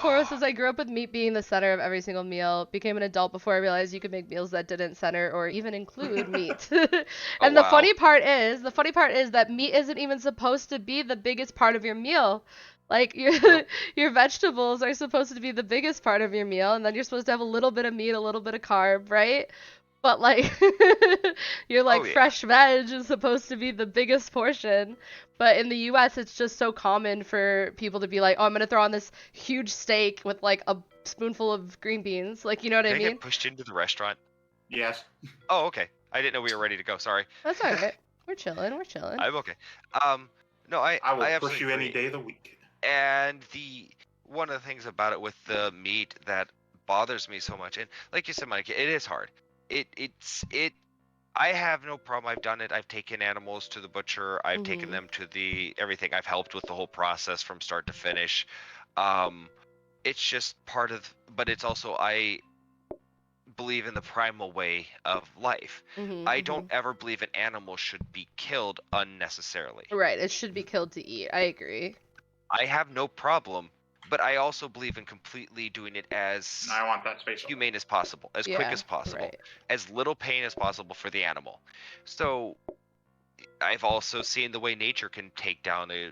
Koro says, I grew up with meat being the center of every single meal. Became an adult before I realized you could make meals that didn't center or even include meat. And the funny part is that meat isn't even supposed to be the biggest part of your meal. Like your vegetables are supposed to be the biggest part of your meal, and then you're supposed to have a little bit of meat, a little bit of carb, right? But like your like fresh veg is supposed to be the biggest portion. But in the US it's just so common for people to be like, "Oh, I'm going to throw on this huge steak with like a spoonful of green beans." Like, you know what I mean? Did I get pushed into the restaurant? Yes. Oh, okay. I didn't know we were ready to go. Sorry. That's all right. We're chilling. We're chilling. I'm okay. No, I will push you any day of the week. And one of the things about it with the meat that bothers me so much, and like you said, Mike, it is hard. I have no problem. I've done it. I've taken animals to the butcher. I've taken them to everything. I've helped with the whole process from start to finish. It's just part of, but it's also, I believe in the primal way of life. I don't ever believe an animal should be killed unnecessarily. Right. It should be killed to eat. I agree. I have no problem, but I also believe in completely doing it as I want that space humane as possible, as quick as possible, as little pain as possible for the animal. So I've also seen the way nature can take down the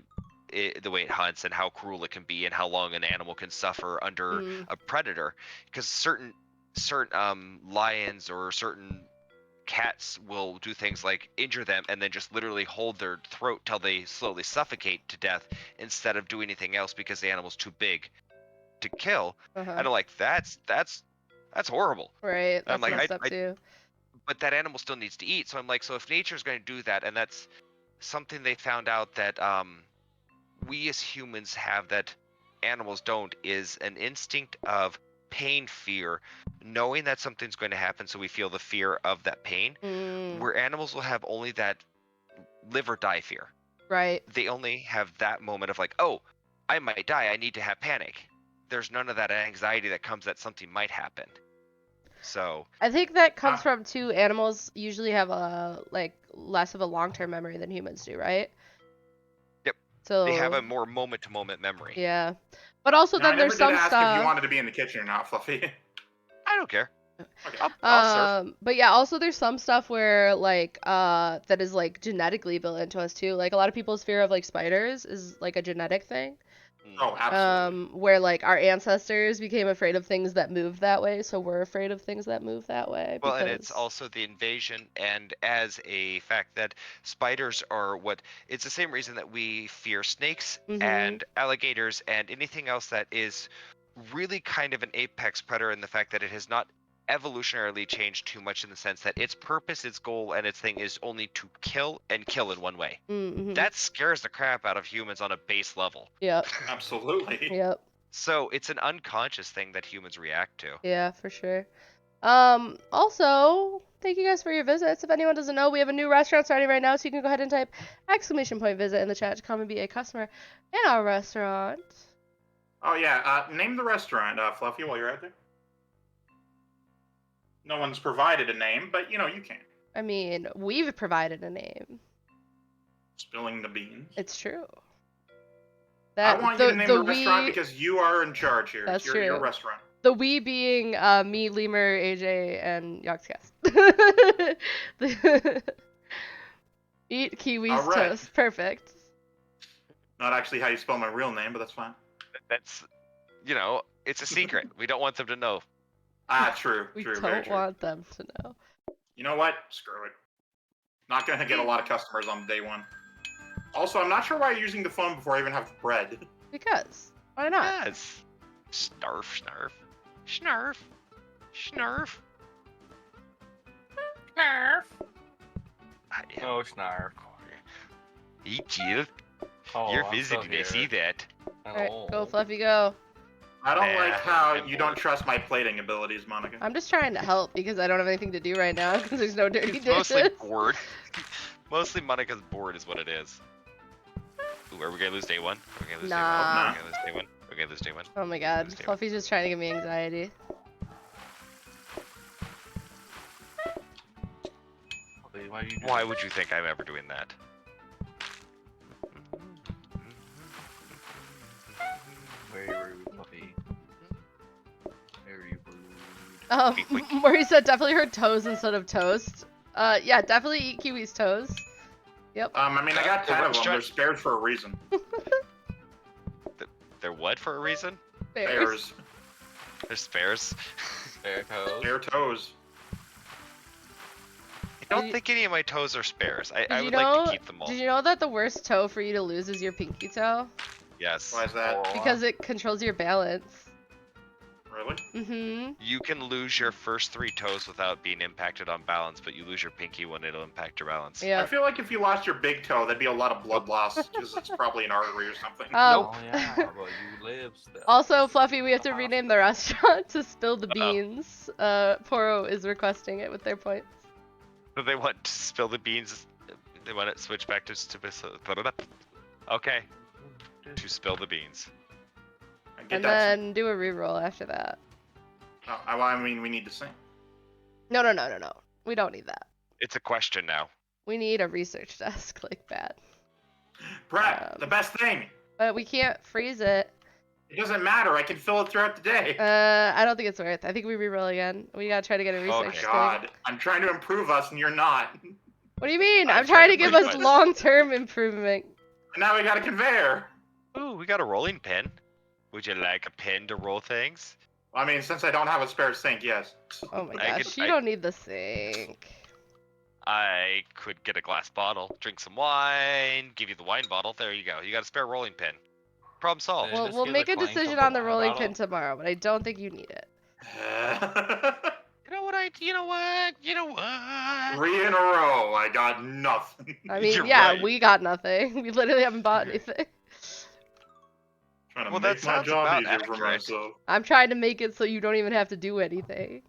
way it hunts and how cruel it can be and how long an animal can suffer under a predator, because certain lions or certain cats will do things like injure them and then just literally hold their throat till they slowly suffocate to death instead of doing anything else because the animal's too big to kill. And I'm like, that's horrible. Right. That's I'm like, messed up too. But that animal still needs to eat. So I'm like, so if nature's going to do that, and that's something they found out that we as humans have that animals don't, is an instinct of pain fear, knowing that something's going to happen, so we feel the fear of that pain, where animals will have only that live or die fear. Right. They only have that moment of like, oh, I might die, I need to have panic. There's none of that anxiety that comes that something might happen. So I think that comes from too, animals usually have a less of a long-term memory than humans do, right? Yep. So they have a more moment-to-moment memory. Yeah. But also then there's some stuff. I never did ask if you wanted to be in the kitchen or not, Fluffy. I don't care. Okay. I'll serve. But yeah, also there's some stuff where like that is like genetically built into us too. Like a lot of people's fear of like spiders is like a genetic thing. Oh, absolutely. Where like our ancestors became afraid of things that move that way, so we're afraid of things that move that way. Well, and it's also the invasion, and as a fact that spiders are it's the same reason that we fear snakes and alligators and anything else that is really kind of an apex predator, in the fact that it has not evolutionarily changed too much, in the sense that its purpose, its goal, and its thing is only to kill, and kill in one way. That scares the crap out of humans on a base level. Yep. Absolutely. Yep. So it's an unconscious thing that humans react to. Yeah, for sure. Also, thank you guys for your visits. If anyone doesn't know, we have a new restaurant starting right now, so you can go ahead and type !visit in the chat to come and be a customer in our restaurant. Oh yeah, name the restaurant, Fluffy, while you're out there. No one's provided a name, but you know, you can. I mean, we've provided a name. Spilling the beans. It's true. I want you to name the restaurant because you are in charge here. That's true. Your restaurant. The we being me, Lemur, AJ, and Yoxcast. Eat Kiwis toast. Perfect. Not actually how you spell my real name, but that's fine. That's, it's a secret. We don't want them to know. True. We true. don't want them to know. You know what? Screw it. Not gonna get a lot of customers on day one. Also, I'm not sure why you're using the phone before I even have bread. Because. Why not? Yes. Snarf, snarf. Snarf. Snarf. Snarf. Oh, snarf. Eat Jill. Oh, you're visiting, I see that. Alright, go Fluffy, go. I don't like how you don't trust my plating abilities, Monica. I'm just trying to help because I don't have anything to do right now because there's no dirty dishes. Mostly bored. Mostly Monica's bored is what it is. Ooh, are we gonna lose day one? Are we gonna lose day one? Are we gonna lose day one? Are we gonna lose day one? Oh my god, Fluffy's just trying to give me anxiety. Why would you think I'm ever doing that? Very rude, Fluffy. Maurice said definitely heard toes instead of toast. Yeah, definitely eat kiwis toes. Yep. I mean, I got 10 of them. They're spared for a reason. They're what for a reason? Spares. They're spares. Spare toes. Spare toes. I don't think any of my toes are spares. I would like to keep them all. Did you know that the worst toe for you to lose is your pinky toe? Yes. Why is that? Because it controls your balance. Really? Mm-hmm. You can lose your first 3 toes without being impacted on balance, but you lose your pinky when it'll impact your balance. Yeah. I feel like if you lost your big toe, that'd be a lot of blood loss because it's probably an artery or something. Oh yeah, but you live still. Also, Fluffy, we have to rename the restaurant to Spill the Beans. Poro is requesting it with their points. So they want to spill the beans. They want it switched back to okay. To spill the beans. And then do a reroll after that. Oh, I mean, we need to sing. No. We don't need that. It's a question now. We need a research desk like that. Brett, the best thing. But we can't freeze it. It doesn't matter. I can fill it throughout the day. I don't think it's worth. I think we reroll again. We gotta try to get a research. Oh God, I'm trying to improve us, and you're not. What do you mean? I'm trying to give us long-term improvement. And now we got a conveyor. Ooh, we got a rolling pin. Would you like a pin to roll things? I mean, since I don't have a spare sink, yes. Oh my gosh, you don't need the sink. I could get a glass bottle, drink some wine, give you the wine bottle. There you go. You got a spare rolling pin. Problem solved. Well, we'll make a decision on the rolling pin tomorrow, but I don't think you need it. You know what? You know what? 3 in a row. I got nothing. I mean, yeah, we got nothing. We literally haven't bought anything. Trying to make my job easier for myself. I'm trying to make it so you don't even have to do anything.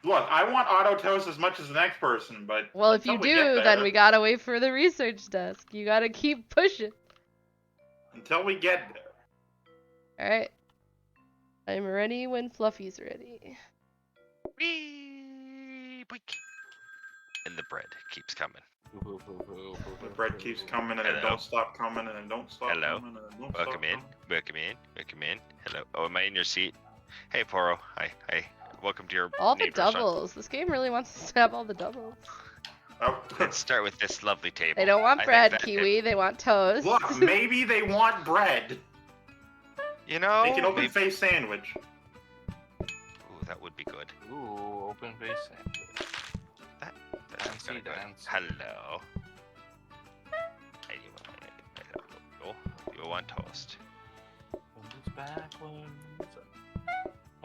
Look, I want auto toast as much as the next person, but well, if you do, then we gotta wait for the research desk. You gotta keep pushing. Until we get there. Alright. I'm ready when Fluffy's ready. And the bread keeps coming. The bread keeps coming and it don't stop coming and it don't stop coming and it don't stop coming. Welcome in. Hello. Oh, am I in your seat? Hey, Poro. Hi. Welcome to your all the doubles. This game really wants us to have all the doubles. Oh. Let's start with this lovely table. They don't want bread, Kiwi. They want toast. Look, maybe they want bread. You know, make an open face sandwich. Ooh, that would be good. Ooh, open face sandwich. That's good. Hello. You want toast? By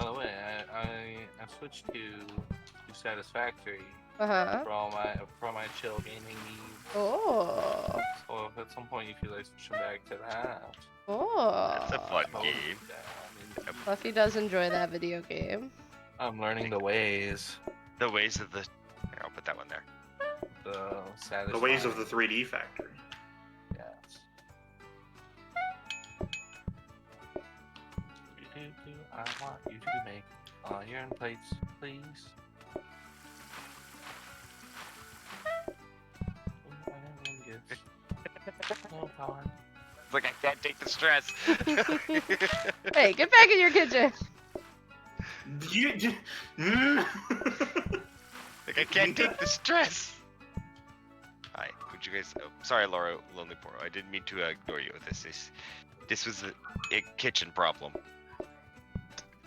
the way, I switched to Satisfactory for my chill gaming needs. Oh. So if at some point you feel like switching back to that. Oh. That's a fun game. Fluffy does enjoy that video game. I'm learning the ways. The ways of the. Here, I'll put that one there. The ways of the 3D factory. Yes. I want you to make iron plates, please. No power. It's like I can't take the stress. Hey, get back in your kitchen. Like I can't take the stress. Hi, would you guys? Oh, sorry, Laura, Lonely Poro. I didn't mean to ignore you with this. This was a kitchen problem.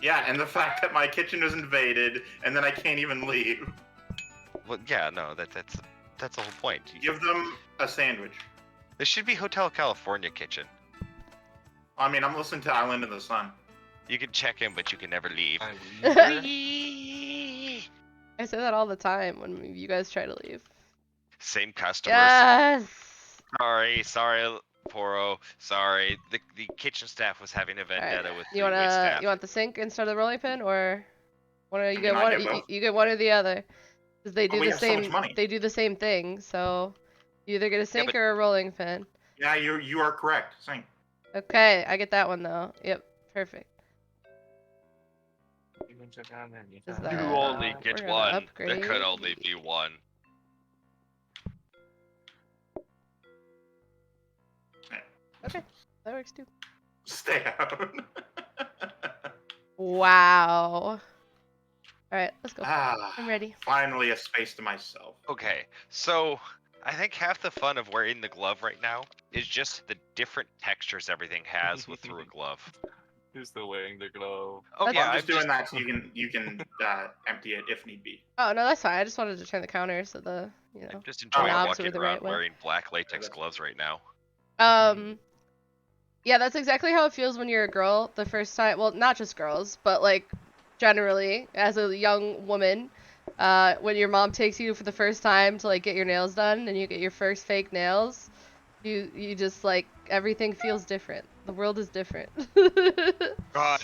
Yeah, and the fact that my kitchen is invaded and then I can't even leave. Well, yeah, no, that's the whole point. Give them a sandwich. This should be Hotel California kitchen. I mean, I'm listening to Island in the Sun. You can check in, but you can never leave. I say that all the time when you guys try to leave. Same customers. Yes. Sorry, Poro. Sorry. The kitchen staff was having a vendetta with you wait staff. You want the sink instead of the rolling pin, or you get one or the other? Because they do the same. So they do the same thing. So you either get a sink or a rolling pin. Yeah, you are correct. Sink. Okay, I get that one though. Yep, perfect. You only get one. Upgrade. There could only be one. Okay, that works too. Stay out. Wow. Alright, let's go. I'm ready. Finally a space to myself. Okay, so I think half the fun of wearing the glove right now is just the different textures everything has with through a glove. Who's still wearing the glove? Oh yeah, I'm just doing that so you can empty it if need be. Oh no, that's fine. I just wanted to turn the counter so the I'm just enjoying knobs walking were the around right way. wearing black latex gloves right now. Yeah, that's exactly how it feels when you're a girl the first time. Well, not just girls, but like generally as a young woman, when your mom takes you for the first time to like get your nails done and you get your first fake nails, you just like everything feels different. The world is different. God,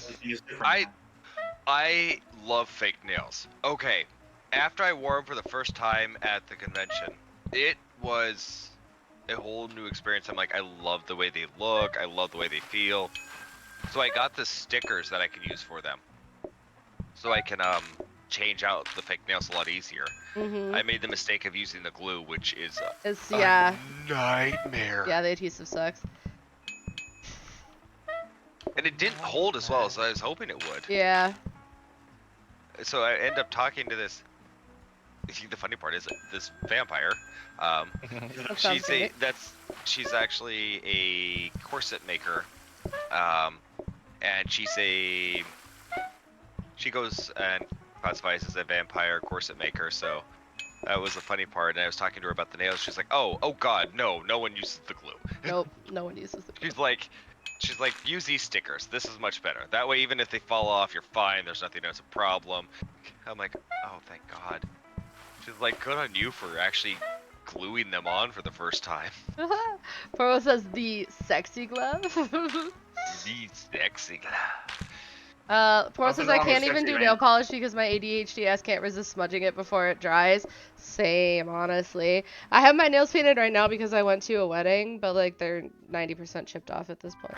I love fake nails. Okay, after I wore them for the first time at the convention, it was a whole new experience. I'm like, I love the way they look. I love the way they feel. So I got the stickers that I can use for them. So I can change out the fake nails a lot easier. I made the mistake of using the glue, which is a nightmare. Yeah, the adhesive sucks. And it didn't hold as well as I was hoping it would. Yeah. So I end up talking to this. The funny part is this vampire. She's actually a corset maker, and she goes and classifies as a vampire corset maker. So that was the funny part. And I was talking to her about the nails. She's like, oh God, no one uses the glue. Nope, no one uses the glue. She's like, use these stickers. This is much better. That way, even if they fall off, you're fine. There's nothing that's a problem. I'm like, oh, thank God. She's like, good on you for actually gluing them on for the first time. Poro says the sexy glove. The sexy glove. Poro says I can't even do nail polish because my ADHD ass can't resist smudging it before it dries. Same, honestly. I have my nails painted right now because I went to a wedding, but like they're 90% chipped off at this point.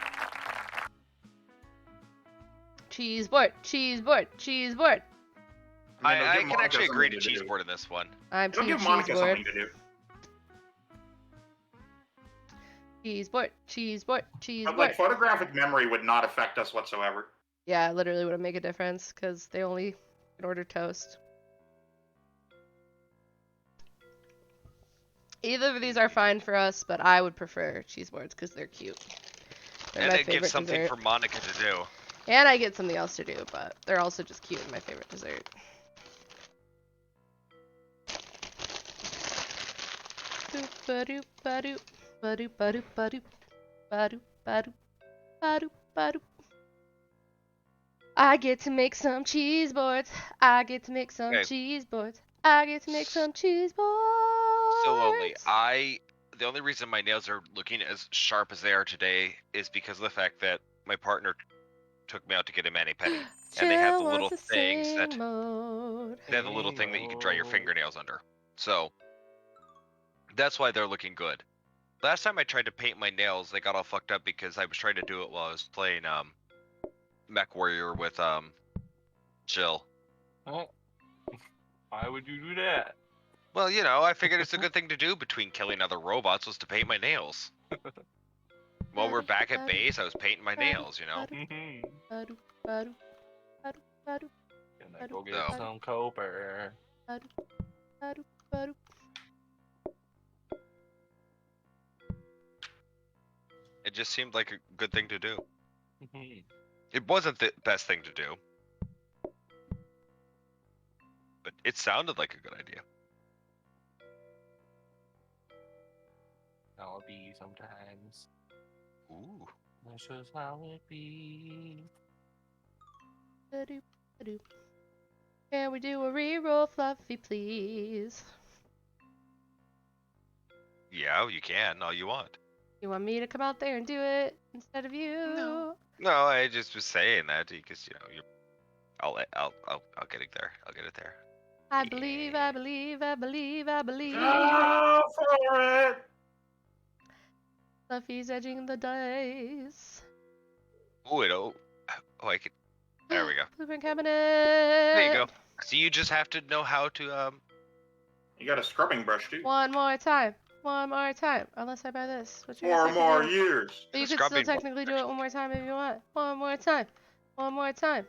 Cheese board, cheese board, cheese board. I can actually agree to cheese board in this one. I'm Don't give Monica something to do. Cheese board, cheese board, cheese board. But like photographic memory would not affect us whatsoever. Yeah, it literally wouldn't make a difference because they only can order toast. Either of these are fine for us, but I would prefer cheese boards because they're cute. And it gives something for Monica to do. And I get something else to do, but they're also just cute and my favorite dessert. I get to make some cheese boards. I get to make some cheese boards. I get to make some cheese boards. So lonely. The only reason my nails are looking as sharp as they are today is because of the fact that my partner took me out to get a mani-pedi, and they have the little things that they have the little thing that you can dry your fingernails under. So that's why they're looking good. Last time I tried to paint my nails, they got all fucked up because I was trying to do it while I was playing Mech Warrior with Jill. Oh, why would you do that? Well, you know, I figured it's a good thing to do between killing other robots was to paint my nails. While we're back at base, I was painting my nails, you know? Gonna go get some copper. It just seemed like a good thing to do. It wasn't the best thing to do. But it sounded like a good idea. I'll be sometimes. Ooh. That's just how it be. Can we do a reroll, Fluffy, please? Yeah, you can, all you want. You want me to come out there and do it instead of you? No, I just was saying that because, you know, I'll get it there. I'll get it there. I believe, I believe, I believe, I believe. Go for it! Fluffy's edging the dice. Oh, I can. There we go. Blueprint cabinet. There you go. So you just have to know how to You got a scrubbing brush too. One more time. One more time. Unless I buy this. Which 4 more years. But you could still technically do it one more time if you want. One more time. One more time.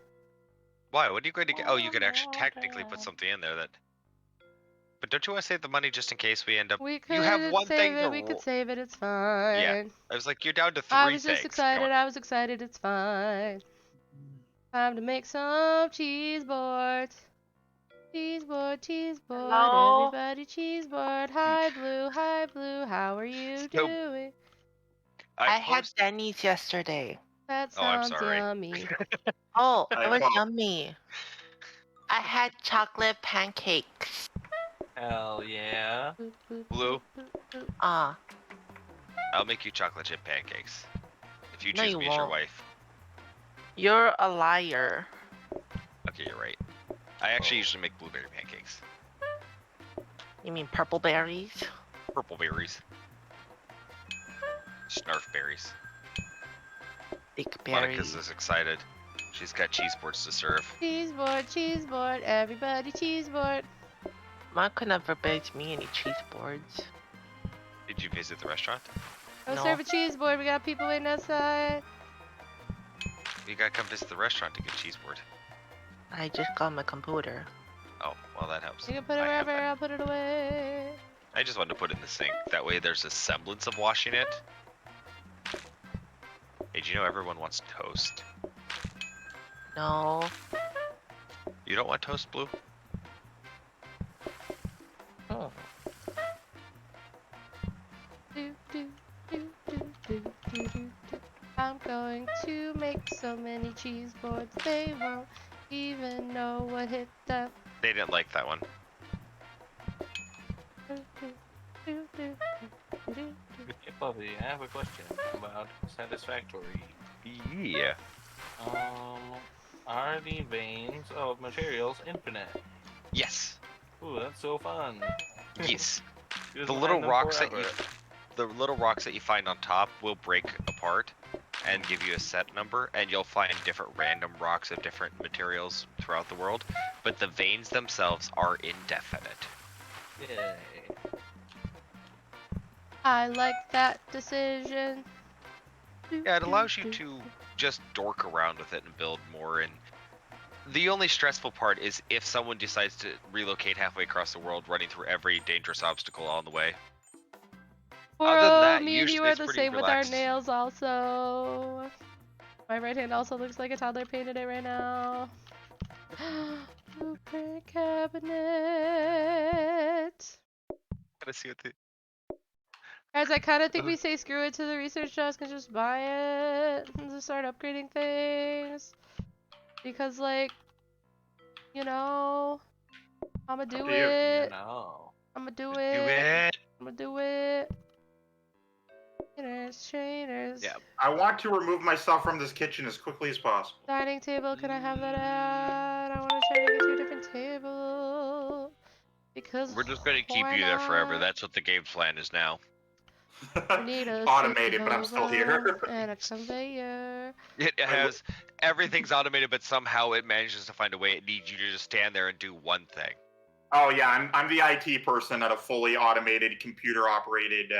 Why? What are you going to get? Oh, you could actually technically put something in there that. But don't you want to save the money just in case we end up? We You have could one save thing it. to. We could save it. It's fine. Yeah. I was like, you're down to 3 I was things. just excited. I was excited. It's fine. Time to make some cheese boards. Cheese board, Hello? everybody cheese board. Hi, Blue. Hi, Blue. How are you doing? I had Denny's yesterday. That Oh, I'm sounds sorry. yummy. Oh, I it was thought- yummy. I had chocolate pancakes. Hell yeah. Blue. Ah, I'll make you chocolate chip pancakes. If you No, choose you me as your won't. wife. you're a liar. Okay, you're right. I actually usually make blueberry pancakes. You mean purple berries? Purple berries. Snarf berries. Thick Monica's berries. is excited. She's got cheese boards to serve. Cheese board, everybody cheese board. Monica never baked me any cheese boards. Did you visit the restaurant? Go No. serve a cheese board. We got people waiting outside. You gotta come visit the restaurant to get cheese board. I just got my computer. Oh, well that helps. You can put it I have wherever. that. I'll put it away. I just wanted to put it in the sink. That way there's a semblance of washing it. Hey, do you know everyone wants toast? No. You don't want toast, Blue? Oh. Do, do, do, do, do, do, do, do. I'm going to make so many cheese boards they won't even know what hit them. They didn't like that one. Do, do, do, do, do, do. Hey, Fluffy, I have a question about satisfactory. Yeah. Are the veins of materials infinite? Yes. Ooh, that's so fun. Yes. You just The mine little them rocks forever. the little rocks that you find on top will break apart and give you a set number, and you'll find different random rocks of different materials throughout the world, but the veins themselves are indefinite. Yay. I like that decision. Yeah, it allows you to just dork around with it and build more, and the only stressful part is if someone decides to relocate halfway across the world, running through every dangerous obstacle on the way. Other than that, me and you usually are it's the pretty same relaxed. with our nails also. My right hand also looks like a toddler painted it right now. Blueprint cabinet. Gotta see what the Guys, I kind of think we say screw it to the research desk and just buy it and just start upgrading things. Because, like, you know, I'ma do to you. it. No. I'ma do do it. it. I'ma do it. Trainers. Yeah. I want to remove myself from this kitchen as quickly as possible. Dining table, can I have that at? I want to try to get to a different table. Because We're just gonna keep why you there forever. not? That's what the game plan is now. We need a Automated, but I'm still here. supernova and a conveyor. It has everything's automated, but somehow it manages to find a way. It needs you to just stand there and do one thing. Oh yeah, I'm the IT person at a fully automated computer operated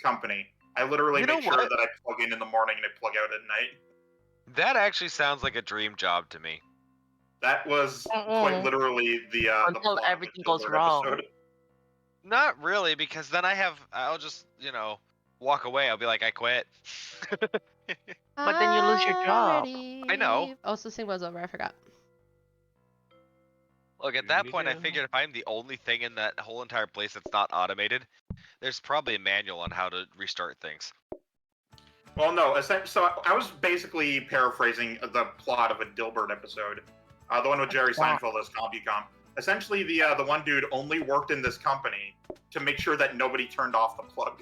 company. I literally You know make sure what? that I plug in the morning and I plug out at night. That actually sounds like a dream job to me. That was quite literally the Until plot of the everything goes Dilbert wrong. episode. Not really, because then I'll just, walk away. I'll be like, I quit. But then you lose your job. I know. Oh, so Sing was over. I forgot. Look, at that point, I figured if I'm the only thing in that whole entire place that's not automated, there's probably a manual on how to restart things. Well, no, so I was basically paraphrasing the plot of a Dilbert episode, the one with Jerry Seinfeld as CompuCom. Essentially, the one dude only worked in this company to make sure that nobody turned off the plug.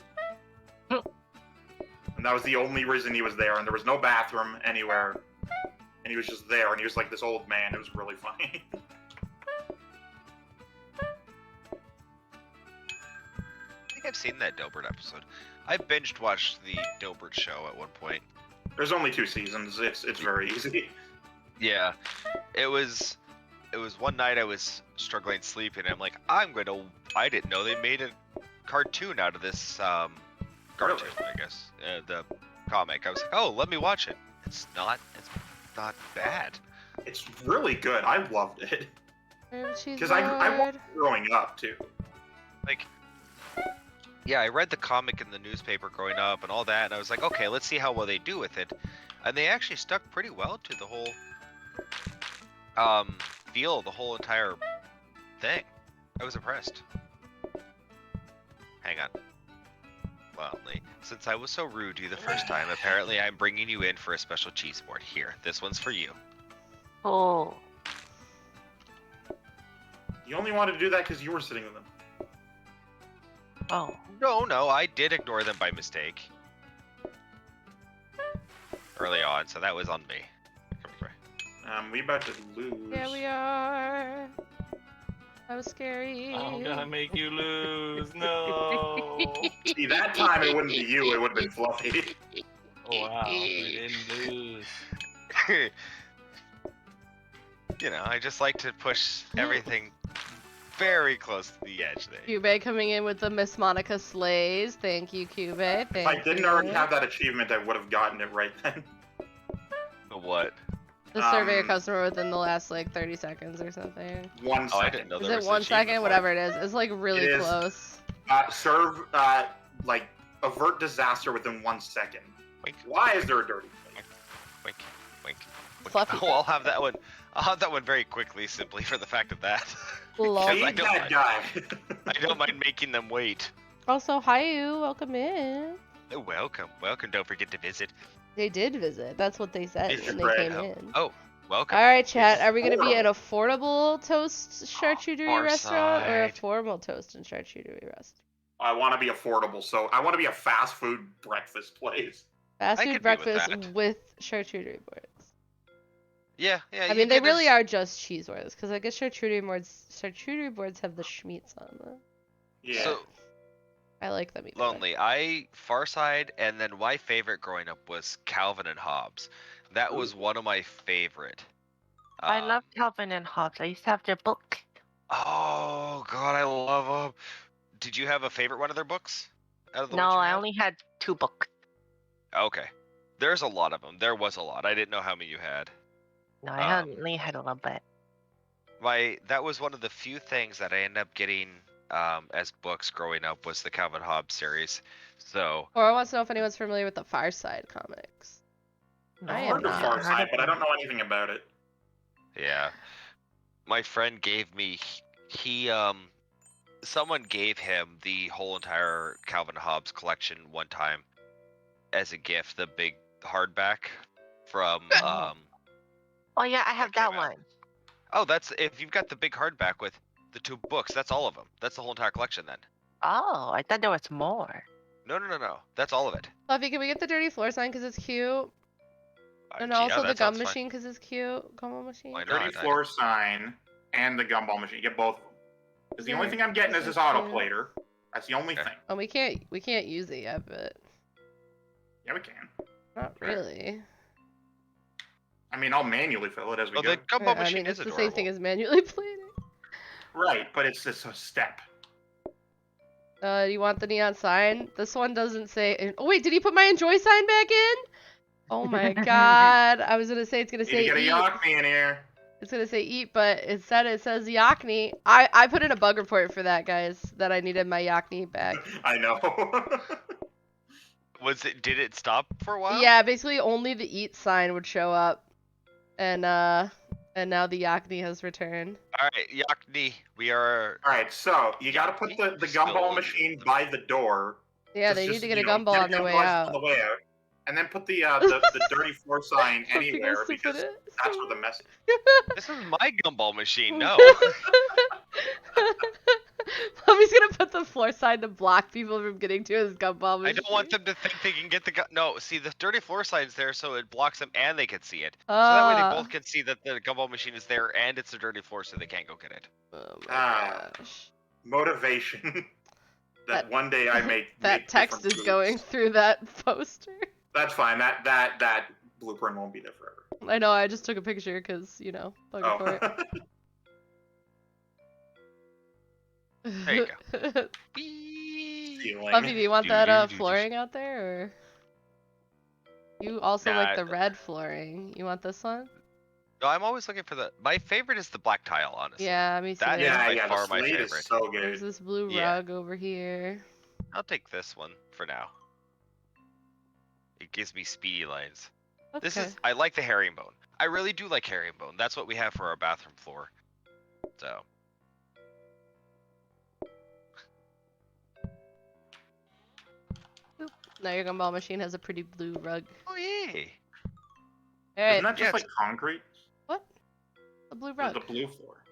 And that was the only reason he was there, and there was no bathroom anywhere. And he was just there, and he was like this old man. It was really funny. I think I've seen that Dilbert episode. I binged watched the Dilbert show at one point. There's only 2 seasons. It's very easy. Yeah, it was one night I was struggling sleeping, and I'm like, I didn't know they made a cartoon out of this cartoon, I guess, the comic. I was like, oh, let me watch it. It's not bad. It's really good. I loved it. Because I watched it growing up, too. Like, yeah, I read the comic in the newspaper growing up and all that, and I was like, okay, let's see how well they do with it. And they actually stuck pretty well to the whole feel, the whole entire thing. I was impressed. Hang on. Well, since I was so rude to you the first time, apparently I'm bringing you in for a special cheese board. Here, this one's for you. Oh. You only wanted to do that because you were sitting with them. Oh. No, I did ignore them by mistake. Early on, so that was on me. We about to lose. Here we are. That was scary. I'm gonna make you lose. No. See, that time it wouldn't be you, it would have been Fluffy. Oh, wow, I didn't lose. You know, I just like to push everything very close to the edge there. Cube coming in with the Miss Monica Slays. Thank you, Cube. Thank If I didn't already have that achievement, I would have gotten it right then. The what? The survey a customer within the last like 30 seconds or something. 1 second. Oh, I didn't know Is there it was 1 second? Whatever it is. It's like really close. Serve, like, avert disaster within 1 second. Wink. Why is there a dirty place? Wink, wink, wink. Fluffy. Oh, I'll have that one. I'll have that one very quickly, simply for the fact of that. Lol. Feed that guy. I don't mind making them wait. Also, hi, you. Welcome in. Oh, welcome. Don't forget to visit. They did visit. That's what they said It's when they great. came in. Oh, welcome. All right, chat. It's Are we gonna be an affordable. affordable toast charcuterie Far restaurant or a side. formal toast and charcuterie restaurant? I want to be affordable, so I want to be a fast food breakfast place. Fast I food could be with breakfast that. with charcuterie boards. Yeah. I mean, they really are just cheese boards because I guess charcuterie boards have the schmeats on them. Yeah. So I like them. Either lonely. Far Side, and then my favorite growing up was Calvin and Hobbes. That was one of my favorite. I love Calvin and Hobbes. I used to have their book. Oh God, I love them. Did you have a favorite one of their books? Out of the No, ones you I had? only had 2 books. Okay. There's a lot of them. There was a lot. I didn't know how many you had. No, I only had a little bit. That was one of the few things that I ended up getting as books growing up was the Calvin Hobbes series. So. Or I want to know if anyone's familiar with the Far Side comics. No, I I've am heard of not. Far Side, but I don't know anything about it. Yeah. My friend gave me someone gave him the whole entire Calvin Hobbes collection one time as a gift, the big hardback from Oh yeah, I have that came out. one. Oh, that's if you've got the big hardback with the 2 books, that's all of them. That's the whole entire collection then. Oh, I thought there was more. No. That's all of it. Fluffy, can we get the dirty floor sign because it's cute? And Yeah, also the that gum sounds fine. machine because it's cute. Gumball machine. Why not? Dirty floor sign and the gumball machine. You get both of them. Because the only thing I'm getting is this autoplater. That's the only thing. Oh, we can't use it yet, but Yeah, we can. not really. I mean, I'll manually fill it as we Oh, go. the gumball I machine mean, is it's the adorable. same thing as manually plating. Right, but it's just a step. You want the neon sign? This one doesn't say. Oh wait, did he put my enjoy sign back in? Oh my god! I was gonna say it's gonna Need say to get a eat. Yakni in here. It's gonna say eat, but instead it says Yakni. I put in a bug report for that, guys. That I needed my Yakni back. I know. Did it stop for a while? Yeah, basically only the eat sign would show up, and now the Yakni has returned. All right, Yakni, we are. All right, so you got to put the gumball machine by the door. Yeah, they need to get a gumball on their way out. On the way out, and then put the dirty floor sign anywhere because that's where the message. This is my gumball machine. No. Fluffy's gonna put the floor sign to block people from getting to his gumball machine. I don't want them to think they can get the No, see, the dirty floor sign's there so it blocks them and they can see it. So that way they both can see that the gumball machine is there and it's a dirty floor so they can't go get it. Oh my gosh. Motivation. that one day I make that text is going through that poster. That's fine. That blueprint won't be there forever. I know. I just took a picture because bug report. There you go. Fluffy, do you want that flooring out there, or you also like the red flooring? You want this one? No, I'm always looking for my favorite is the black tile, honestly. Yeah, me too. That is by the far my slate favorite. is so good. There's this blue Yeah. rug over here. I'll take this one for now. It gives me speedy lines. Okay. I like the herringbone. I really do like herringbone. That's what we have for our bathroom floor. So. Oop. Now your gumball machine has a pretty blue rug. Oh yeah. Alright. Isn't that just like concrete? What? The blue Or rug. the blue floor.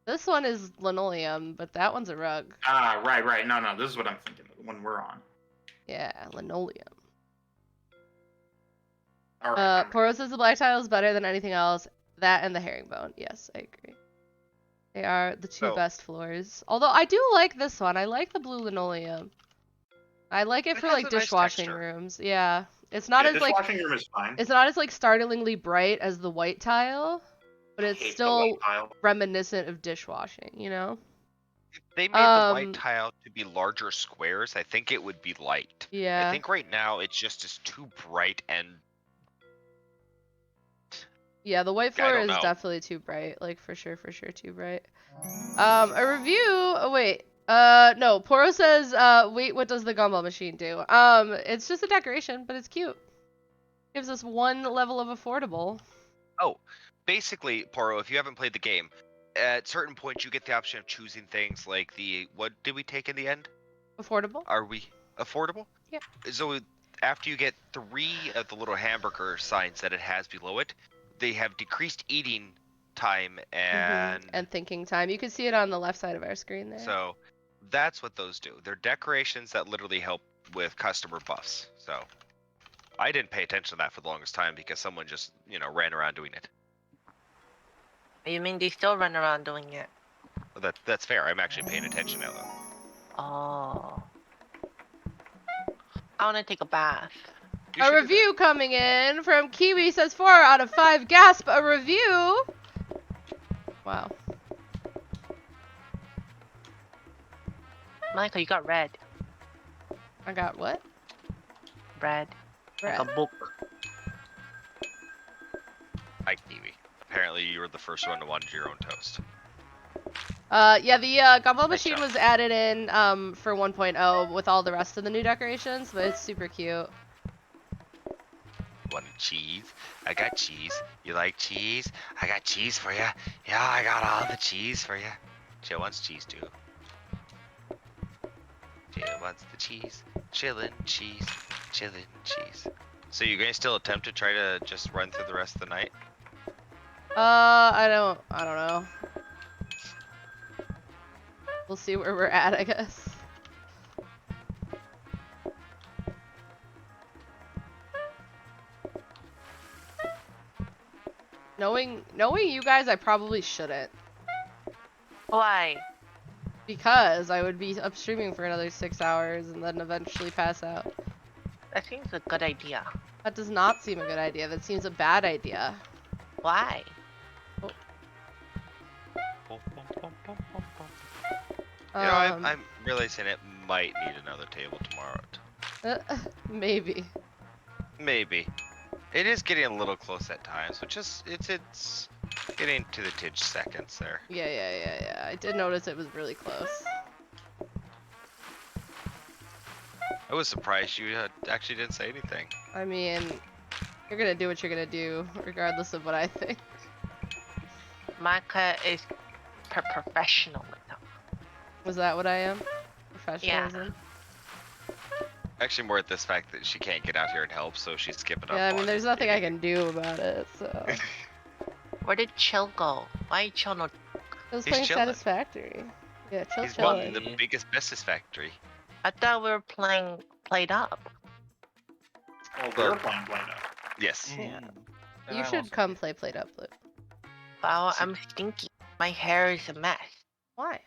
This one is linoleum, but that one's a rug. Ah, right. No, this is what I'm thinking of, the one we're on. Yeah, linoleum. Alright. Poro says the black tile is better than anything else. That and the herringbone. Yes, I agree. They are the two best floors. Although I do like this one. I like the blue linoleum. I like it for like dishwashing rooms. Yeah. It's not as like dishwashing room is fine. It's not as like startlingly bright as the white tile, but it's still reminiscent of dishwashing, you know? If they made the white tile to be larger squares, I think it would be light. Yeah. I think right now it's just is too bright and yeah, the white floor is definitely too bright. Like for sure too bright. A review. Oh wait. No. Poro says. Wait. What does the gumball machine do? It's just a decoration, but it's cute. Gives us one level of affordable. Oh, basically, Poro, if you haven't played the game, at certain points you get the option of choosing things like what did we take in the end? Affordable. Are we affordable? Yeah. So after you get 3 of the little hamburger signs that it has below it, they have decreased eating time and thinking time. You can see it on the left side of our screen there. So that's what those do. They're decorations that literally help with customer buffs. So I didn't pay attention to that for the longest time because someone just, ran around doing it. You mean they still run around doing it? Well, that's fair. I'm actually paying attention now, though. Oh. I want to take a bath. A review coming in from Kiwi says 4 out of 5 gasp a review. Wow. Michael, you got red. I got what? Red. Like a book. Hi, Kiwi. Apparently you were the first one to want your own toast. Yeah, the gumball machine was added in for 1.0 with all the rest of the new decorations, but it's super cute. Want cheese? I got cheese. You like cheese? I got cheese for you. Yeah, I got all the cheese for you. Jill wants cheese too. Jill wants the cheese. Chillin' cheese. Chillin' cheese. So you're gonna still attempt to try to just run through the rest of the night? I don't know. We'll see where we're at, I guess. Knowing you guys, I probably shouldn't. Why? Because I would be up streaming for another 6 hours and then eventually pass out. That seems a good idea. That does not seem a good idea. That seems a bad idea. Why? I'm realizing it might need another table tomorrow. Maybe. Maybe. It is getting a little close at times, which is it's getting to the tidge seconds there. Yeah. I did notice it was really close. I was surprised you actually didn't say anything. I mean, you're gonna do what you're gonna do, regardless of what I think. Micah is professionalism. Was that what I am? Professionalism? Yeah. Actually, more at this fact that she can't get out here and help, so she's skipping up. Yeah, I mean, there's nothing I can do about it, so. Where did Chill go? Why Chill not? He was playing Satisfactory. Yeah, Chill's chilling. He's won the biggest bestest factory. I thought we were playing PlateUp. Oh, we're playing PlateUp. Yes. Yeah. You should come play PlateUp, Luke. Wow, I'm stinky. My hair is a mess. Why?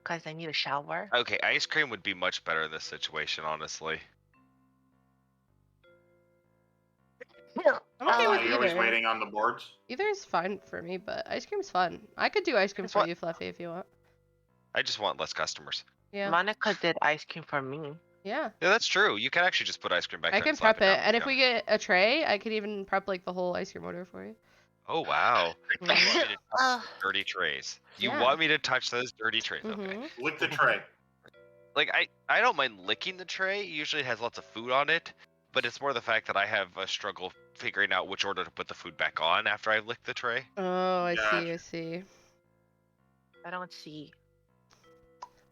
Because I need a shower. Okay, ice cream would be much better in this situation, honestly. I'm okay with you're always waiting on the boards? Either is fine for me, but ice cream's fun. I could do ice cream for you, Fluffy, if you want. I just want less customers. Yeah. Monica did ice cream for me. Yeah. Yeah, that's true. You can actually just put ice cream back there. I can prep it, and if we get a tray, I could even prep like the whole ice cream order for you. Oh wow. You want me to touch those dirty trays? You Yeah. want me to touch those dirty trays? Okay. Mm-hmm. Lick the tray. Like I don't mind licking the tray. Usually it has lots of food on it, but it's more the fact that I have a struggle figuring out which order to put the food back on after I lick the tray. Oh, I Gotcha. see, I see. I don't see.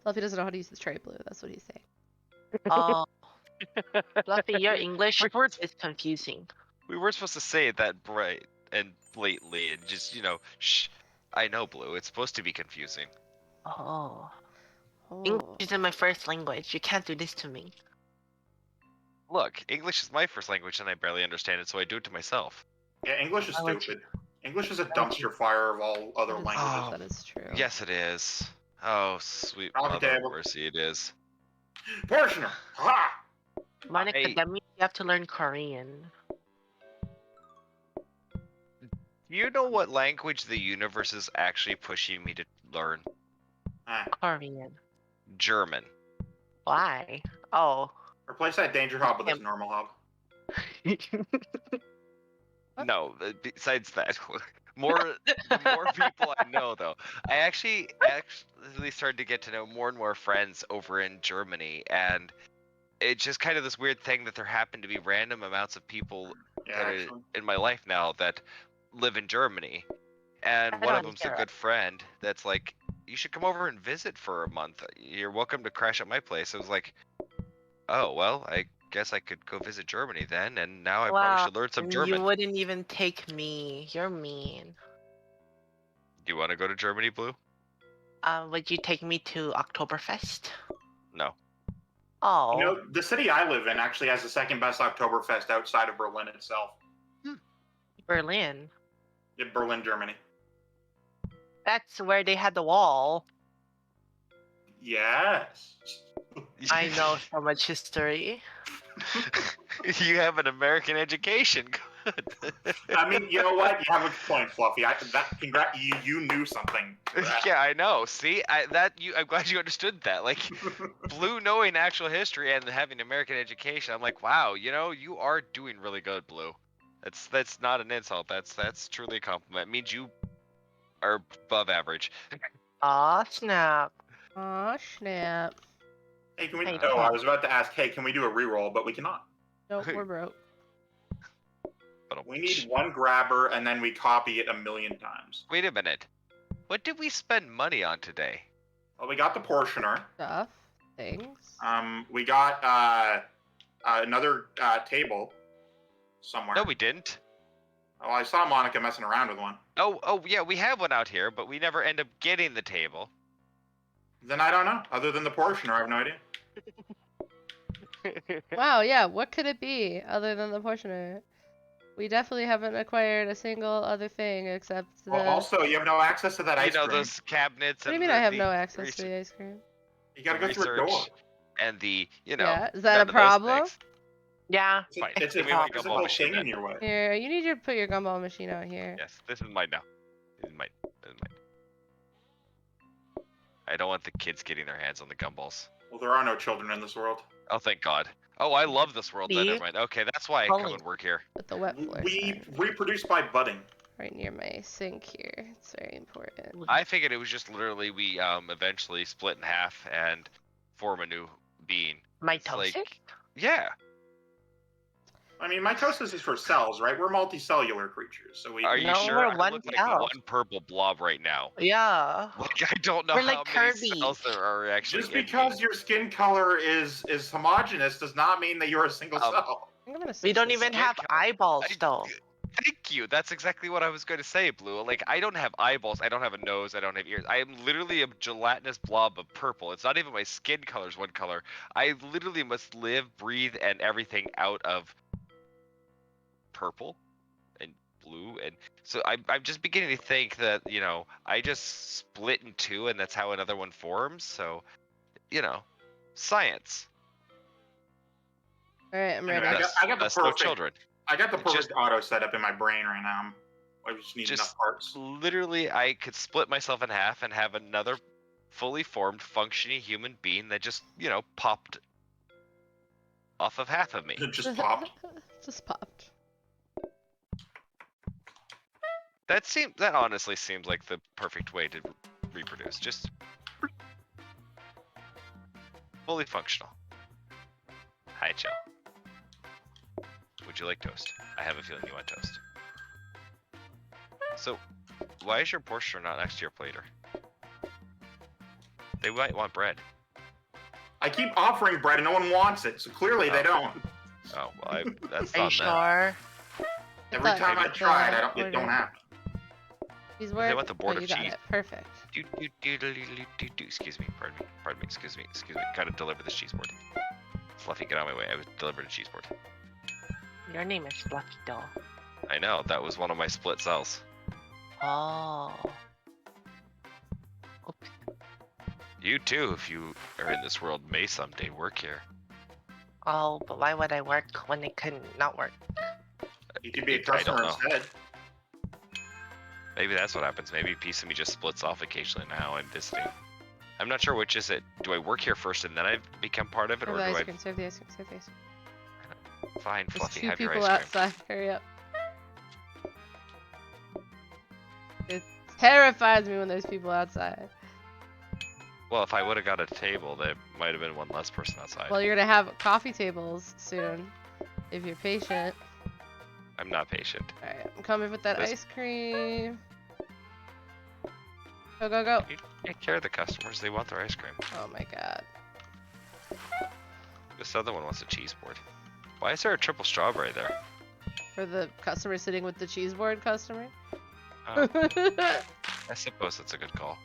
Fluffy doesn't know how to use the tray blue. That's what he's saying. Oh, Fluffy, your English We weren't, is confusing. we weren't supposed to say it that bright and blatantly and just, shh. I know, Blue. It's supposed to be confusing. Oh. Oh. English isn't my first language. You can't do this to me. Look, English is my first language and I barely understand it, so I do it to myself. Yeah, English is Why would stupid. English is a dumpster fire of all other That is- languages. That is true. Yes, it is. Oh, sweet Coffee mother of table. mercy, it is. Portioner! Ha! Monica, Hey. that means you have to learn Korean. Do you know what language the universe is actually pushing me to learn? Ah. Korean. German. Why? Oh. Replace that danger hob with this normal hob. What? No, besides that, the more people I know, though. I actually started to get to know more and more friends over in Germany, and it's just kind of this weird thing that there happen to be random amounts of people Yeah, that actually. are in my life now that live in Germany, and I one of don't them's a hear good friend that's like, you should come over and visit for a month. You're welcome to crash at my place. I was like, oh, well, I guess I could go visit Germany then, and now I probably should learn some German. You wouldn't even take me. You're mean. Do you want to go to Germany, Blue? Would you take me to Oktoberfest? No. Oh. You know, the city I live in actually has the second best Oktoberfest outside of Berlin itself. Berlin. In Berlin, Germany. That's where they had the wall. Yes. I know so much history. You have an American education. Good. I mean, you know what? You have a point, Fluffy. You knew something. Yeah, I know. See, I'm glad you understood that. Like, Blue knowing actual history and having American education, I'm like, wow, you are doing really good, Blue. That's not an insult. That's truly a compliment. It means you are above average. Aw, snap. Aw, snap. Hey, can we? Hey, Oh, Tom. I was about to ask. Hey, can we do a reroll? But we cannot. Nope, we're broke. We need one grabber, and then we copy it 1,000,000 times. Wait a minute. What did we spend money on today? Well, we got the portioner. Stuff. Things. We got another table somewhere. No, we didn't. Oh, I saw Monica messing around with one. Oh, yeah, we have one out here, but we never end up getting the table. Then I don't know. Other than the portioner, I have no idea. Wow, yeah, what could it be other than the portioner? We definitely haven't acquired a single other thing except the... Well, also, you have no access to that ice cream. Those cabinets. What do you and mean I have the no access to research- the ice cream? You gotta go through a door. research And the, Yeah, is that none a of those problem? things. Yeah. Fine. It's Give a me my physical gumball machine thing then. in your way. Here, you need to put your gumball machine out here. Yes, this is mine now. This is mine. This is mine. I don't want the kids getting their hands on the gumballs. Well, there are no children in this world. Oh, thank God. Oh, I love this world. Then See? never mind. Okay, that's why I come Holy- and work here. Put the wet floor We sign reproduce by budding. right near my sink here. It's very important. I figured it was just literally we eventually split in half and form a new being. It's Mitosis? like- Yeah. I mean, mitosis is for cells, right? We're multicellular creatures, so we. Are you No, sure? we're I one look like cell. one purple blob right now. Yeah. Like I don't know We're how like many Kirby. cells there are actually. Just in me. because your skin color is homogenous does not mean that you're a single cell. I think I'm gonna We don't switch this even up. have eyeballs, I- though. Thank you. That's exactly what I was going to say, Blue. Like, I don't have eyeballs. I don't have a nose. I don't have ears. I am literally a gelatinous blob of purple. It's not even my skin color's one color. I literally must live, breathe, and everything out of purple and blue. And so I'm just beginning to think that, I just split in two and that's how another one forms. So, science. All right, I'm ready. Anyway, I got the Thus no perfect. children. I got the perfect Just- auto set up in my brain right now. I just need Just- enough parts. Literally, I could split myself in half and have another fully formed, functioning human being that just, popped off of half of me. It just popped. Just popped. That honestly seems like the perfect way to reproduce. Just fully functional. Hi, Jill. Would you like toast? I have a feeling you want toast. So, why is your portioner not next to your plater? They might want bread. I keep offering bread and no one wants it, so clearly they don't. Oh, well, that's Are you on them. sure? Every time I tried, it don't happen. These They words. want the board Oh, you of got cheese. it. Perfect. Excuse me, pardon me. Gotta deliver this cheese board. Fluffy, get out of my way. I was delivered a cheese board. Your name is Fluffy Doll. I know, that was one of my split cells. Oh. Oops. You too, if you are in this world, may someday work here. Oh, but why would I work when it could not work? You could be a customer instead. Maybe that's what happens. Maybe a piece of me just splits off occasionally now and this thing. I'm not sure which is it. Do I work here first and then I become part of it, or do I? Serve the ice cream. Serve the ice cream. Fine, There's Fluffy, 2 have your people ice cream. outside. Hurry up. It terrifies me when there's people outside. Well, if I would have got a table, there might have been one less person outside. Well, you're gonna have coffee tables soon, if you're patient. I'm not patient. Alright, I'm coming with that This- ice cream. Go, go, go. You take care of the customers. They want their ice cream. Oh my god. This other one wants a cheese board. Why is there a triple strawberry there? For the customer sitting with the cheese board customer? Oh, I suppose that's a good call.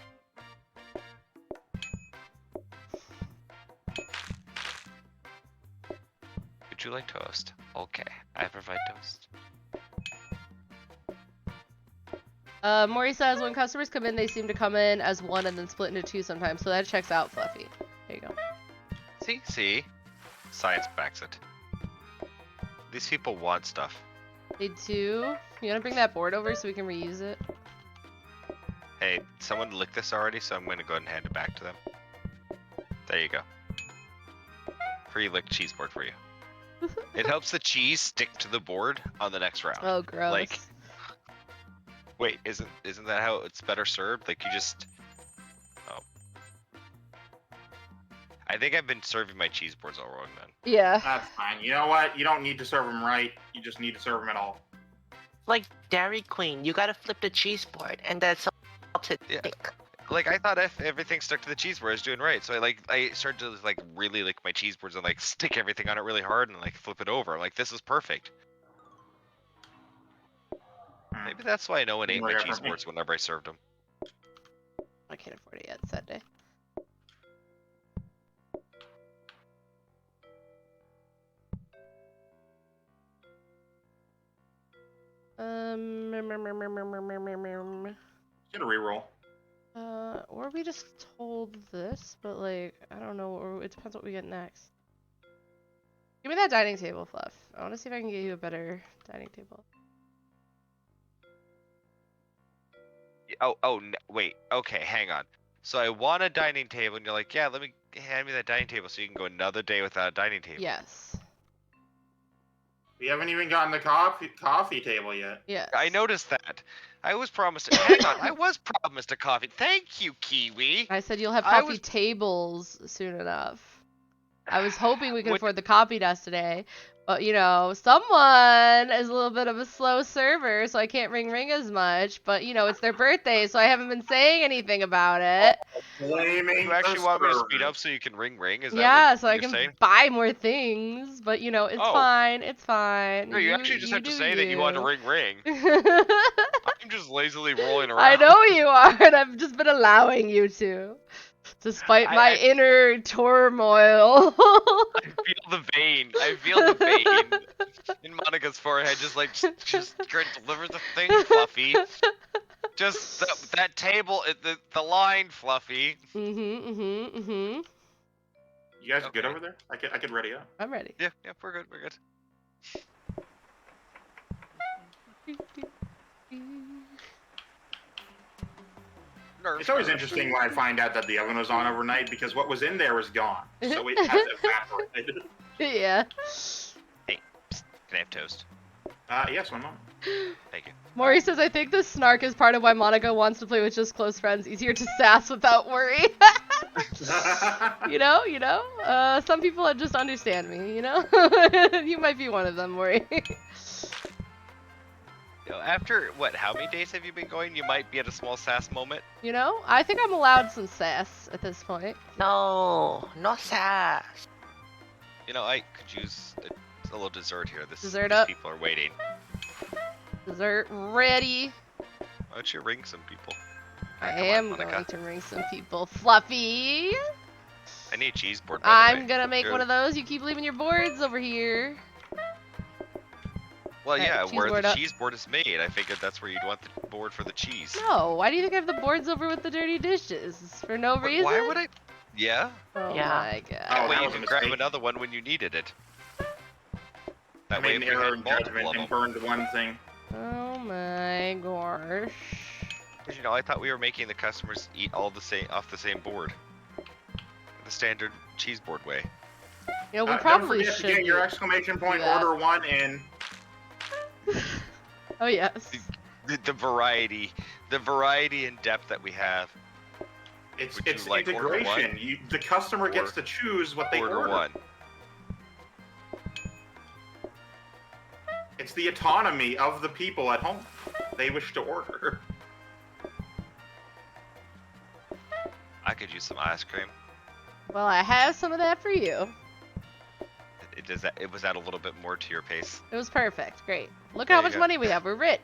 Would you like toast? Okay, I provide toast. Maury says when customers come in, they seem to come in as one and then split into 2 sometimes, so that checks out, Fluffy. There you go. See? Science backs it. These people want stuff. They do. You wanna bring that board over so we can reuse it? Hey, someone licked this already, so I'm gonna go ahead and hand it back to them. There you go. Free licked cheese board for you. It helps the cheese stick to the board on the next round. Oh, gross. Like, wait, isn't that how it's better served? Like you just, oh. I think I've been serving my cheese boards all wrong then. Yeah. That's fine. You know what? You don't need to serve them right. You just need to serve them at all. Like Dairy Queen, you gotta flip the cheese board, and that's helps it Yeah. stick. Like I thought if everything stuck to the cheese board, I was doing right. So I started to like really lick my cheese boards and like stick everything on it really hard and like flip it over. Like this is perfect. Maybe that's why no one ate my cheese boards whenever I served them. I can't afford it yet, it's that day. Get a reroll. Or we just told this, but like, I don't know, or it depends what we get next. Give me that dining table, Fluff. I want to see if I can get you a better dining table. Wait, okay, hang on. So I want a dining table, and you're like, yeah, hand me that dining table so you can go another day without a dining table. Yes. We haven't even gotten the coffee table yet. Yeah. I noticed that. I was promised. Hang on, I was promised a coffee. Thank you, Kiwi. I said you'll have coffee tables soon enough. I was hoping we could afford the coffee desk today, but you know, someone is a little bit of a slow server, so I can't ring as much. But you know, it's their birthday, so I haven't been saying anything about it. Blaming You actually the want me to server. speed up so you can ring? Is that Yeah, what so I you're can saying? buy more things. But you know, it's fine. It's fine. No, you actually just have to say that you want to ring. I'm just lazily rolling around. I know you are, and I've just been allowing you to. Despite my inner turmoil. I feel the vein. In Monica's forehead, just deliver the thing, Fluffy. Just that table, the line, Fluffy. You guys good over there? I could ready up. I'm ready. Yeah, we're good. It's always interesting when I find out that the oven was on overnight because what was in there was gone, so it has evaporated. Yeah. Hey, psst, can I have toast? Yes, one moment. Thank you. Maury says, I think this snark is part of why Monica wants to play with just close friends. Easier to sass without worry. You know? Some people just understand me, you know? You might be one of them, Maury. After, what, how many days have you been going? You might be at a small sass moment. You know? I think I'm allowed some sass at this point. No sass. You know, I could use a little dessert here. Dessert these up. people are waiting. Dessert ready. Why don't you ring some people? I Come on, am Monica. going to ring some people. Fluffy! I need a cheese board, by the I'm way. gonna make Good. one of those. You keep leaving your boards over here. Well, Alright, yeah, cheese where board the up. cheese board is made. I figured that's where you'd want the board for the cheese. No, why do you think I have the boards over with the dirty dishes? For no But reason? why would I? Yeah. Oh Yeah. my god. Oh, That way that you was a can grab mistake. another one when you needed it. I That way made if an we error had in multiple judgment of and them. burned one thing. Oh my gosh. Because, you know, I thought we were making the customers eat all the same off the same board. The standard cheese board way. You know, we Don't probably forget should to get your do- exclamation point do that. order one in. Oh yes. The variety and depth that we have. It's Would you it's like order integration. The customer gets Or to choose what they Order one. It's the autonomy of the people at home. They wish to order. I could use some ice cream. Well, I have some of that for you. It was that a little bit more to your pace. It was perfect. Great. Look There how you much go. money we have. We're rich.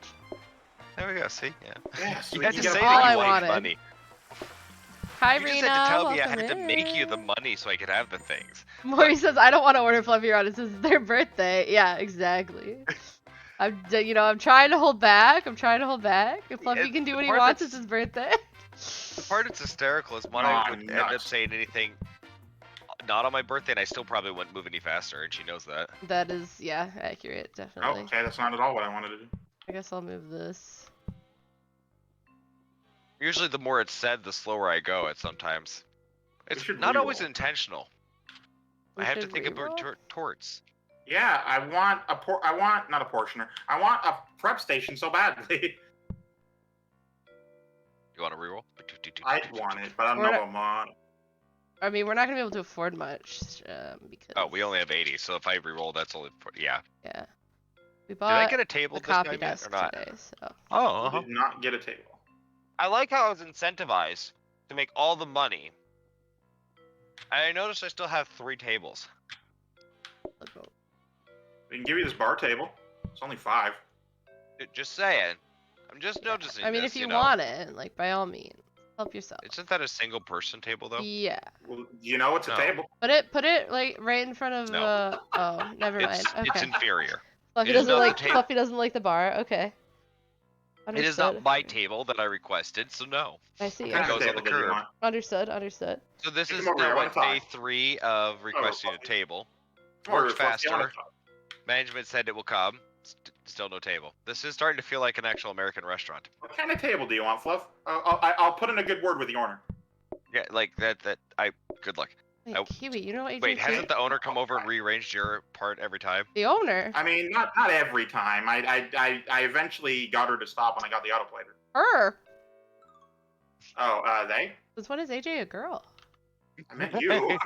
There we go. See, yeah. Yes, You we had can to get say a all that I you like wanted. money. Hi, You Rena. just had to tell me I Welcome had to make you the in. money so I could have the things. Maury says, I don't want to order Fluffy around. It says it's their birthday. Yeah, exactly. I'm trying to hold back. If Fluffy can do the what he part wants, that's- it's his birthday. The part that's hysterical is Monica Aw, would end up nuts. saying anything not on my birthday, and I still probably wouldn't move any faster, and she knows that. That is, yeah, accurate, Oh, definitely. okay, that's not at all what I wanted to do. I guess I'll move this. Usually, the more it's said, the slower I go at sometimes. It's should not always reroll. intentional. We I have to should think about reroll? torts. Yeah, I want not a portioner. I want a prep station so badly. You want to reroll? I want it, but I don't know if I'm on. I mean, we're not gonna be able to afford much, because. Oh, we only have 80, so if I reroll, that's only yeah. Yeah. We Did I bought get a table a this copy time yet, desk or not? today, so. Oh, I did not get a table. I like how I was incentivized to make all the money. I noticed I still have 3 tables. Let's go. We can give you this bar table. It's only 5. Just saying. I'm just noticing. I mean, this, if you know. want it, like, by all means, help yourself. Isn't that a single person table though? Yeah. Well, you know it's a No. table. Put it like right in front of No. oh, never mind. It's Okay. inferior. Fluffy it is doesn't not the like table. Fluffy doesn't like the bar. Okay. It is Understood. not my table that I requested, so no. I see. It What kind goes of on table the do you curb. want? Understood. So this Take is them over here, now one what, time. day 3 of requesting a Fluffy. table. Or Works Fluffy on the faster. top. Management said it will come. Still no table. This is starting to feel like an actual American restaurant. What kind of table do you want, Fluff? I'll put in a good word with the owner. Yeah, like that. Good luck. Wait, Oh, Kiwi, you know what? Wait, hasn't the owner come over and rearranged your part every time? the owner? I mean, not every time. I eventually got her to stop when I got the autoplater. Her. Oh, they? Since when is AJ a girl? I meant you.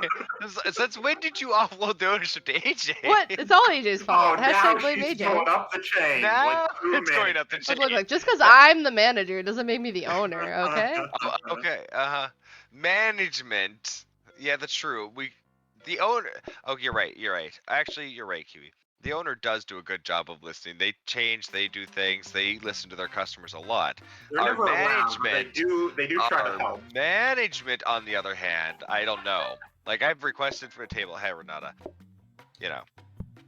Since when did you offload the ownership to AJ? What? It's all AJ's Oh, fault. now Hashtag blame she's AJ. going up the chain. Now like it's going up the chain. Look, look, just because I'm the manager doesn't make me the owner, okay? Oh, okay, management. Yeah, that's true. The owner. Oh, you're right. Actually, you're right, Kiwi. The owner does do a good job of listening. They change. They do things. They listen to their customers a lot. They're Our never around, but management- they do try to Our help. management, on the other hand, I don't know. Like I've requested for a table. Hey, Renata. You know,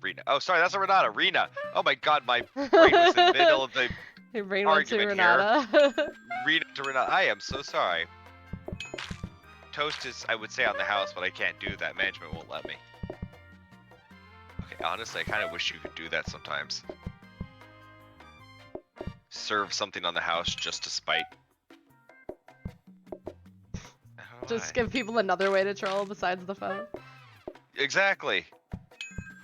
Rena. Oh, sorry, that's a Renata. Rena. Oh my God, my brain was in the middle of the Your brain went to argument here. Renata. Rena to Renata. I am so sorry. Toast is, I would say, on the house, but I can't do that. Management won't let me. Okay, honestly, I kind of wish you could do that sometimes. Serve something on the house just to spite. I don't know Just why. give people another way to troll besides the phone. Exactly.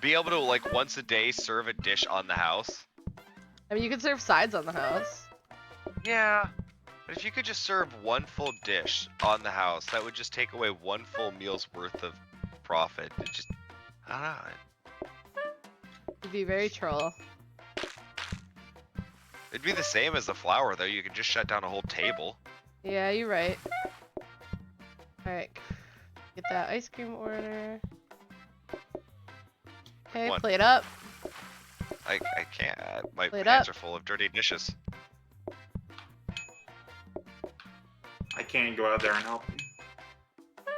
Be able to, like, once a day serve a dish on the house. I mean, you can serve sides on the house. Yeah. But if you could just serve one full dish on the house, that would just take away one full meal's worth of profit. It just, I don't know. It'd be very troll. It'd be the same as the flour, though. You could just shut down a whole table. Yeah, you're right. Alright. Get that ice cream order. Okay, One. plate up. I can't. My Plate hands up. are full of dirty dishes. I can't go out there and help you.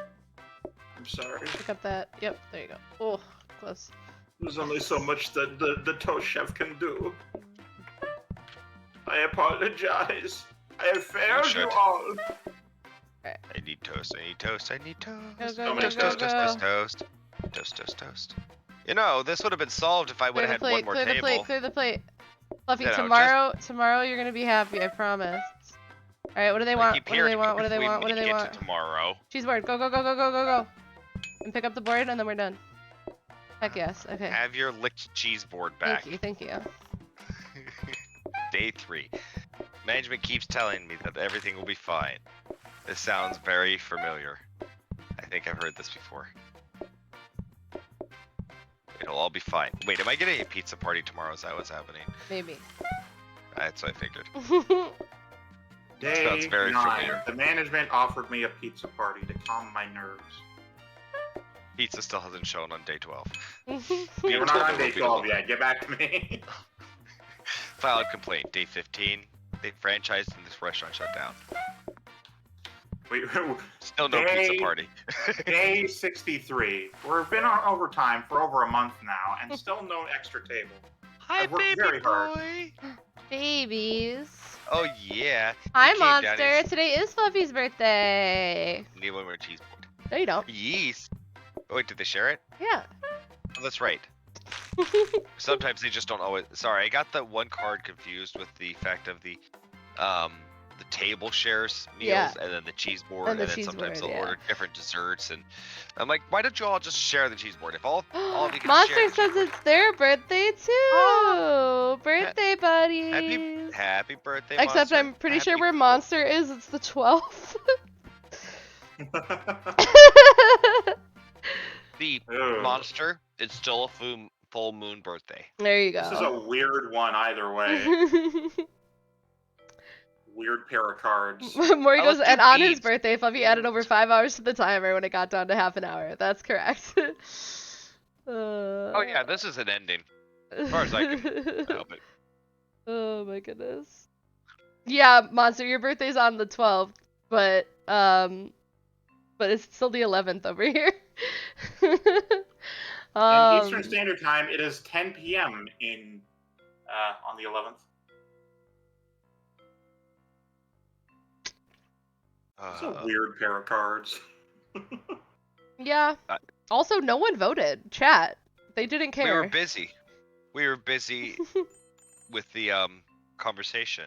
I'm sorry. Pick up that. Yep, there you go. Oh, close. There's only so much that the toast chef can do. I apologize. I have failed you all. I need toast. I need toast. I need toast. Go, go, toast, go, toast, go, toast, toast, toast, toast, toast, toast. You know, this would have been solved if I would have had one more clear table. the plate, clear the plate. Fluffy, You know, tomorrow you're gonna be happy, I promise. Alright, what do they want? What do they want? What do they want? What do they want? Tomorrow. Cheese board, go, go, go, go, go, go, go. And pick up the board and then we're done. Heck yes, okay. Have your licked cheese board back. Thank you. Day 3. Management keeps telling me that everything will be fine. This sounds very familiar. I think I've heard this before. It'll all be fine. Wait, am I getting a pizza party tomorrow? Is that what's happening? Maybe. That's what I figured. Day Sounds very 9. familiar. The management offered me a pizza party to calm my nerves. Pizza still hasn't shown on day 12. We're not on day 12 yet. Get back to me. Filed complaint. Day 15. They franchised and this restaurant shut down. Wait, Still no pizza party. Day 63. We've been on overtime for over a month now, and still no extra table. Hi, I've worked baby very hard. boy. Babies. Oh yeah. Hi, He came down Monster. and- Today is Fluffy's birthday. Need one more cheese board. No, you don't. Yeast. Oh, wait, did they share it? Yeah. Oh, that's right. Sometimes they just don't always. Sorry, I got the one card confused with the fact of the table shares meals Yeah. and then the cheese board, And the then cheese sometimes board, they'll yeah. order different desserts, and I'm like, why don't you all just share the cheese board? If all of you can Monster share the says cheese board. it's their birthday too. Birthday buddies. Happy birthday, Except Monster. I'm pretty sure Happy- where Monster is, it's the 12th. The Ew. monster. It's still a full moon birthday. There you This is a go. weird one either way. Weird pair of cards. Maury Oh, goes, let's do and on his beads. birthday, Fluffy added over 5 hours to the timer when it got down to half an hour. That's correct. Oh yeah, this is an ending. As far as I can help it. Oh my goodness. Yeah, Monster, your birthday's on the 12th, but it's still the 11th over here. In Eastern Standard Time, it is 10 p.m. in on the 11th. It's a weird pair of cards. Yeah. Also, no one voted. Chat. They didn't We care. were busy. We were busy with the conversation.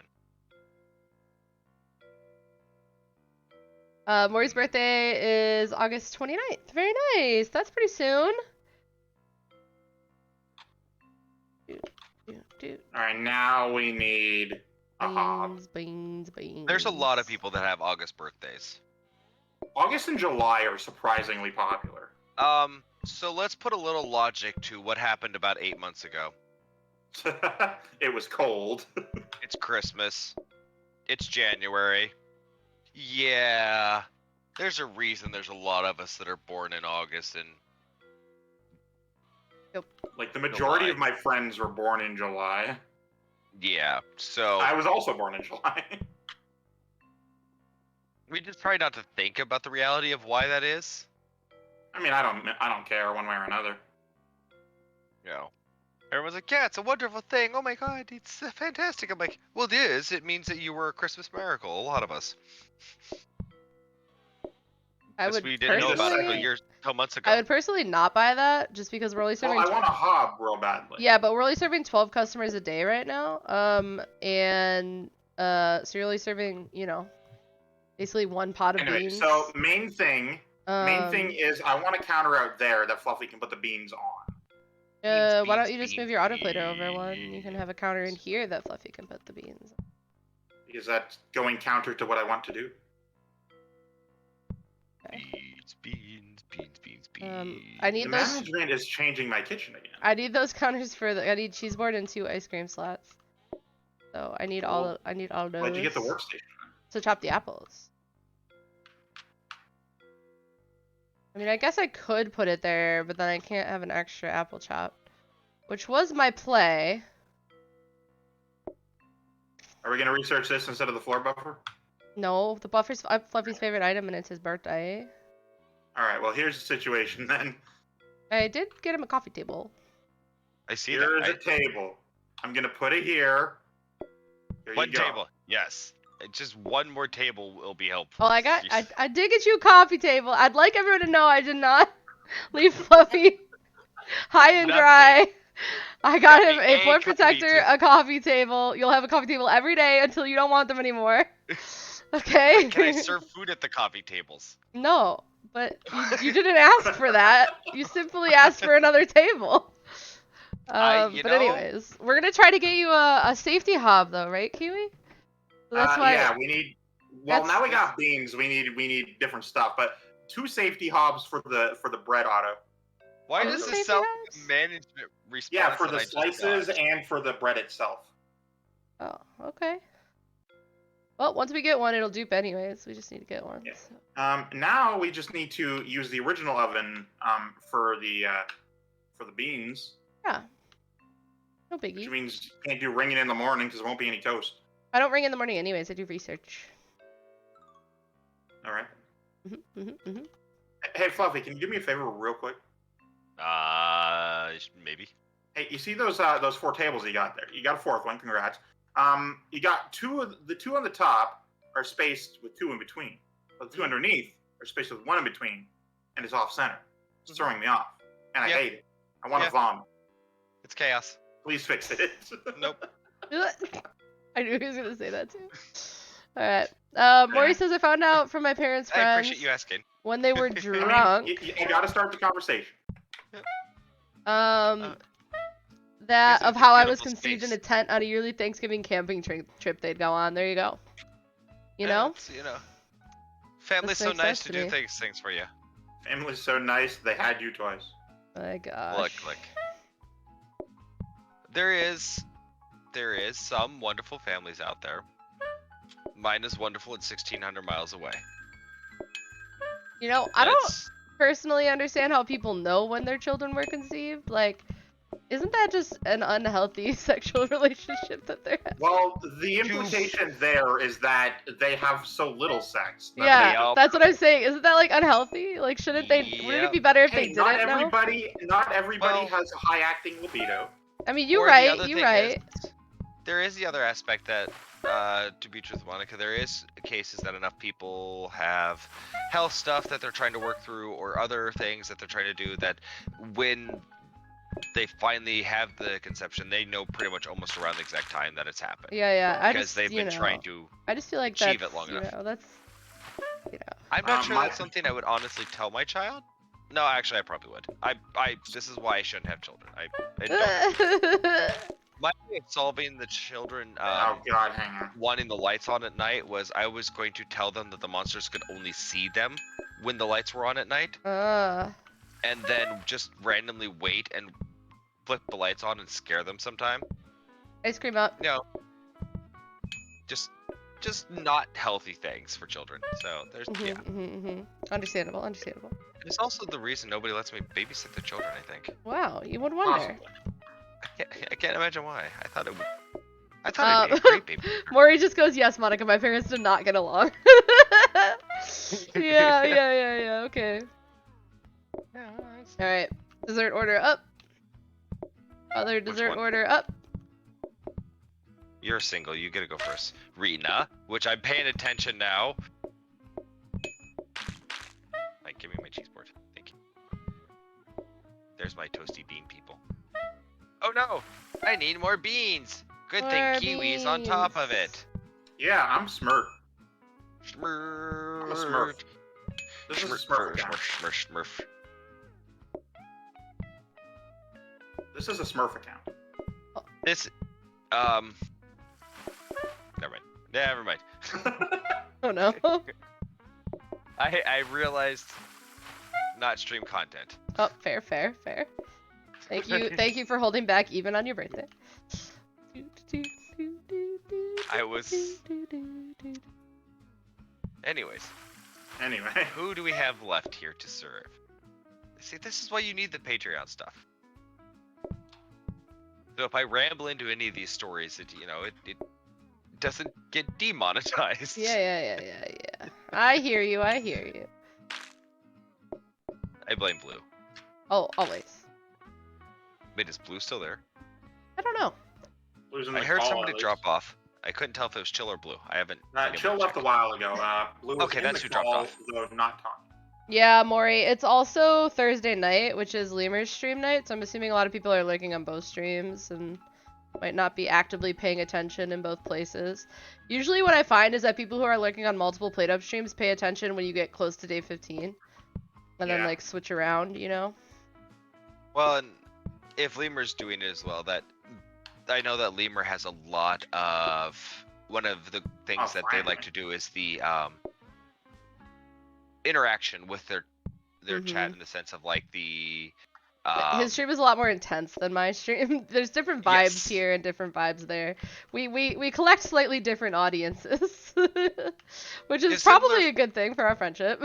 Maury's birthday is August 29th. Very nice. That's pretty soon. Alright, now we need a hob. Beans. There's a lot of people that have August birthdays. August and July are surprisingly popular. So let's put a little logic to what happened about 8 months ago. It was cold. It's Christmas. It's January. Yeah. There's a reason there's a lot of us that are born in August and Like, the majority July. of my friends were born in July. yeah. So I was also born in July. we just try not to think about the reality of why that is. I mean, I don't care one way or another. You know. Everyone's like, yeah, it's a wonderful thing. Oh my god, it's fantastic. I'm like, well, it is. It means that you were a Christmas miracle. A lot of us. I This would we didn't know about it personally- until years, till months ago. I would personally not buy that just because we're only serving. Well, I want a hob real badly. Yeah, but we're only serving 12 customers a day right now. So you're only serving, basically one pot of Anyway, beans. so main thing Um, is I want a counter out there that Fluffy can put the beans on. Why don't you just move your autoplater over one? You can have a counter in here that Fluffy can put the beans. Is that going counter to what I want to do? Okay. Beans. I need the those. management is changing my kitchen again. I need those counters for the. I need cheese board and 2 ice cream slots. So I need all. I need all those. Why'd you get the workstation? To chop the apples. I mean, I guess I could put it there, but then I can't have an extra apple chop, which was my play. Are we gonna research this instead of the floor buffer? No, the buffer's Fluffy's favorite item, and it's his birthday. All right. Well, here's the situation then. I did get him a coffee table. I see Here's that. a table. I'm gonna put it here. There One you go. table. Yes. Just one more table will be helpful. Oh, I did get you a coffee table. I'd like everyone to know I did not leave Fluffy high and dry. I got him a board protector, a coffee table. You'll have a coffee table every day until you don't want them anymore. Okay? Can I serve food at the coffee tables? No, but you didn't ask for that. You simply asked for another table. But anyways, we're gonna try to get you a safety hob though, right, Kiwi? So that's why. Yeah, we need. Well, now we got beans. We need different stuff, but 2 safety hobs for the bread auto. Why does this sound like a management response? Yeah, for the slices and for the bread itself. Oh, okay. Well, once we get one, it'll dupe anyways. We just need to get one. Yeah. So. Now we just need to use the original oven for the beans. Yeah. No biggie. Which means you can't do ringing in the morning because there won't be any toast. I don't ring in the morning anyways. I do research. All right. Mm-hmm. Hey, Fluffy, can you do me a favor real quick? Maybe. Hey, you see those 4 tables you got there? You got a 4th one. Congrats. You got 2 of the 2 on the top are spaced with 2 in between, but the 2 underneath are spaced with 1 in between, and it's off center. It's throwing me off, and I hate it. I want to vomit. It's chaos. Please fix it. Nope. I knew he was gonna say that too. All right. Maury says I found out from my parents' friends. I appreciate you asking. When they were drunk. I mean, you gotta start the conversation. That of how I was conceived in a tent on a yearly Thanksgiving camping trip they'd go on. There you go. You know? Family's so nice to do things for you. Family's so nice, they had you twice. My gosh. Look. There is some wonderful families out there. Mine is wonderful at 1,600 miles away. You know, I don't personally understand how people know when their children were conceived. Like, isn't that just an unhealthy sexual relationship that they're having? Well, the implication there is that they have so little sex. Yeah, that's what I'm saying. Isn't that like unhealthy? Like, shouldn't they? Wouldn't it be better if they didn't know? Not everybody has a high acting libido. I mean, you're right. There is the other aspect that, to be truthful, Monica, there is cases that enough people have health stuff that they're trying to work through, or other things that they're trying to do, that when they finally have the conception, they know pretty much almost around the exact time that it's happened. Yeah. Because they've been trying to I just feel like achieve it long enough. I'm not sure that's something I would honestly tell my child. No, actually, I probably would. This is why I shouldn't have children. I don't. My way of solving the children oh God, hang on. wanting the lights on at night was I was going to tell them that the monsters could only see them when the lights were on at night. And then just randomly wait and flip the lights on and scare them sometime. Ice cream up. No. Just not healthy things for children. So there's Understandable. It's also the reason nobody lets me babysit their children, I think. Wow, you would wonder. Possibly. I can't imagine why. I thought it'd be a great baby. Maury just goes, yes, Monica, my parents did not get along. Yeah, okay. Alright, dessert order up. Other dessert order up. You're single, you gotta go first. Rena, which I'm paying attention now. Like, give me my cheese board. Thank you. There's my toasty bean people. Oh no! I need more beans! Good thing Kiwi's on top of it. Yeah, I'm Smurf. Smurf. I'm a Smurf. This is a Smurf. Smurf. This is a Smurf account. This, never mind. Oh no. I realized not stream content. Oh, fair. Thank you for holding back even on your birthday. I was. Anyways. Anyway. Who do we have left here to serve? See, this is why you need the Patreon stuff. So if I ramble into any of these stories, it doesn't get demonetized. Yeah. I hear you. I blame Blue. Oh, always. Wait, is Blue still there? I don't know. Blue's in I the heard call, somebody at least. drop off. I couldn't tell if it was Chill or Blue. I haven't. Chill left a while ago. Blue was Okay, in that's the who dropped call, off. though not talking. Yeah, Maury. It's also Thursday night, which is Lemur's stream night, so I'm assuming a lot of people are lurking on both streams and might not be actively paying attention in both places. Usually what I find is that people who are lurking on multiple PlateUp streams pay attention when you get close to day 15. And then, like, switch around, you know? Well, and if Lemur's doing it as well, that I know that Lemur has a lot of... One of the things that they like to do is the interaction with their chat, in the sense of like the his stream is a lot more intense than my stream. There's different vibes here and different vibes there. We collect slightly different audiences, which is probably a good thing for our friendship.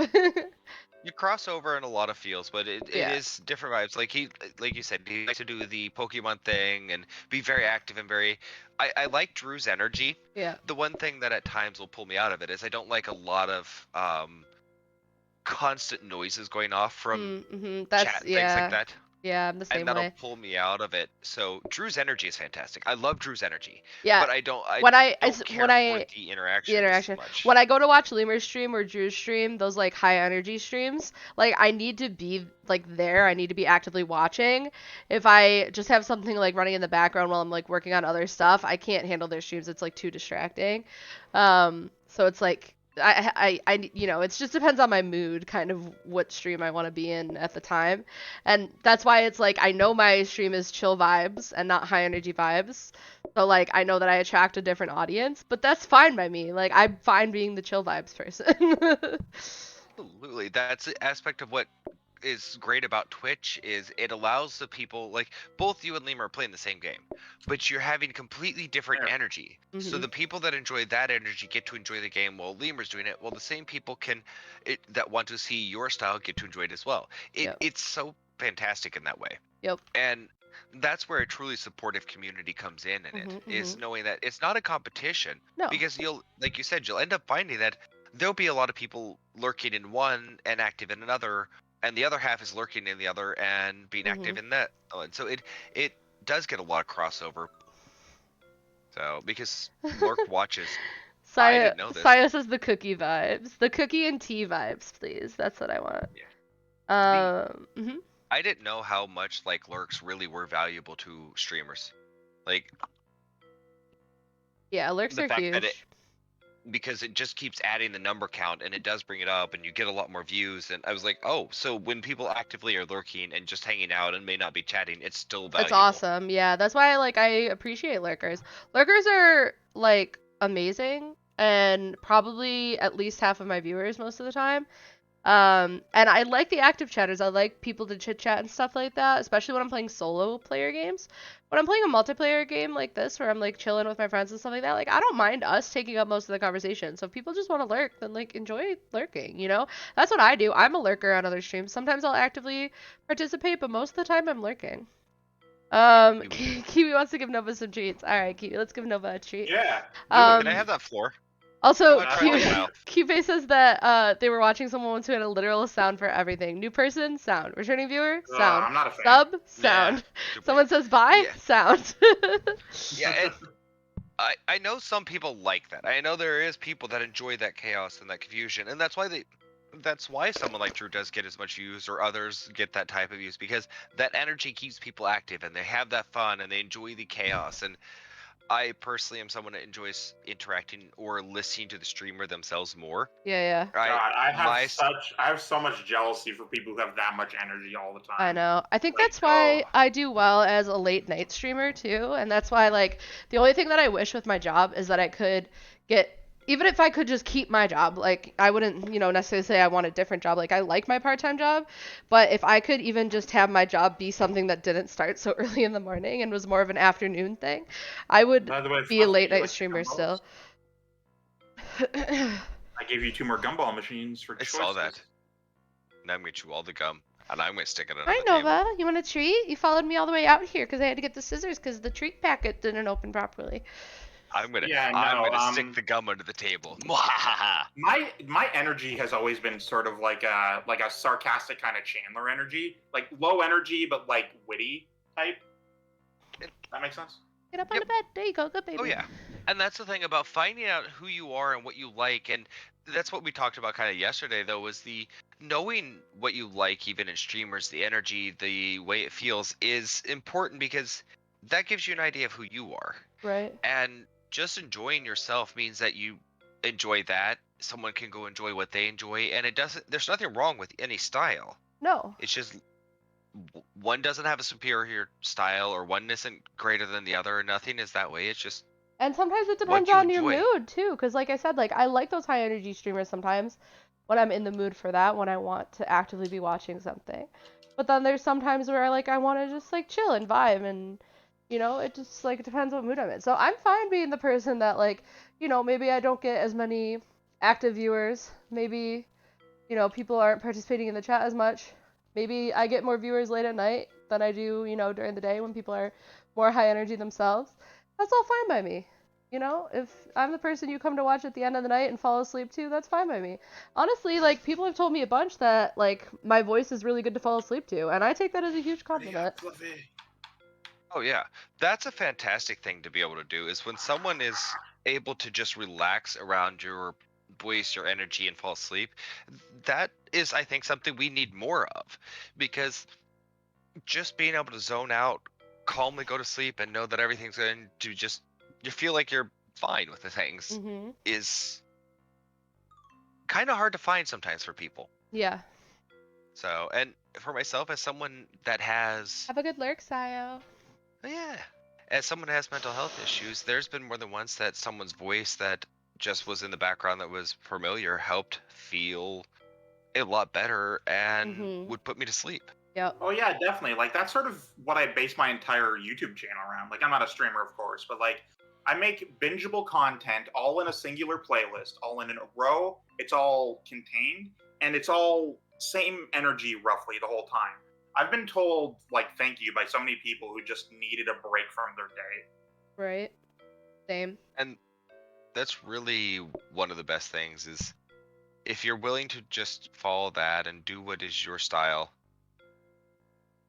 You cross over in a lot of fields, but it is different vibes. Like you said, he likes to do the Pokemon thing and be very active and very. I like Drew's energy. Yeah. The one thing that at times will pull me out of it is I don't like a lot of constant noises going off from chat, things like that. Yeah, I'm the same and that'll way. pull me out of it. So Drew's energy is fantastic. I love Drew's energy. Yeah. But I don't care for the interaction. As much. When I go to watch Lemur's stream or Drew's stream, those like high energy streams, like I need to be like there. I need to be actively watching. If I just have something like running in the background while I'm like working on other stuff, I can't handle their streams. It's like too distracting. So it's like I it just depends on my mood, kind of what stream I want to be in at the time. And that's why it's like, I know my stream is chill vibes and not high energy vibes. So like, I know that I attract a different audience, but that's fine by me. Like, I'm fine being the chill vibes person. Absolutely. That's the aspect of what is great about Twitch is it allows the people, like both you and Lemur are playing the same game, but you're having completely different energy. So the people that enjoy that energy get to enjoy the game while Lemur's doing it. Well, the same people that want to see your style get to enjoy it as well. It's so fantastic in that way. Yep. And that's where a truly supportive community comes in it is knowing that it's not a competition. No. Because like you said, you'll end up finding that there'll be a lot of people lurking in one and active in another, and the other half is lurking in the other and being active in that. And so it does get a lot of crossover. So, because Lurk watches. I didn't know this. Saya says the cookie vibes. The cookie and tea vibes, please. That's what I want. Yeah. I didn't know how much like lurks really were valuable to streamers. Like. Yeah, lurks are huge. Because it just keeps adding the number count, and it does bring it up, and you get a lot more views. And I was like, oh, so when people actively are lurking and just hanging out and may not be chatting, it's still valuable. It's awesome. Yeah, that's why I appreciate lurkers. Lurkers are like amazing, and probably at least half of my viewers most of the time. And I like the active chatters. I like people to chit chat and stuff like that, especially when I'm playing solo player games. When I'm playing a multiplayer game like this, where I'm like chilling with my friends and stuff like that, like I don't mind us taking up most of the conversation. So if people just want to lurk, then like enjoy lurking, you know? That's what I do. I'm a lurker on other streams. Sometimes I'll actively participate, but most of the time I'm lurking. Kiwi wants to give Nova some treats. All right, Kiwi, let's give Nova a treat. Yeah. Can I have that floor? Also, Kiwi says that they were watching someone once who had a literal sound for everything. New person, sound. Returning viewer, sound. I'm not a fan. Sub, sound. Yeah. Someone says bye, sound. Yeah, I know some people like that. I know there is people that enjoy that chaos and that confusion, and that's why someone like Drew does get as much views, or others get that type of views, because that energy keeps people active and they have that fun and they enjoy the chaos. And I personally am someone that enjoys interacting or listening to the streamer themselves more. Yeah. God, I have so much jealousy for people who have that much energy all the time. I know. I think that's why I do well as a late night streamer too, and that's why like the only thing that I wish with my job is that I could get, even if I could just keep my job, like I wouldn't, necessarily say I want a different job. Like I like my part-time job, but if I could even just have my job be something that didn't start so early in the morning and was more of an afternoon thing, I would be a late night streamer still. I gave you 2 more gumball machines for choices. I saw that. Now I'm gonna chew all the gum, and I'm gonna stick it on Hi, Nova. You want a treat? You followed me all the way out here because I had to get the scissors because the treat packet didn't open properly. I'm gonna stick the gum under the table. my energy has always been sort of like a sarcastic kind of Chandler energy, like low energy but like witty type. That makes sense. Get up on the bed. There you go. Good baby. Oh yeah, and that's the thing about finding out who you are and what you like, and that's what we talked about kind of yesterday though, was the knowing what you like even in streamers, the energy, the way it feels is important because that gives you an idea of who you are. Right. And just enjoying yourself means that you enjoy that. Someone can go enjoy what they enjoy, and there's nothing wrong with any style. No. It's just one doesn't have a superior style or one isn't greater than the other, or nothing is that way. It's just, and sometimes it depends on your mood too, because like I said, like I like those high energy streamers sometimes when I'm in the mood for that, when I want to actively be watching something. But then there's sometimes where I want to just like chill and vibe, and it just like depends what mood I'm in. So I'm fine being the person that like, maybe I don't get as many active viewers, maybe people aren't participating in the chat as much. Maybe I get more viewers late at night than I do, during the day when people are more high energy themselves. That's all fine by me. If I'm the person you come to watch at the end of the night and fall asleep to, that's fine by me. Honestly, like, people have told me a bunch that, like, my voice is really good to fall asleep to, and I take that as a huge compliment. Oh yeah, that's a fantastic thing to be able to do, is when someone is able to just relax around your voice, your energy, and fall asleep. That is, I think, something we need more of, because just being able to zone out, calmly go to sleep, and know that everything's going to just, you feel like you're fine with the things, is kind of hard to find sometimes for people. Yeah. So, and for myself, as someone that has... Have a good lurk, Sayo. Yeah. As someone that has mental health issues, there's been more than once that someone's voice that just was in the background that was familiar helped feel a lot better and would put me to sleep. Yep. Oh yeah, definitely. Like that's sort of what I base my entire YouTube channel around. Like I'm not a streamer, of course, but like I make bingeable content all in a singular playlist, all in a row. It's all contained, and it's all same energy roughly the whole time. I've been told, like, thank you by so many people who just needed a break from their day. Right. Same. And that's really one of the best things, is if you're willing to just follow that and do what is your style.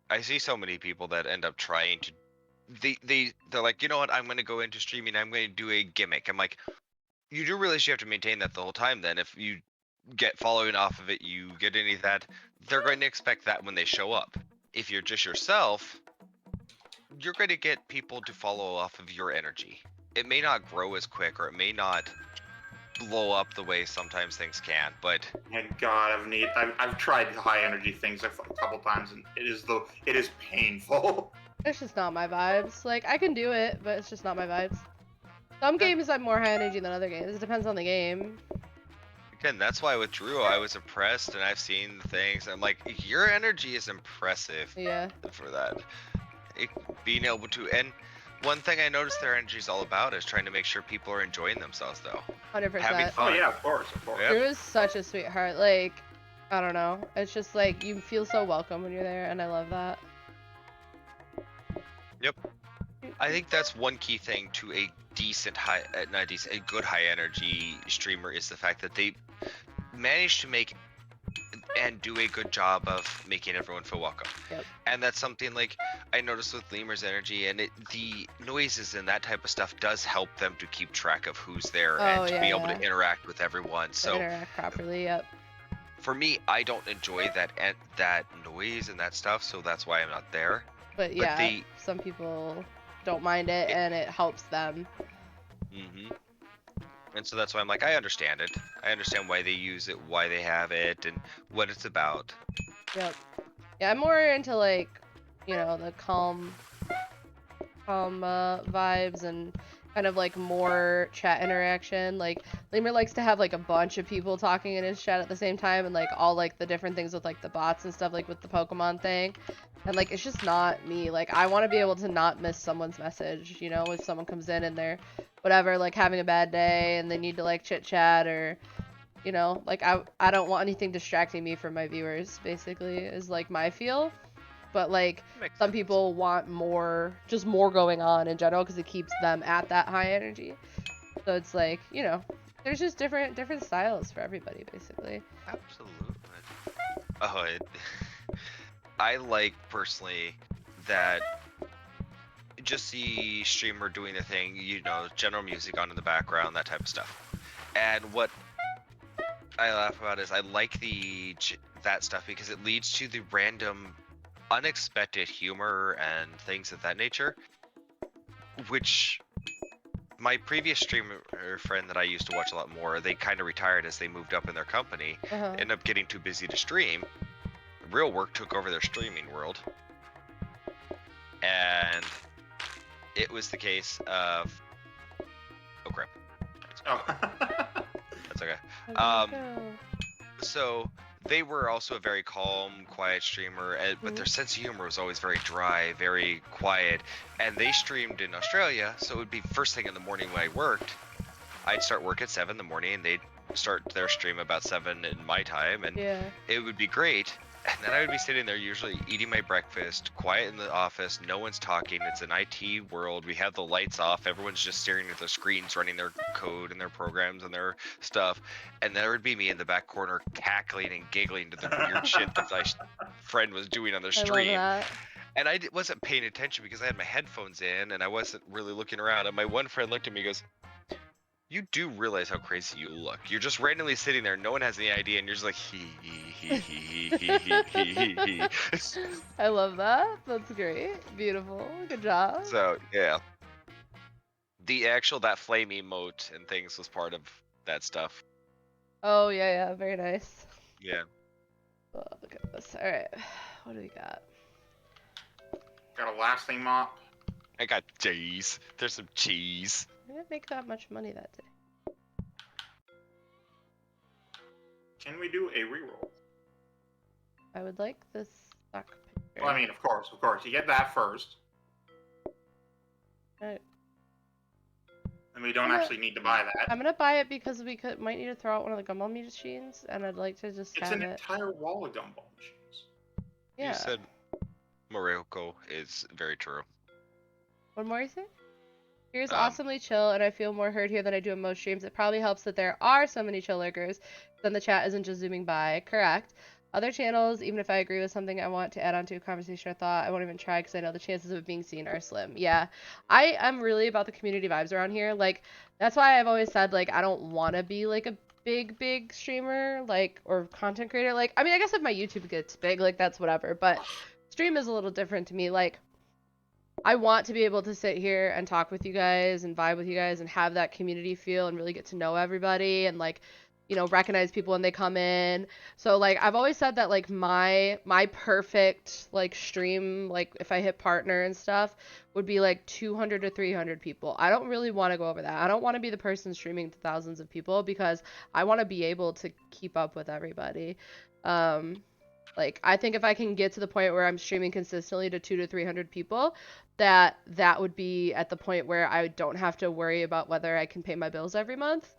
I see so many people that end up trying to, they're like, you know what, I'm going to go into streaming, I'm going to do a gimmick. I'm like, you do realize you have to maintain that the whole time then. If you get following off of it, you get any of that, they're going to expect that when they show up. If you're just yourself, you're going to get people to follow off of your energy. It may not grow as quick, or it may not blow up the way sometimes things can, but... And God, I've tried high energy things a couple times, and it is painful. It's just not my vibes. Like, I can do it, but it's just not my vibes. Some games I'm more high energy than other games. It depends on the game. Again, that's why with Drew, I was impressed, and I've seen the things. I'm like, your energy is impressive. Yeah. For that, being able to, and one thing I noticed their energy is all about is trying to make sure people are enjoying themselves, though. 100%. Having fun. Oh yeah, of course. Yep. Drew is such a sweetheart. Like, I don't know. It's just like you feel so welcome when you're there, and I love that. Yep. I think that's one key thing to a decent a good high energy streamer, is the fact that they manage to make and do a good job of making everyone feel welcome. Yep. And that's something like I noticed with Lemur's energy, and the noises and that type of stuff does help them to keep track of who's there and to be able to interact with everyone. So interact properly. Yep. For me, I don't enjoy that noise and that stuff, so that's why I'm not there. But yeah, some people don't mind it, and it helps them. And so that's why I'm like, I understand it. I understand why they use it, why they have it, and what it's about. Yep. Yeah, I'm more into like, you know, the calm vibes and kind of like more chat interaction. Like Lemur likes to have like a bunch of people talking in his chat at the same time, and like all like the different things with like the bots and stuff, like with the Pokemon thing. And like it's just not me. Like I want to be able to not miss someone's message, you know, if someone comes in and they're whatever, like having a bad day and they need to like chit chat, or you know, like I don't want anything distracting me from my viewers, basically, is like my feel. But like some people want more, just more going on in general, because it keeps them at that high energy. So it's like, you know, there's just different styles for everybody, basically. Absolutely. Oh, I like personally that just the streamer doing the thing, you know, general music on in the background, that type of stuff. And what I laugh about is I like that stuff because it leads to the random unexpected humor and things of that nature, which my previous streamer friend that I used to watch a lot more, they kind of retired as they moved up in their company, ended up getting too busy to stream. Real work took over their streaming world, and it was the case of oh crap. That's okay. So they were also a very calm, quiet streamer, but their sense of humor was always very dry, very quiet. And they streamed in Australia, so it would be first thing in the morning when I worked. I'd start work at 7 in the morning, and they'd start their stream about 7 in my time, and it would be great. And then I would be sitting there usually eating my breakfast, quiet in the office, no one's talking, it's an IT world, we have the lights off, everyone's just staring at their screens, running their code and their programs and their stuff, and there would be me in the back corner cackling and giggling to the weird shit that my friend was doing on their stream. I love that. And I wasn't paying attention because I had my headphones in and I wasn't really looking around, and my one friend looked at me and goes, "You do realize how crazy you look. You're just randomly sitting there, no one has any idea, and you're just like, he. I love that. That's great. Beautiful. Good job. So, yeah. That flame emote and things was part of that stuff. Oh, yeah. Very nice. Yeah. Oh, look at this. Alright. What do we got? Got a lasting mop. I got cheese. There's some cheese. I didn't make that much money that day. Can we do a reroll? I would like this stock picture. Well, I mean, of course. You get that first. Right. And we don't actually need to buy that. I'm gonna buy it because we might need to throw out one of the gumball machines, and I'd like to just have it. It's an entire wall of gumball machines. Yeah. You said Morocco is very true. What more you say? Here's awesomely chill, and I feel more heard here than I do in most streams. It probably helps that there are so many chill lurkers, then the chat isn't just zooming by. Correct. Other channels, even if I agree with something I want to add on to a conversation or thought, I won't even try because I know the chances of it being seen are slim. Yeah, I am really about the community vibes around here. Like, that's why I've always said, like, I don't want to be, like, a big streamer, like, or content creator. Like, I mean, I guess if my YouTube gets big, like, that's whatever, but stream is a little different to me. Like, I want to be able to sit here and talk with you guys and vibe with you guys and have that community feel and really get to know everybody and, like, you know, recognize people when they come in. So, like, I've always said that, like, my perfect, like, stream, like, if I hit partner and stuff, would be, like, 200 to 300 people. I don't really want to go over that. I don't want to be the person streaming to thousands of people because I want to be able to keep up with everybody. Like, I think if I can get to the point where I'm streaming consistently to 200 to 300 people, that would be at the point where I don't have to worry about whether I can pay my bills every month.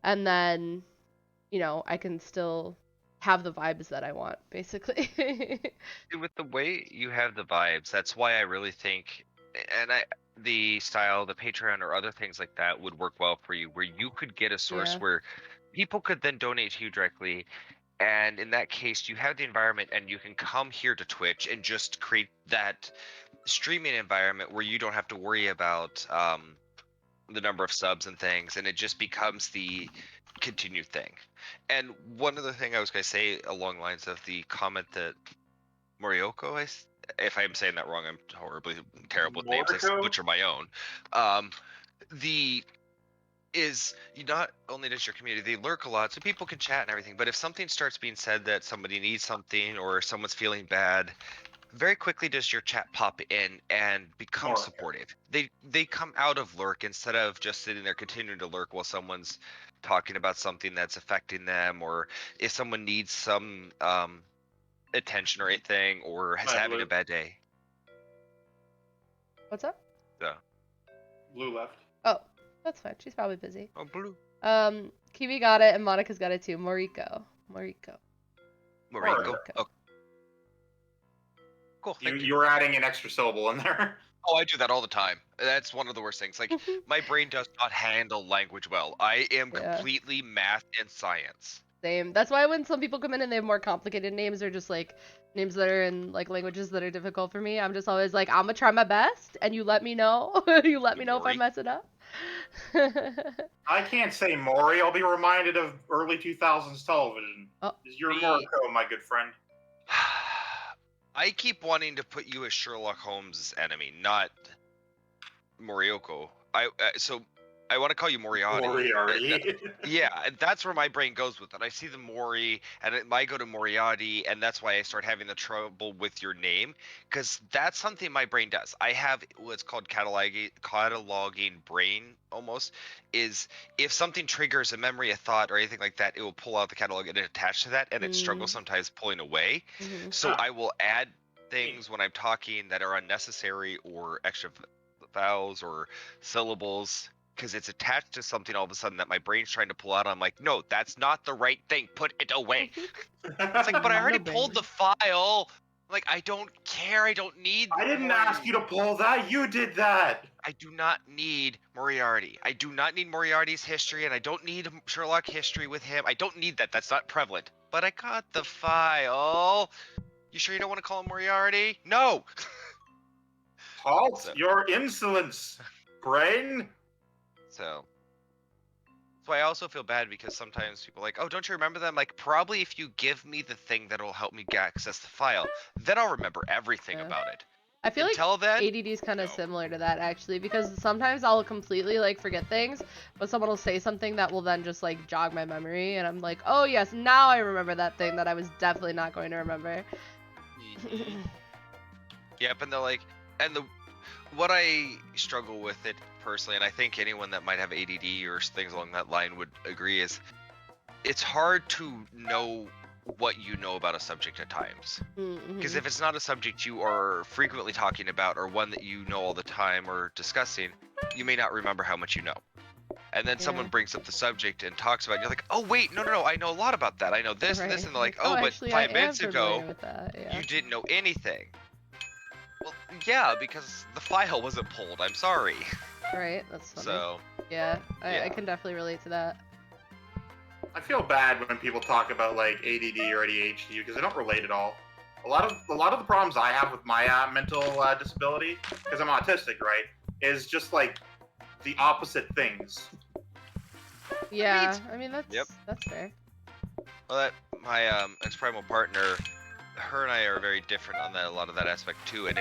And then, you know, I can still have the vibes that I want, basically. With the way you have the vibes, that's why I really think, and the style, the Patreon or other things like that would work well for you, where you could get a source where people could then donate to you directly. And in that case, you have the environment and you can come here to Twitch and just create that streaming environment where you don't have to worry about the number of subs and things, and it just becomes the continued thing. And one other thing I was going to say along the lines of the comment that Morioka if I'm saying that wrong, I'm horribly terrible with names. Mordico? I butcher my own. Not only does your community, they lurk a lot, so people can chat and everything, but if something starts being said that somebody needs something or someone's feeling bad, very quickly does your chat pop in and become supportive. They come out of lurk instead of just sitting there continuing to lurk while someone's talking about something that's affecting them, or if someone needs some attention or anything, or is having a bad day. What's up? Yeah. Blue left. Oh, that's fine. She's probably busy. Oh, Blue. Kiwi got it, and Monica's got it too. Moriko. Oh. Cool. You were adding an extra syllable in there. Oh, I do that all the time. That's one of the worst things. Like, my brain does not handle language well. I am completely math and science. Same. That's why when some people come in and they have more complicated names or just like names that are in like languages that are difficult for me, I'm just always like, I'm gonna try my best, and you let me know. You let me know if I mess it up. I can't say Maury. I'll be reminded of early 2000s television. Oh. You're Moriko, my good friend. I keep wanting to put you as Sherlock Holmes' enemy, not Morioko. So I want to call you Moriarty. Yeah, that's where my brain goes with it. I see the Mori, and it might go to Moriarty, and that's why I start having the trouble with your name, because that's something my brain does. I have what's called cataloging brain, almost, is if something triggers a memory, a thought, or anything like that, it will pull out the catalog and attach to that, and it struggles sometimes pulling away. So I will add things when I'm talking that are unnecessary or extra vowels or syllables, because it's attached to something all of a sudden that my brain's trying to pull out. I'm like, no, that's not the right thing. Put it away. It's like, but I already pulled the file. Like, I don't care. I don't need. I didn't ask you to pull that. You did that. I do not need Moriarty. I do not need Moriarty's history, and I don't need Sherlock history with him. I don't need that. That's not prevalent. But I got the file. You sure you don't want to call him Moriarty? No. Halt your insolence, brain. So that's why I also feel bad, because sometimes people are like, oh, don't you remember them? Like, probably if you give me the thing that'll help me access the file, then I'll remember everything about it. I feel Until like then, ADD is kind of similar to that, actually, because sometimes I'll completely like forget things, but someone will say something that will then just like jog my memory, and I'm like, oh yes, now I remember that thing that I was definitely not going to remember. Yep, and they're like, what I struggle with it personally, and I think anyone that might have ADD or things along that line would agree, is it's hard to know what you know about a subject at times. Because if it's not a subject you are frequently talking about, or one that you know all the time or discussing, you may not remember how much you know. And then someone brings up the subject and talks about it, and you're like, oh wait, no, I know a lot about that. I know this and this, and they're like, oh, but actually, 5 minutes ago, yeah. you didn't know anything. Well, yeah, because the file wasn't pulled. I'm sorry. Right, that's funny. So. Yeah, I can definitely relate to that. I feel bad when people talk about like ADD or ADHD because they don't relate at all. A lot of the problems I have with my mental disability, because I'm autistic, right, is just like the opposite things. Yeah, I mean that's fair. Well, my ex-primal partner, her and I are very different on a lot of that aspect too, and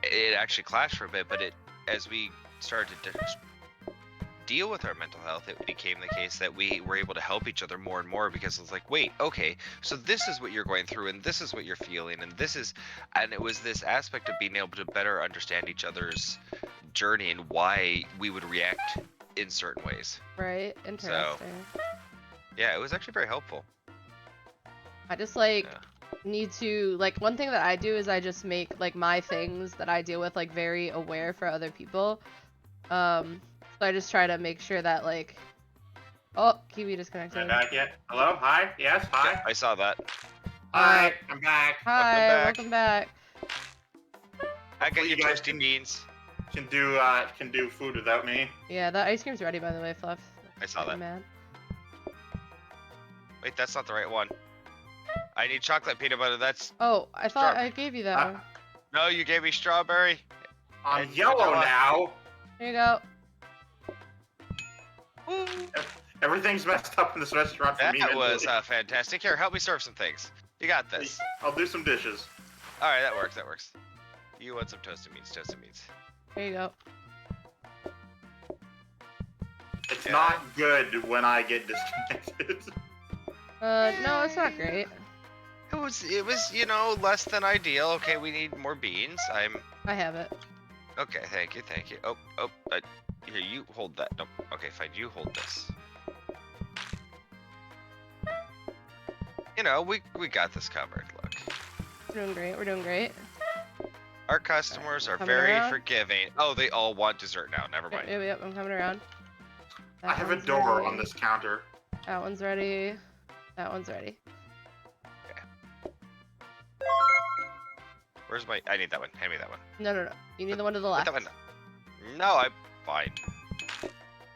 it actually clashed for a bit, but as we started to deal with our mental health, it became the case that we were able to help each other more and more, because it's like, wait, okay, so this is what you're going through, and this is what you're feeling, and it was this aspect of being able to better understand each other's journey and why we would react in certain ways. Right, interesting. So, yeah, it was actually very helpful. I just need to, like, one thing that I do is I just make like my things that I deal with like very aware for other people. So I just try to make sure that like, oh, Kiwi disconnected. Am I back yet? Hello? Hi? Yes? Hi? Yeah, I saw that. Hi, I'm back. Hi, welcome back. I got you toasty beans. Can do food without me. Yeah, that ice cream's ready, by the way, Fluff. I saw that. Man. Wait, that's not the right one. I need chocolate peanut butter. That's. Oh, I thought I gave you that one. No, you gave me strawberry. I'm yellow now. There you go. Everything's messed up in this restaurant for me. That was fantastic. Here, help me serve some things. You got this. I'll do some dishes. Alright, that works, that works. You want some toasted meats, toasted meats. There you go. It's not good when I get disconnected. No, it's not great. It was, you know, less than ideal. Okay, we need more beans. I have it. Okay, thank you, thank you. Here, you hold that. Nope. Okay, fine, you hold this. You know, we got this covered, look. We're doing great, we're doing great. Our customers are Coming very around. forgiving. Oh, they all want dessert now, never mind. Yep, I'm coming around. I have a door ready. on this counter. That one's ready. That one's ready. Where's my... I need that one. Hand me that one. No. You need the one to the left. That one. No, I'm fine.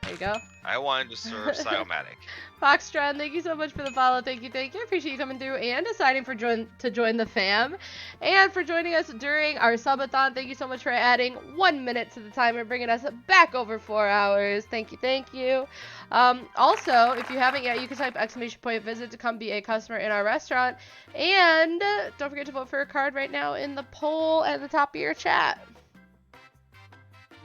There you go. I wanted to serve Siomatic. Foxtron, thank you so much for the follow. Thank you. I appreciate you coming through and deciding to join the fam. And for joining us during our subathon. Thank you so much for adding 1 minute to the timer, bringing us back over 4 hours. Thank you. Also, if you haven't yet, you can type !visit to come be a customer in our restaurant. And don't forget to vote for a card right now in the poll at the top of your chat.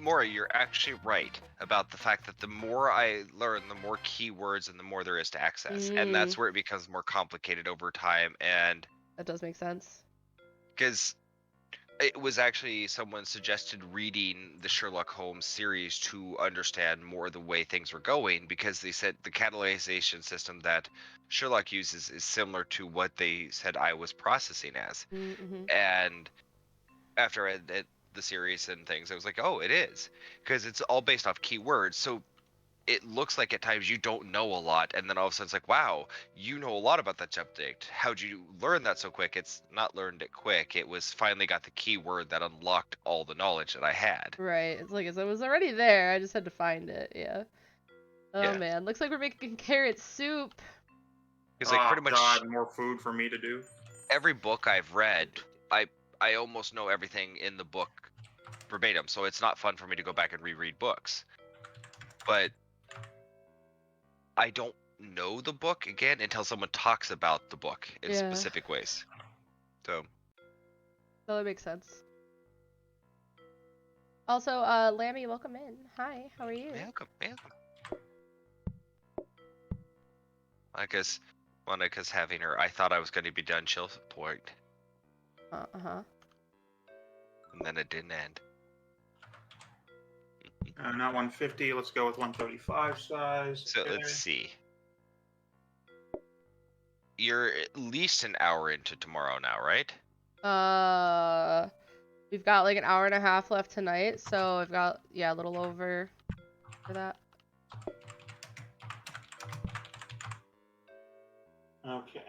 Mora, you're actually right about the fact that the more I learn, the more keywords and the more there is to access. And that's where it becomes more complicated over time. And that does make sense. Because it was actually someone suggested reading the Sherlock Holmes series to understand more the way things were going, because they said the catalyzation system that Sherlock uses is similar to what they said I was processing as. And after I read the series and things, I was like, oh, it is, because it's all based off keywords. So it looks like at times you don't know a lot, and then all of a sudden it's like, wow, you know a lot about that subject. How'd you learn that so quick? It's not learned it quick. It was finally got the keyword that unlocked all the knowledge that I had. Right. It's like it was already there. I just had to find it. Yeah. Oh man, looks like we're making carrot soup. It's like pretty much God, more food for me to do. Every book I've read, I almost know everything in the book verbatim, so it's not fun for me to go back and reread books. But I don't know the book again until someone talks about the book in specific ways. So that makes sense. Also, Lammy, welcome in. Hi, how are you? Welcome. Monica's having her I thought I was going to be done chill point. And then it didn't end. Not 150. Let's go with 135 size. So let's see. You're at least an hour into tomorrow now, right? We've got like an hour and a half left tonight, so I've got a little over for that. Okay.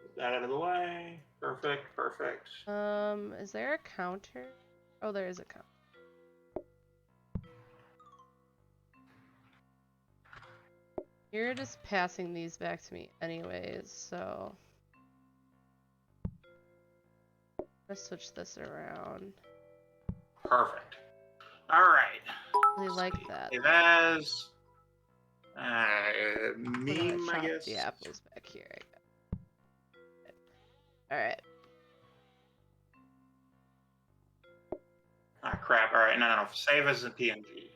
Get that out of the way. Perfect. Is there a counter? Oh, there is a counter. You're just passing these back to me anyways, so let's switch this around. Perfect. All right. I really like that. It has meme, I guess. The apples back here. All right. Ah, crap. All right. No. Save as a PNG.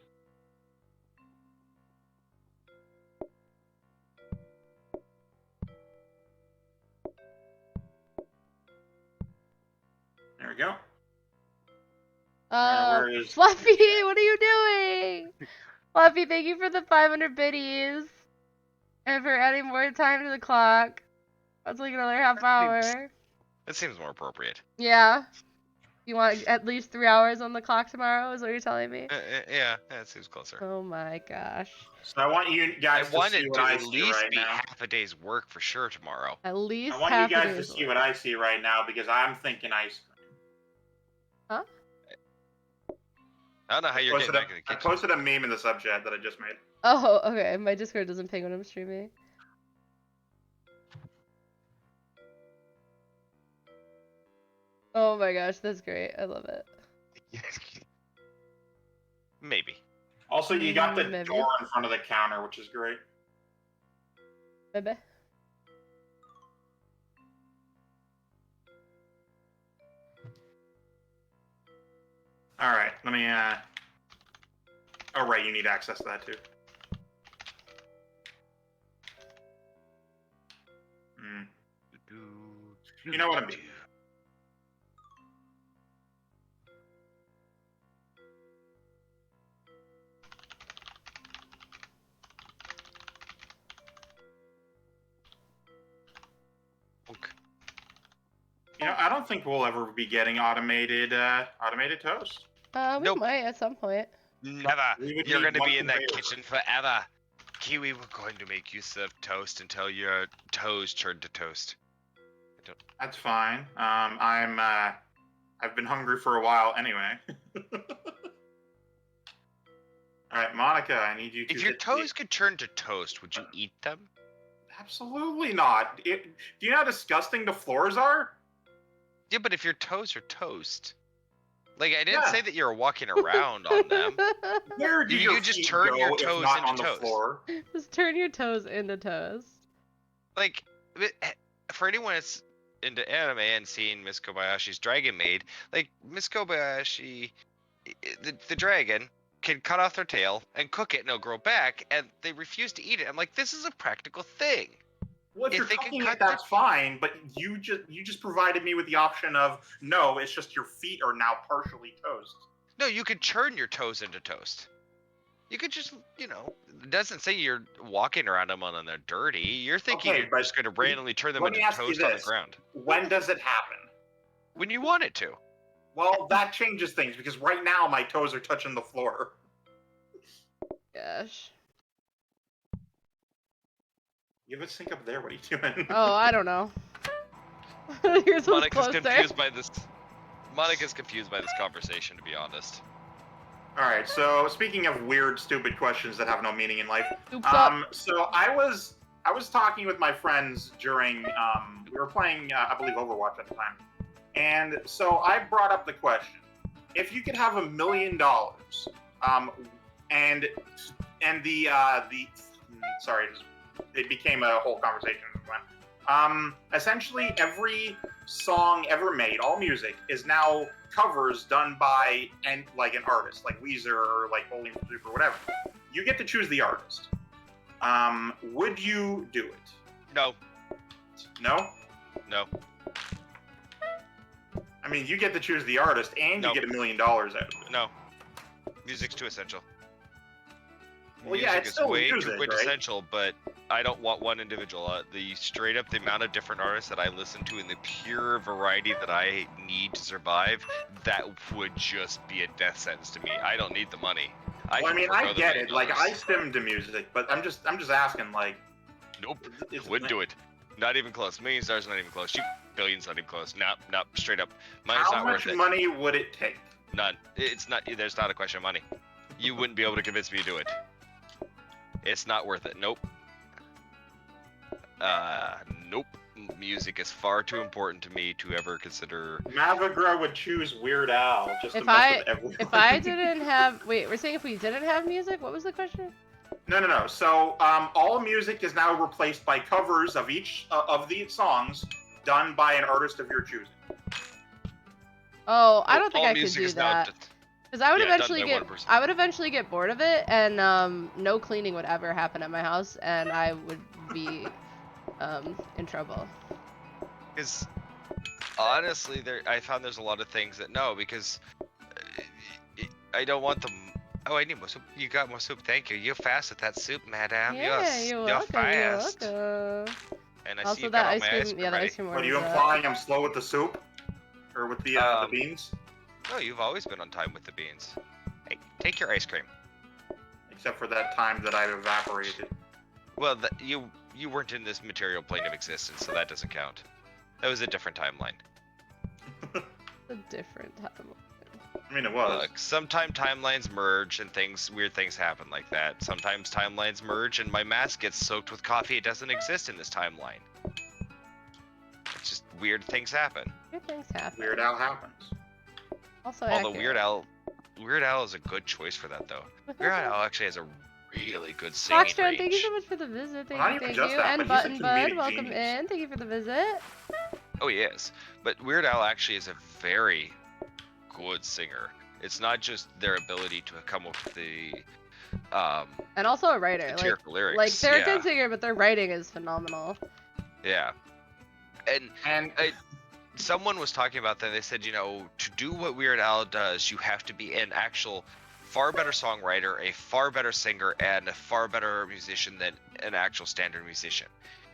There we go. Fluffy, what are you doing? Fluffy, thank you for the 500 biddies. And for adding more time to the clock. That's like another half hour. That seems more appropriate. Yeah. You want at least 3 hours on the clock tomorrow, is what you're telling me? Yeah, that seems closer. Oh my gosh. So I want you guys to see what I see right now. I want it to at least be half a day's work for sure tomorrow. At least I want you guys to see what I see right now, because I'm thinking ice cream. Huh? I don't know how you're getting back in the kitchen. I posted a meme in the sub chat that I just made. Oh, okay. My Discord doesn't ping when I'm streaming. Oh my gosh, that's great. I love it. Maybe. Also, you got the door in front of the counter, which is great. Maybe. All right, let me. Oh right, you need access to that too. You know what I mean. You know, I don't think we'll ever be getting automated toast. We Nope. might at some point. Never. We You're going to be in that conveyor. kitchen forever. Kiwi, we're going to make you serve toast until your toes turn to toast. That's fine. I've been hungry for a while anyway. All right, Monica, I need you to. If your toes could turn to toast, would you eat them? Absolutely not. Do you know how disgusting the floors are? Yeah, but if your toes are toast, like I didn't say that you're walking around on them. Where do you just turn your toes not into on the toast? Floor? Just turn your toes into toast. Like, for anyone that's into anime and seen Miss Kobayashi's Dragon Maid, like Miss Kobayashi, the dragon can cut off their tail and cook it and it'll grow back, and they refuse to eat it. I'm like, this is a practical thing. Well, if you're cooking it, that's fine, but you just provided me with the option of, no, it's just your feet are now partially toast. No, you could turn your toes into toast. You could just, it doesn't say you're walking around them and they're dirty. You're thinking you're just going to randomly turn them into toast on the ground. When does it happen? When you want it to. Well, that changes things, because right now my toes are touching the floor. Gosh. You have a sink up there. What are you doing? Oh, I don't know. Yours was closer. Monica's confused by this conversation, to be honest. All right. So speaking of weird, stupid questions that have no meaning in life, so I was talking with my friends during we were playing I believe Overwatch at the time, and so I brought up the question: if you could have $1 million, and the sorry. It became a whole conversation. Essentially, every song ever made, all music, is now covers done by an artist, like Weezer or like Bowling for Soup or whatever. You get to choose the artist. Would you do it? No. No? No. I mean, you get to choose the artist, and you get $1 million out of it. No. Music's too essential. Well, yeah, it's still way music, too quintessential, right? But I don't want one individual. The amount of different artists that I listen to and the pure variety that I need to survive, that would just be a death sentence to me. I don't need the money. I get it. Like, I stim to music, but I'm just asking, like. Nope. Wouldn't do it. Not even close. $1 million not even close. Billions not even close. Nope. Straight up. Money's not worth it. How much money would it take? None. It's not. There's not a question of money. You wouldn't be able to convince me to do it. It's not worth it. Nope. Nope. Music is far too important to me to ever consider. Mavagra would choose Weird Al just to mess with everyone. If I didn't have... Wait, we're saying if we didn't have music? What was the question? No. So, all music is now replaced by covers of each of the songs done by an artist of your choosing. Oh, I don't think I could do that. Because I would eventually get bored of it, and no cleaning would ever happen at my house, and I would be in trouble. Because honestly, I found there's a lot of things that because I don't want them. Oh, I need more soup. You got more soup. Thank you. You're fast with that soup, madam. Yeah, you're fast. You're welcome. And I also, see you that got ice cream. Yeah, the ice cream. What are you implying? I'm slow with the soup, or with the beans? No, you've always been on time with the beans. Hey, take your ice cream. Except for that time that I evaporated. Well, you weren't in this material plane of existence, so that doesn't count. That was a different timeline. A different timeline. I mean, it was. Look, sometimes timelines merge and weird things happen like that. Sometimes timelines merge and my mask gets soaked with coffee. It doesn't exist in this timeline. It's just weird things happen. Weird things happen. Weird Al happens. Also, although Weird Al is a good choice for that though. Weird Al actually has a really good singing range. Thank you so much for the visit. Thank you. And Button Bud, welcome in. Thank you for the visit. Oh, he is. But Weird Al actually is a very good singer. It's not just their ability to come up with the and also a writer, satirical lyrics. Like they're a good singer, but their writing is phenomenal. Yeah, and someone was talking about that. They said, you know, to do what Weird Al does, you have to be an actual far better songwriter, a far better singer, and a far better musician than an actual standard musician.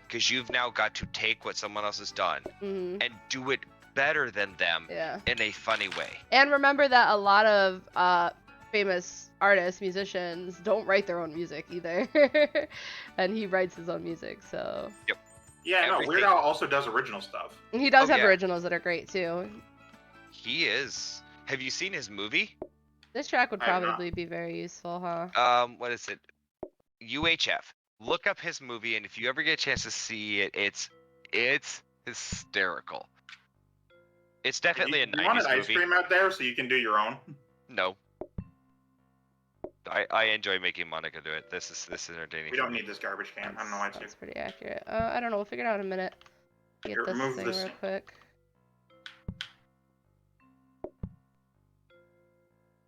Because you've now got to take what someone else has done and do it better than them in a funny way. And remember that a lot of famous artists, musicians, don't write their own music either. And he writes his own music, so... Yep. Yeah, no, Weird Al also does original stuff. He does have originals that are great, too. He is. Have you seen his movie? This track would probably be very useful, huh? What is it? UHF. Look up his movie, and if you ever get a chance to see it, it's hysterical. It's definitely a 90s movie. You want an ice cream out there so you can do your own? No. I enjoy making Monica do it. This is entertaining. We don't need this garbage can. I don't know why it's here. That's pretty accurate. I don't know. We'll figure it out in a minute. Get Here, this thing real quick.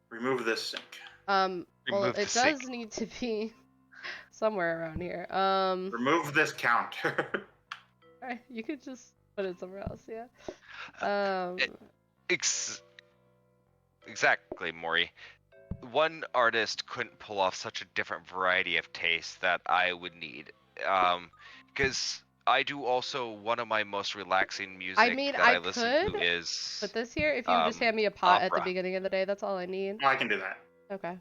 Remove this sink. Well, it does need to be somewhere around here. Remove this counter. Alright, you could just put it somewhere else, yeah. Exactly, Maury. One artist couldn't pull off such a different variety of tastes that I would need. Because I do also one of my most relaxing music I listen to is put this here if you just hand me a pot at the beginning of the day. That's all I need. I can do that. Okay.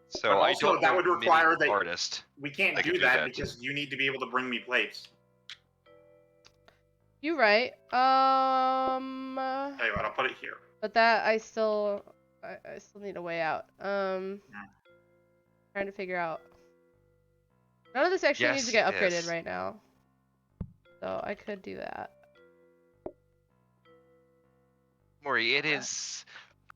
So but also, that would require that artist. We can't do that because you need to be able to bring me plates. You're right. Tell you what, I'll put it here. But that I still need a way out. Trying to figure out. None of this actually needs to get upgraded right now. So I could do that. Maury, it is.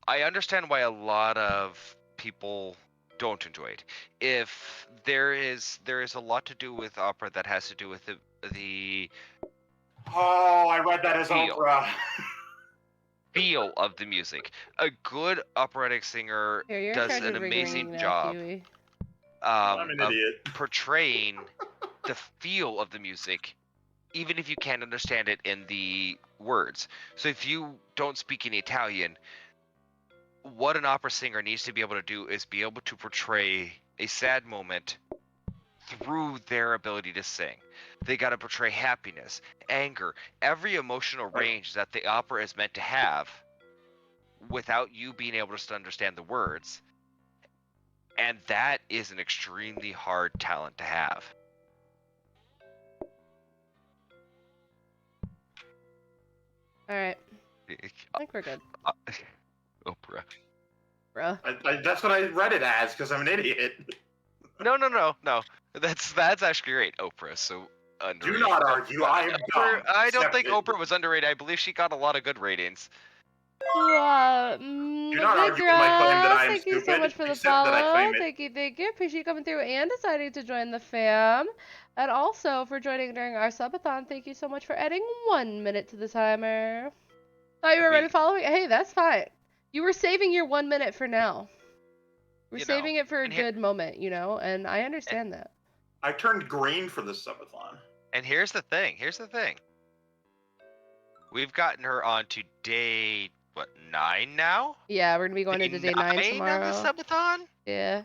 I understand why a lot of people don't enjoy it. If there is a lot to do with opera that has to do with the Oh, I read that as opera. Feel of the music. A good operatic singer does an amazing job I'm an idiot. portraying the feel of the music, even if you can't understand it in the words. So if you don't speak any Italian, what an opera singer needs to be able to do is be able to portray a sad moment through their ability to sing. They got to portray happiness, anger, every emotional range that the opera is meant to have without you being able to understand the words. And that is an extremely hard talent to have. Alright. I think we're good. Oprah. Bruh. That's what I read it as, because I'm an idiot. No. That's actually great, Oprah. So underrated. Do not argue. I am dumb. I don't think Oprah was underrated. I believe she got a lot of good ratings. Do not argue with my claim that I am stupid. Thank you so much for the follow. Thank you. Appreciate you coming through and deciding to join the fam. And also for joining during our subathon. Thank you so much for adding 1 minute to the timer. Thought you were already following? Hey, that's fine. You were saving your 1 minute for now. We're saving it for a good moment, and I understand that. I turned green for this subathon. And here's the thing. We've gotten her on to day, 9 now? Yeah, we're going to be going into day 9 tomorrow. On the subathon? Yeah.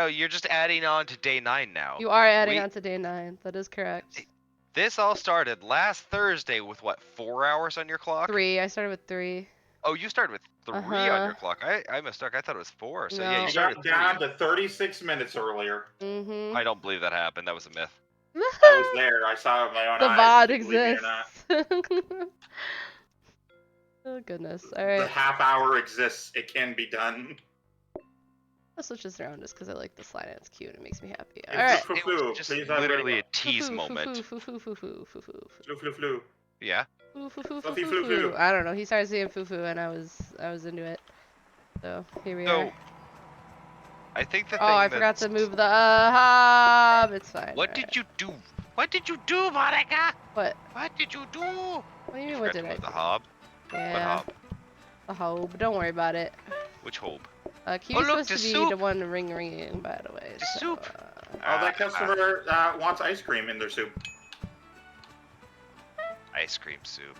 You're just adding on to day 9 now. You are adding on to day 9. That is correct. This all started last Thursday with 4 hours on your clock? 3. I started with 3. Oh, you started with 3 on your clock. I mistook. I thought it was 4. So yeah, you started with 3. Down to 36 minutes earlier. Mm-hmm. I don't believe that happened. That was a myth. I was there. I saw it with my own eyes. The VOD exists. Oh goodness. All right. The half hour exists. It can be done. I'll switch this around just because I like this line and it's cute and it makes me happy. All right. It was just literally a tease moment. Flu. Yeah. Fluffy flu. I don't know. He started saying foo and I was into it. So here we are. I think the thing I forgot to move the hob. It's fine. What did you do? What did you do, Monica? What? What did you do? What do you mean? What did I do? The hob. Yeah. What hob? The hob. Don't worry about it. Which hope? Q's look, supposed to the be soup. the one ringing, by the way. The So, soup. That customer wants ice cream in their soup. Ice cream soup.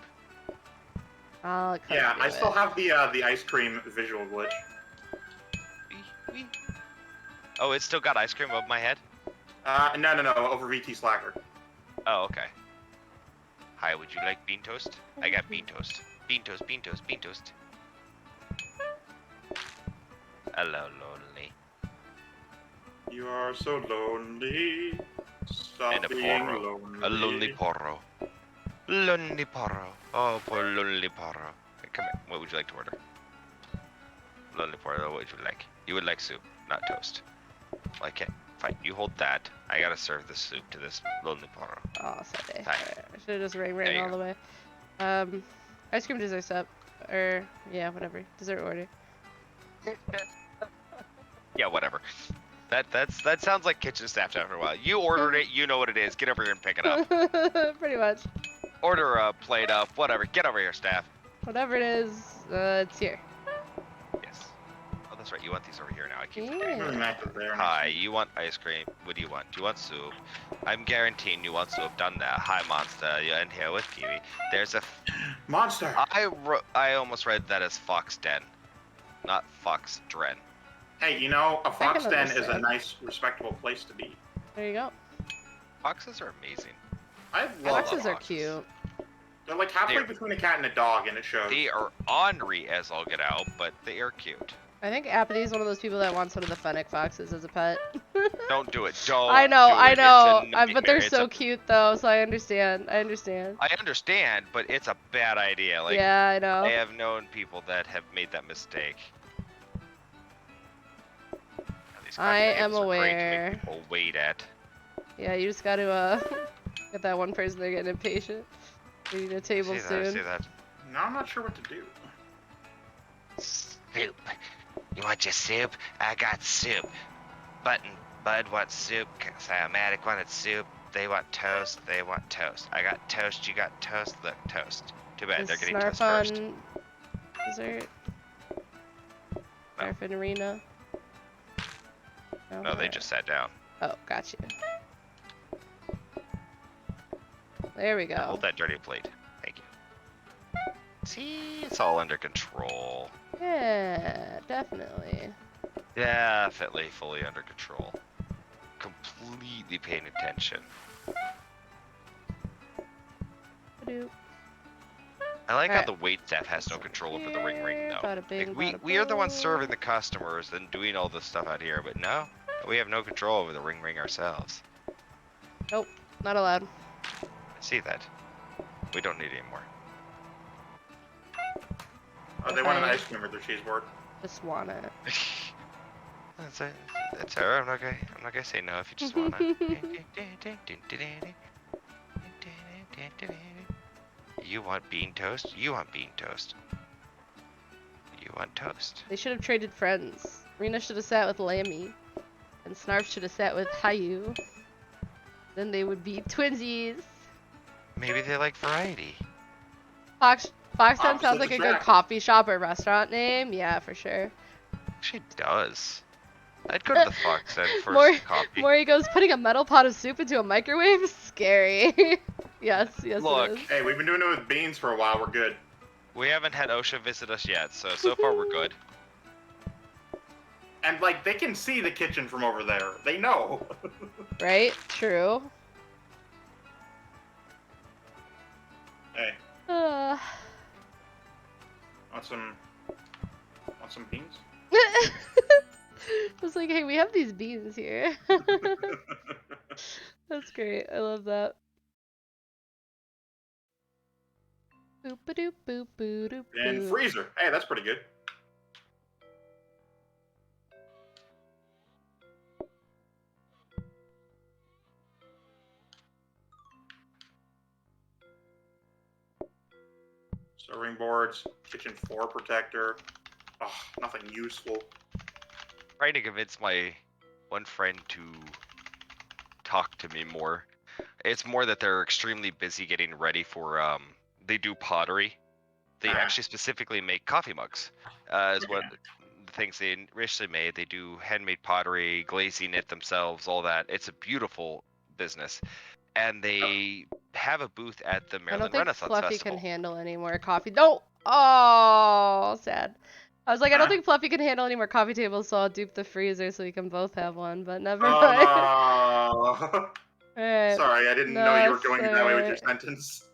Yeah, I still have the ice cream visual glitch. Oh, it's still got ice cream above my head? No, over VT Slacker. Oh, okay. Hi, would you like bean toast? I got bean toast. Bean toast, bean toast, bean toast. Hello, lonely. You are so lonely. Stop being lonely. A lonely porro. Lonely porro. Oh, poor lonely porro. Hey, come here. What would you like to order? Lonely porro, what would you like? You would like soup, not toast. Okay, fine. You hold that. I gotta serve the soup to this lonely porro. Oh, sorry. Fine. Right. I should have just ring all the way. Ice cream dessert step. Or, yeah, whatever. Dessert order. Yeah, whatever. That sounds like kitchen staff after a while. You ordered it, you know what it is. Get over here and pick it up. Pretty much. Order a PlateUp, whatever. Get over here, staff. Whatever it is, it's here. Yes. Oh, that's right. You want these over here now. I keep Yeah. forgetting. Hi, you want ice cream? What do you want? Do you want soup? I'm guaranteeing you want soup. Done that. Hi, Monster. You're in here with Kiwi. There's a... Monster! I almost read that as Fox Den, not Fox Dren. Hey, you know, a fox den is a nice, respectable place to be. There you go. Foxes are amazing. I love Foxes are cute. They're like halfway between a cat and a dog, and it shows. They are ornery as all get out, but they are cute. I think Apathy is one of those people that wants one of the fennec foxes as a pet. Don't do it. Don't. I know. But they're It's so cute though, so I understand. I understand, but it's a bad idea. Like, yeah, I know. I have known people that have made that mistake. I am aware. Great to make aware. people wait at. Yeah, you just gotta get that one person there getting impatient. We need a table soon. See that? No, I'm not sure what to do. Soup. You want your soup? I got soup. Bud wants soup. Cymatic wanted soup. They want toast. They want toast. I got toast. You got toast. Look, toast. Too bad they're getting toast first. Dessert. No. Snarf and Arena. No, they just sat down. Oh, got you. There we go. Now hold that dirty plate. Thank you. See, it's all under control. Yeah, definitely. Definitely fully under control. Completely paying attention. Ba-doop. I like how the wait staff has no control over the ring though. Bada bing, Like, we are the ones serving the customers and doing all this stuff out here, but no, we have no control over the ring ourselves. Nope, not allowed. I see that. We don't need any more. Oh, they want an ice cream or their cheese board. Just want it. That's her. I'm not gonna say no if you just wanna. You want bean toast? You want bean toast. You want toast. They should have traded friends. Rena should have sat with Lammy, and Snarf should have sat with Hayu. Then they would be twinsies. Maybe they like variety. Foxtown sounds like a good coffee shop or restaurant name. Yeah, for sure. She does. I'd go to the Fox Den for some coffee. Maury goes, putting a metal pot of soup into a microwave? Scary. yes, Look, it is. Hey, we've been doing it with beans for a while. We're good. We haven't had OSHA visit us yet, so far we're good. And, like, they can see the kitchen from over there. They know. Right? True. Hey. Uh... Want some beans? I was like, hey, we have these beans here. That's great. I love that. Boop a doop boop boo doop. And freezer. Hey, that's pretty good. Serving boards, kitchen floor protector. Oh, nothing useful. Trying to convince my one friend to talk to me more. It's more that they're extremely busy getting ready for they do pottery. They actually specifically make coffee mugs. Is what the things they initially made. They do handmade pottery, glazing it themselves, all that. It's a beautiful business. And they have a booth at the I Maryland don't think Renaissance Fluffy Festival. can handle any more coffee. No! Oh, sad. I was like, I don't think Fluffy can handle any more coffee tables, so I'll dupe the freezer so we can both have one, but never mind. Oh, no. Alright. Sorry, I didn't know you were going that way with your sentence.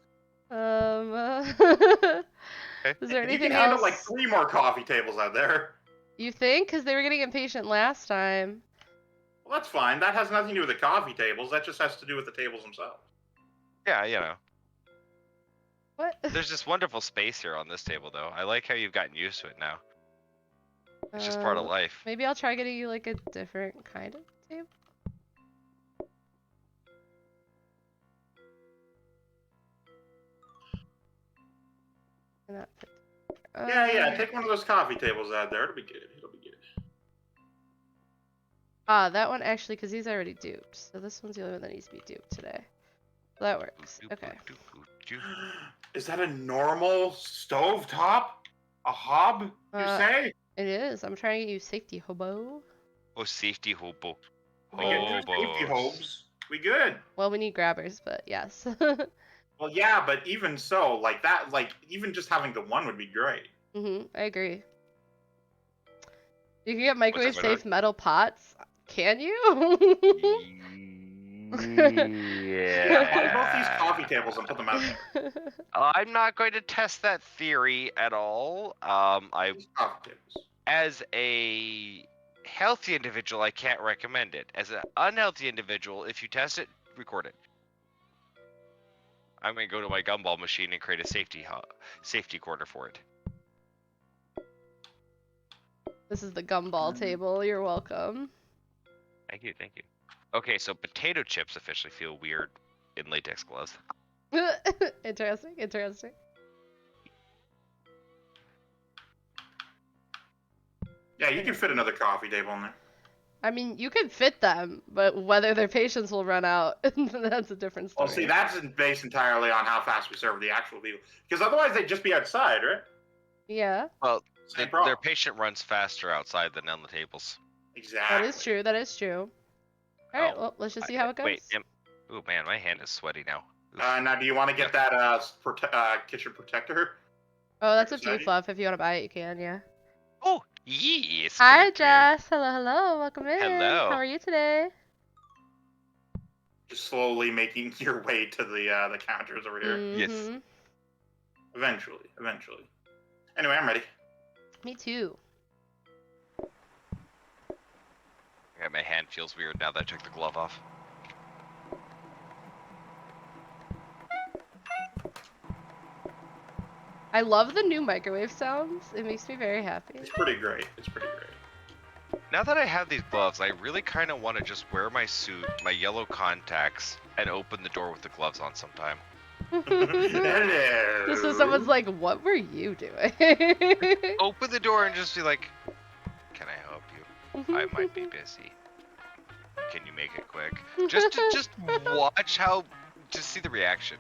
Is there anything you can handle else? like 3 more coffee tables out there. You think? Because they were getting impatient last time. Well, that's fine. That has nothing to do with the coffee tables. That just has to do with the tables themselves. Yeah, you know. What? There's this wonderful space here on this table, though. I like how you've gotten used to it now. It's just part of life. Maybe I'll try getting you like a different kind of table. Yeah, take one of those coffee tables out there. It'll be good. It'll be good. Ah, that one actually, because he's already duped. So this one's the only one that needs to be duped today. So that works. Okay. Is that a normal stovetop? A hob, you say? It is. I'm trying to get you safety hobo. Oh, safety hobo. We get 2 safety hobos. We good. Well, we need grabbers, but yes. Well, yeah, but even so, like that, like even just having the one would be great. I agree. You can get microwave safe metal pots. Can you? Yeah. Buy both these coffee tables and put them out there. I'm not going to test that theory at all. As a healthy individual, I can't recommend it. As an unhealthy individual, if you test it, record it. I'm going to go to my gumball machine and create a safety corner for it. This is the gumball table. You're welcome. Thank you, thank you. Okay, so potato chips officially feel weird in latex gloves. Interesting, interesting. Yeah, you can fit another coffee table in there. I mean, you can fit them, but whether their patience will run out, that's a different story. Well, see, that's based entirely on how fast we serve the actual people. Because otherwise they'd just be outside, right? Yeah. Well, their patient runs faster outside than on the tables. Exactly. That is true, that is true. Alright, well, let's just see how it goes. Wait, oh man, my hand is sweaty now. Now, do you want to get that kitchen protector? Oh, that's up to you, Fluff. If you want to buy it, you can, yeah. Oh, yes. Hi, Jess. Hello, hello. Welcome in. Hello. How are you today? Just slowly making your way to the counters over here. Yes. Eventually. Anyway, I'm ready. Me too. Yeah, my hand feels weird now that I took the glove off. I love the new microwave sounds. It makes me very happy. It's pretty great. Now that I have these gloves, I really kind of want to just wear my suit, my yellow contacts, and open the door with the gloves on sometime. Hello. Just so someone's like, what were you doing? Open the door and just be like, can I help you? I might be busy. Can you make it quick? Just watch just see the reaction.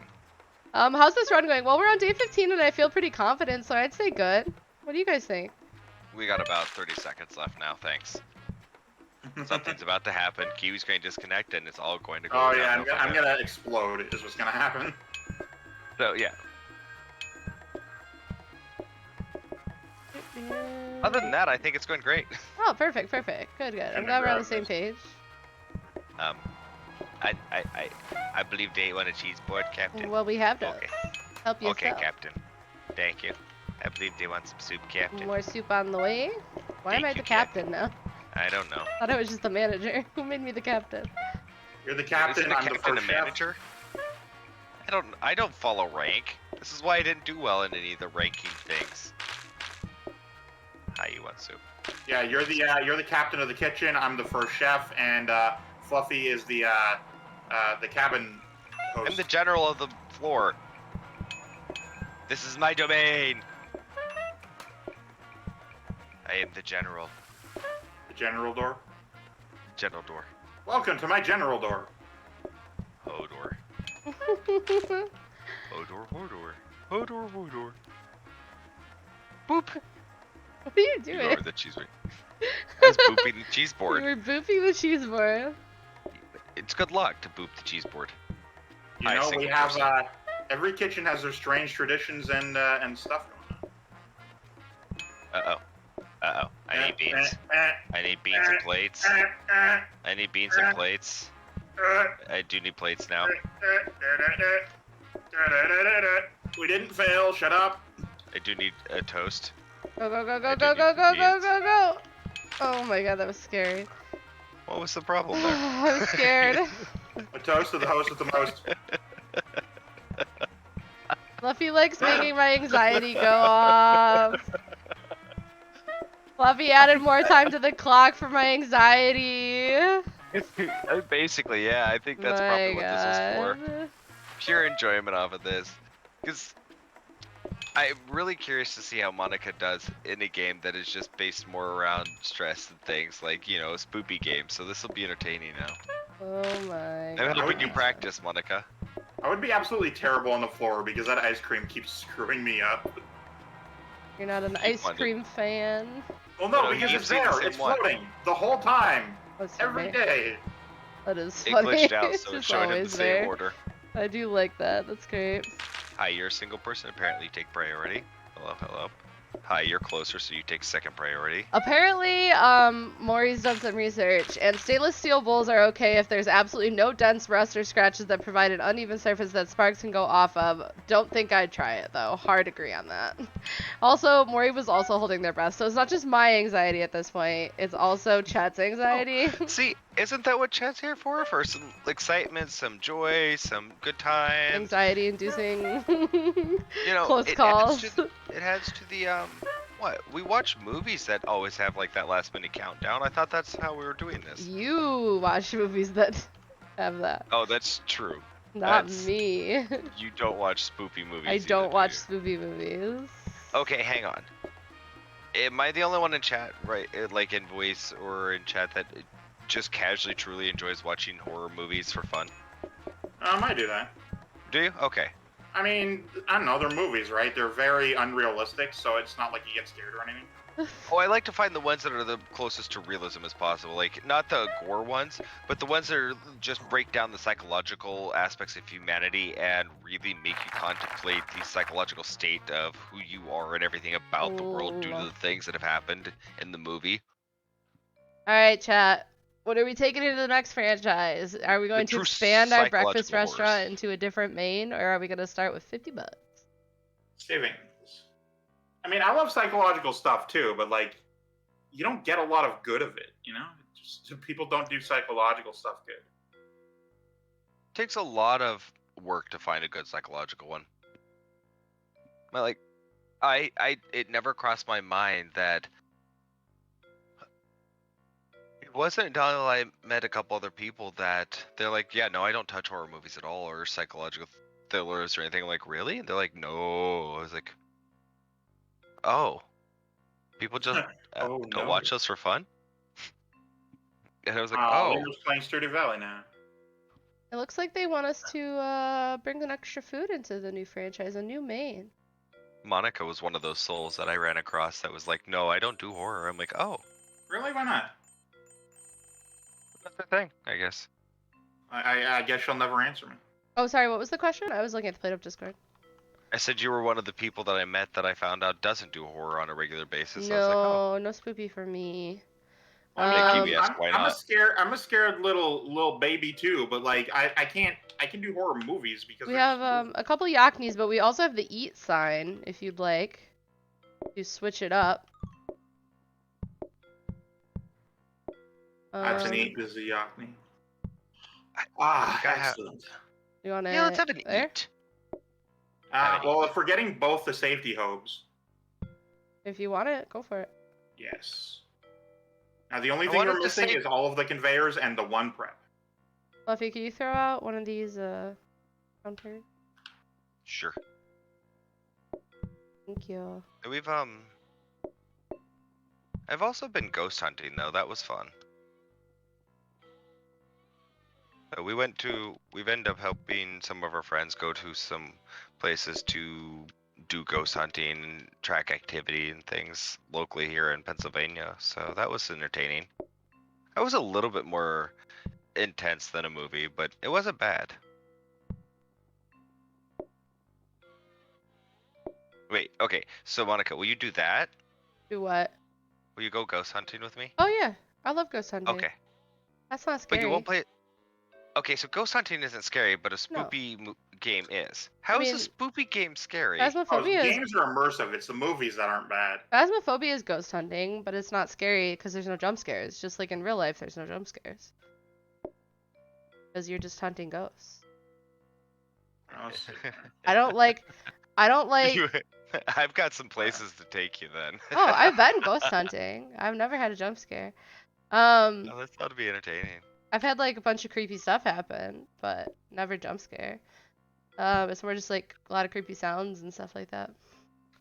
How's this run going? Well, we're on day 15 and I feel pretty confident, so I'd say good. What do you guys think? We got about 30 seconds left now, thanks. Something's about to happen. Kiwi's going to disconnect and it's all going to go down. Oh yeah, I'm gonna explode is what's gonna happen. So yeah. Other than that, I think it's going great. Oh, perfect. Good. I'm glad we're on the same page. I believe they want a cheese board, Captain. Well, we have to help you. Okay, Captain. Thank you. I believe they want some soup, Captain. More soup on the way? Why am I the captain now? I don't know. I thought I was just the manager. Who made me the captain? You're the captain. I'm the first manager. I don't follow rank. This is why I didn't do well in any of the ranking things. Hi, you want soup? Yeah, you're the captain of the kitchen. I'm the first chef, and Fluffy is the cabin host. I'm the general of the floor. This is my domain. I am the general. The general door? General door. Welcome to my general door. Hodor. Hodor. Hodor. Hodor. Hodor. Boop. What are you doing? Ignore the cheese board. I was booping the cheese board. You were booping the cheese board. It's good luck to boop the cheese board. You know, we have every kitchen has their strange traditions and stuff going on. I need beans. I need beans and plates. I need beans and plates. I do need plates now. We didn't fail. Shut up. I do need a toast. Go, go, go, go, go, go, go, go, go, go. Oh my god, that was scary. What was the problem there? I'm scared. A toast to the host with the most. Fluffy likes making my anxiety go off. Fluffy added more time to the clock for my anxiety. Basically, yeah, I think that's probably what this is for. Pure enjoyment off of this. Because I'm really curious to see how Monica does in a game that is just based more around stress and things, like, you know, a spoopy game. So this will be entertaining now. Oh my god. I'm hoping you practice, Monica. I would be absolutely terrible on the floor because that ice cream keeps screwing me up. You're not an ice cream fan. Well, no, because it's there. It's floating the whole time. Every day. That is It funny. glitched out, so it's showing in the same order. I do like that. That's great. Hi, you're a single person. Apparently you take priority. Hello, hello. Hi, you're closer, so you take second priority. Apparently, Maury's done some research, and stainless steel bowls are okay if there's absolutely no dents, rust, or scratches that provide an uneven surface that sparks can go off of. Don't think I'd try it, though. Hard agree on that. Also, Maury was also holding their breath, so it's not just my anxiety at this point. It's also Chet's anxiety. Oh, see, isn't that what Chet's here for? For some excitement, some joy, some good times. Anxiety-inducing you know, close calls. It adds to the, what? We watch movies that always have, like, that last-minute countdown. I thought that's how we were doing this. You watch movies that have that. Oh, that's true. Not me. You don't watch spoopy movies. I don't watch spoopy movies. Okay, hang on. Am I the only one in chat, right, like in voice or in chat, that just casually, truly enjoys watching horror movies for fun? I do that. Do you? Okay. I mean, I don't know, they're movies, right? They're very unrealistic, so it's not like you get scared or anything. Oh, I like to find the ones that are the closest to realism as possible. Like, not the gore ones, but the ones that are just break down the psychological aspects of humanity and really make you contemplate the psychological state of who you are and everything about the world due to the things that have happened in the movie. Alright, chat. What are we taking into the next franchise? Are we going to expand our breakfast restaurant into a different main, or are we going to start with 50 bucks? Savings. I mean, I love psychological stuff too, but like, you don't get a lot of good of it, you know? Just, people don't do psychological stuff good. It takes a lot of work to find a good psychological one. But like, it never crossed my mind that it wasn't until I met a couple other people that they're like, yeah, no, I don't touch horror movies at all or psychological thrillers or anything. I'm like, really? And they're like, no. I was like, oh, people just don't watch those for fun? And I was like, oh. We're just playing Stardew Valley now. It looks like they want us to bring an extra food into the new franchise, a new main. Monica was one of those souls that I ran across that was like, no, I don't do horror. I'm like, oh. Really? Why not? That's the thing, I guess. I guess you'll never answer me. Oh, sorry, what was the question? I was looking at the PlateUp Discord. I said you were one of the people that I met that I found out doesn't do horror on a regular basis. No, I was like, oh. No spoopy for me. I'm a scared little baby too, but like I can do horror movies because we have a couple Yaknis, but we also have the eat sign if you'd like. You switch it up. That's an eat. This is a Yakni. Excellent. You wanna? Yeah, let's have an eat. Well, if we're getting both the safety hobes. If you want it, go for it. Yes. Now the only thing we're missing is all of the conveyors and the one prep. Fluffy, can you throw out one of these counters? Sure. Thank you. We've I've also been ghost hunting though. That was fun. We've ended up helping some of our friends go to some places to do ghost hunting, track activity, and things locally here in Pennsylvania. So that was entertaining. That was a little bit more intense than a movie, but it wasn't bad. Wait, okay. So Monica, will you do that? Do what? Will you go ghost hunting with me? Oh yeah, I love ghost hunting. Okay. That's not scary. But you won't play. Okay, so ghost hunting isn't scary, but a No. spoopy game is. How is a spoopy game scary? Phasmophobia is. Games are immersive. It's the movies that aren't bad. Phasmophobia is ghost hunting, but it's not scary because there's no jump scares. Just like in real life, there's no jump scares. Because you're just hunting ghosts. I don't like. I've got some places to take you then. Oh, I've been ghost hunting. I've never had a jump scare. Oh, that's ought to be entertaining. I've had like a bunch of creepy stuff happen, but never jump scare. It's more just like a lot of creepy sounds and stuff like that.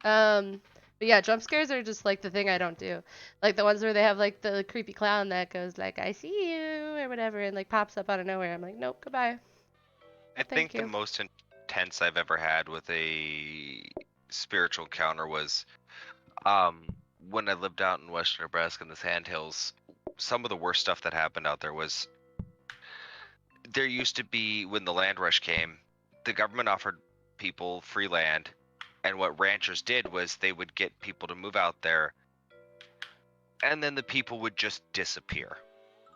But yeah, jump scares are just like the thing I don't do. Like the ones where they have like the creepy clown that goes like, "I see you," or whatever, and like pops up out of nowhere. I'm like, nope, goodbye. I think the most intense I've ever had with a spiritual encounter was when I lived out in western Nebraska in the Sandhills. Some of the worst stuff that happened out there was there used to be, when the land rush came, the government offered people free land, and what ranchers did was they would get people to move out there, and then the people would just disappear.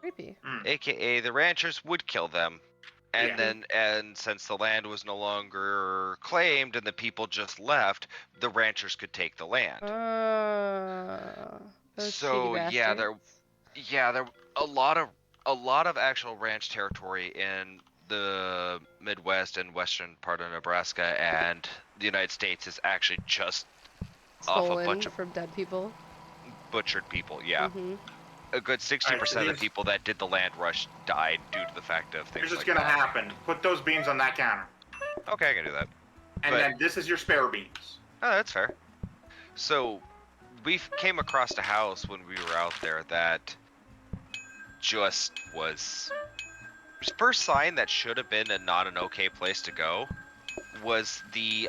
Creepy. AKA the ranchers would kill them, and since the land was no longer claimed and the people just left, the ranchers could take the land. So yeah, there a lot of actual ranch territory in the Midwest and western part of Nebraska and the United States is actually just stolen off a bunch of from dead people, butchered people. Yeah. A good 60% of the people that did the land rush died due to the fact of things like that. Here's what's gonna happen. Put those beans on that counter. Okay, I can do that. And then this is your spare beans. Oh, that's fair. So, we came across a house when we were out there that just was... First sign that should have been not an okay place to go was the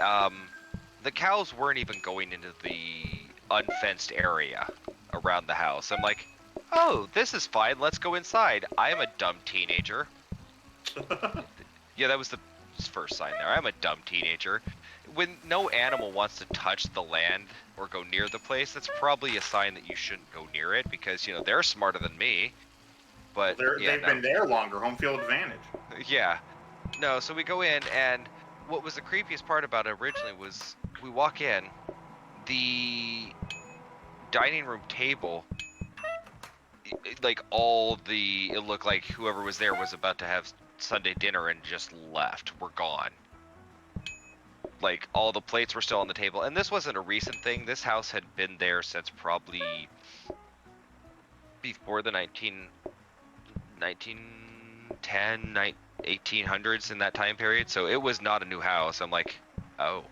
cows weren't even going into the unfenced area around the house. I'm like, oh, this is fine. Let's go inside. I am a dumb teenager. Yeah, that was the first sign there. I'm a dumb teenager. When no animal wants to touch the land or go near the place, that's probably a sign that you shouldn't go near it because, you know, they're smarter than me. But they've been there longer. Home field advantage. Yeah. No, so we go in, and what was the creepiest part about it originally was we walk in, the dining room table, like it looked like whoever was there was about to have Sunday dinner and just left. We're gone. Like, all the plates were still on the table, and this wasn't a recent thing. This house had been there since probably before the 1800s in that time period, so it was not a new house. I'm like, oh,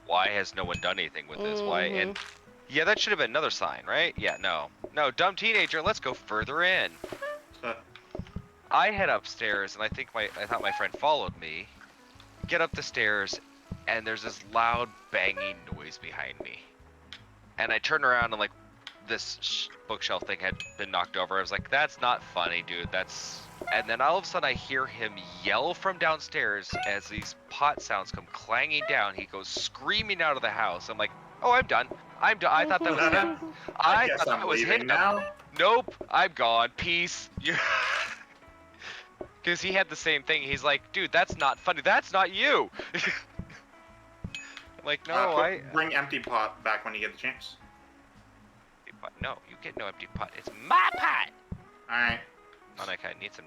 why has no one done anything with this? Why? And yeah, that should have been another sign, right? Yeah, no, dumb teenager, let's go further in. I head upstairs, and I thought my friend followed me. Get up the stairs, and there's this loud banging noise behind me, and I turn around and like, this bookshelf thing had been knocked over. I was like, that's not funny, dude. And then all of a sudden I hear him yell from downstairs as these pot sounds come clanging down. He goes screaming out of the house. I'm like, oh, I'm done. I thought that was him. I thought that was him. Now. Nope, I'm gone. Peace. Because he had the same thing. He's like, dude, that's not funny. That's not you. I'm like, no, Bring empty pot back when you get the chance. No, you get no empty pot. It's my pot. All right. Monica, I need the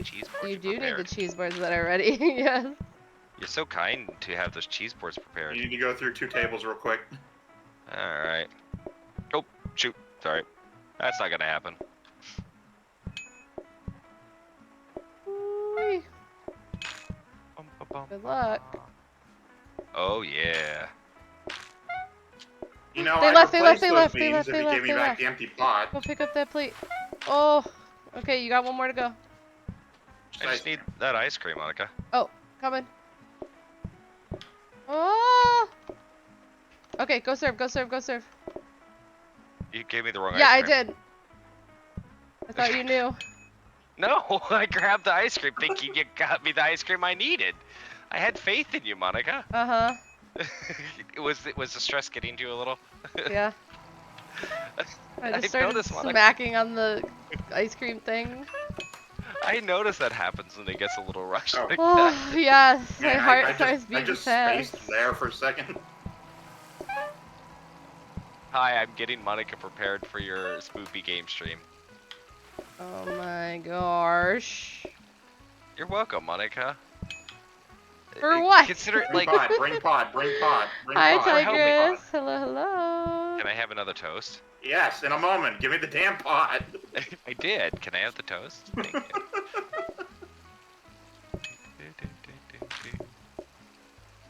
cheese boards. You do need the cheese boards that are ready. Yes. You're so kind to have those cheese boards prepared. You need to go through 2 tables real quick. All right. Oh, shoot. Sorry. That's not gonna happen. Good luck. Oh yeah. You know, they left. If you give me back the empty pot. Go pick up that plate. Oh, okay, you got one more to go. I just need that ice cream, Monica. Oh, coming. Oh. Okay, go serve, go serve, go serve. You gave me the wrong Yeah, ice I cream. did. I thought you knew. No, I grabbed the ice cream thinking you got me the ice cream I needed. I had faith in you, Monica. Uh-huh. was the stress getting to you a little? Yeah. I just I've started noticed, Monica. smacking on the ice cream thing. I notice that happens when it gets a little rushed like Oh, that. yes. My Man, heart starts I beating just fast. spaced there for a second. Hi, I'm getting Monica prepared for your spoopy game stream. Oh my gosh. You're welcome, Monica. For what? Consider it Bring like. pod, bring pod, bring pod, bring Hi, pod. help me. Tigress. Hello, hello. Can I have another toast? Yes, in a moment. Give me the damn pod. I did. Can I have the toast? Thank you.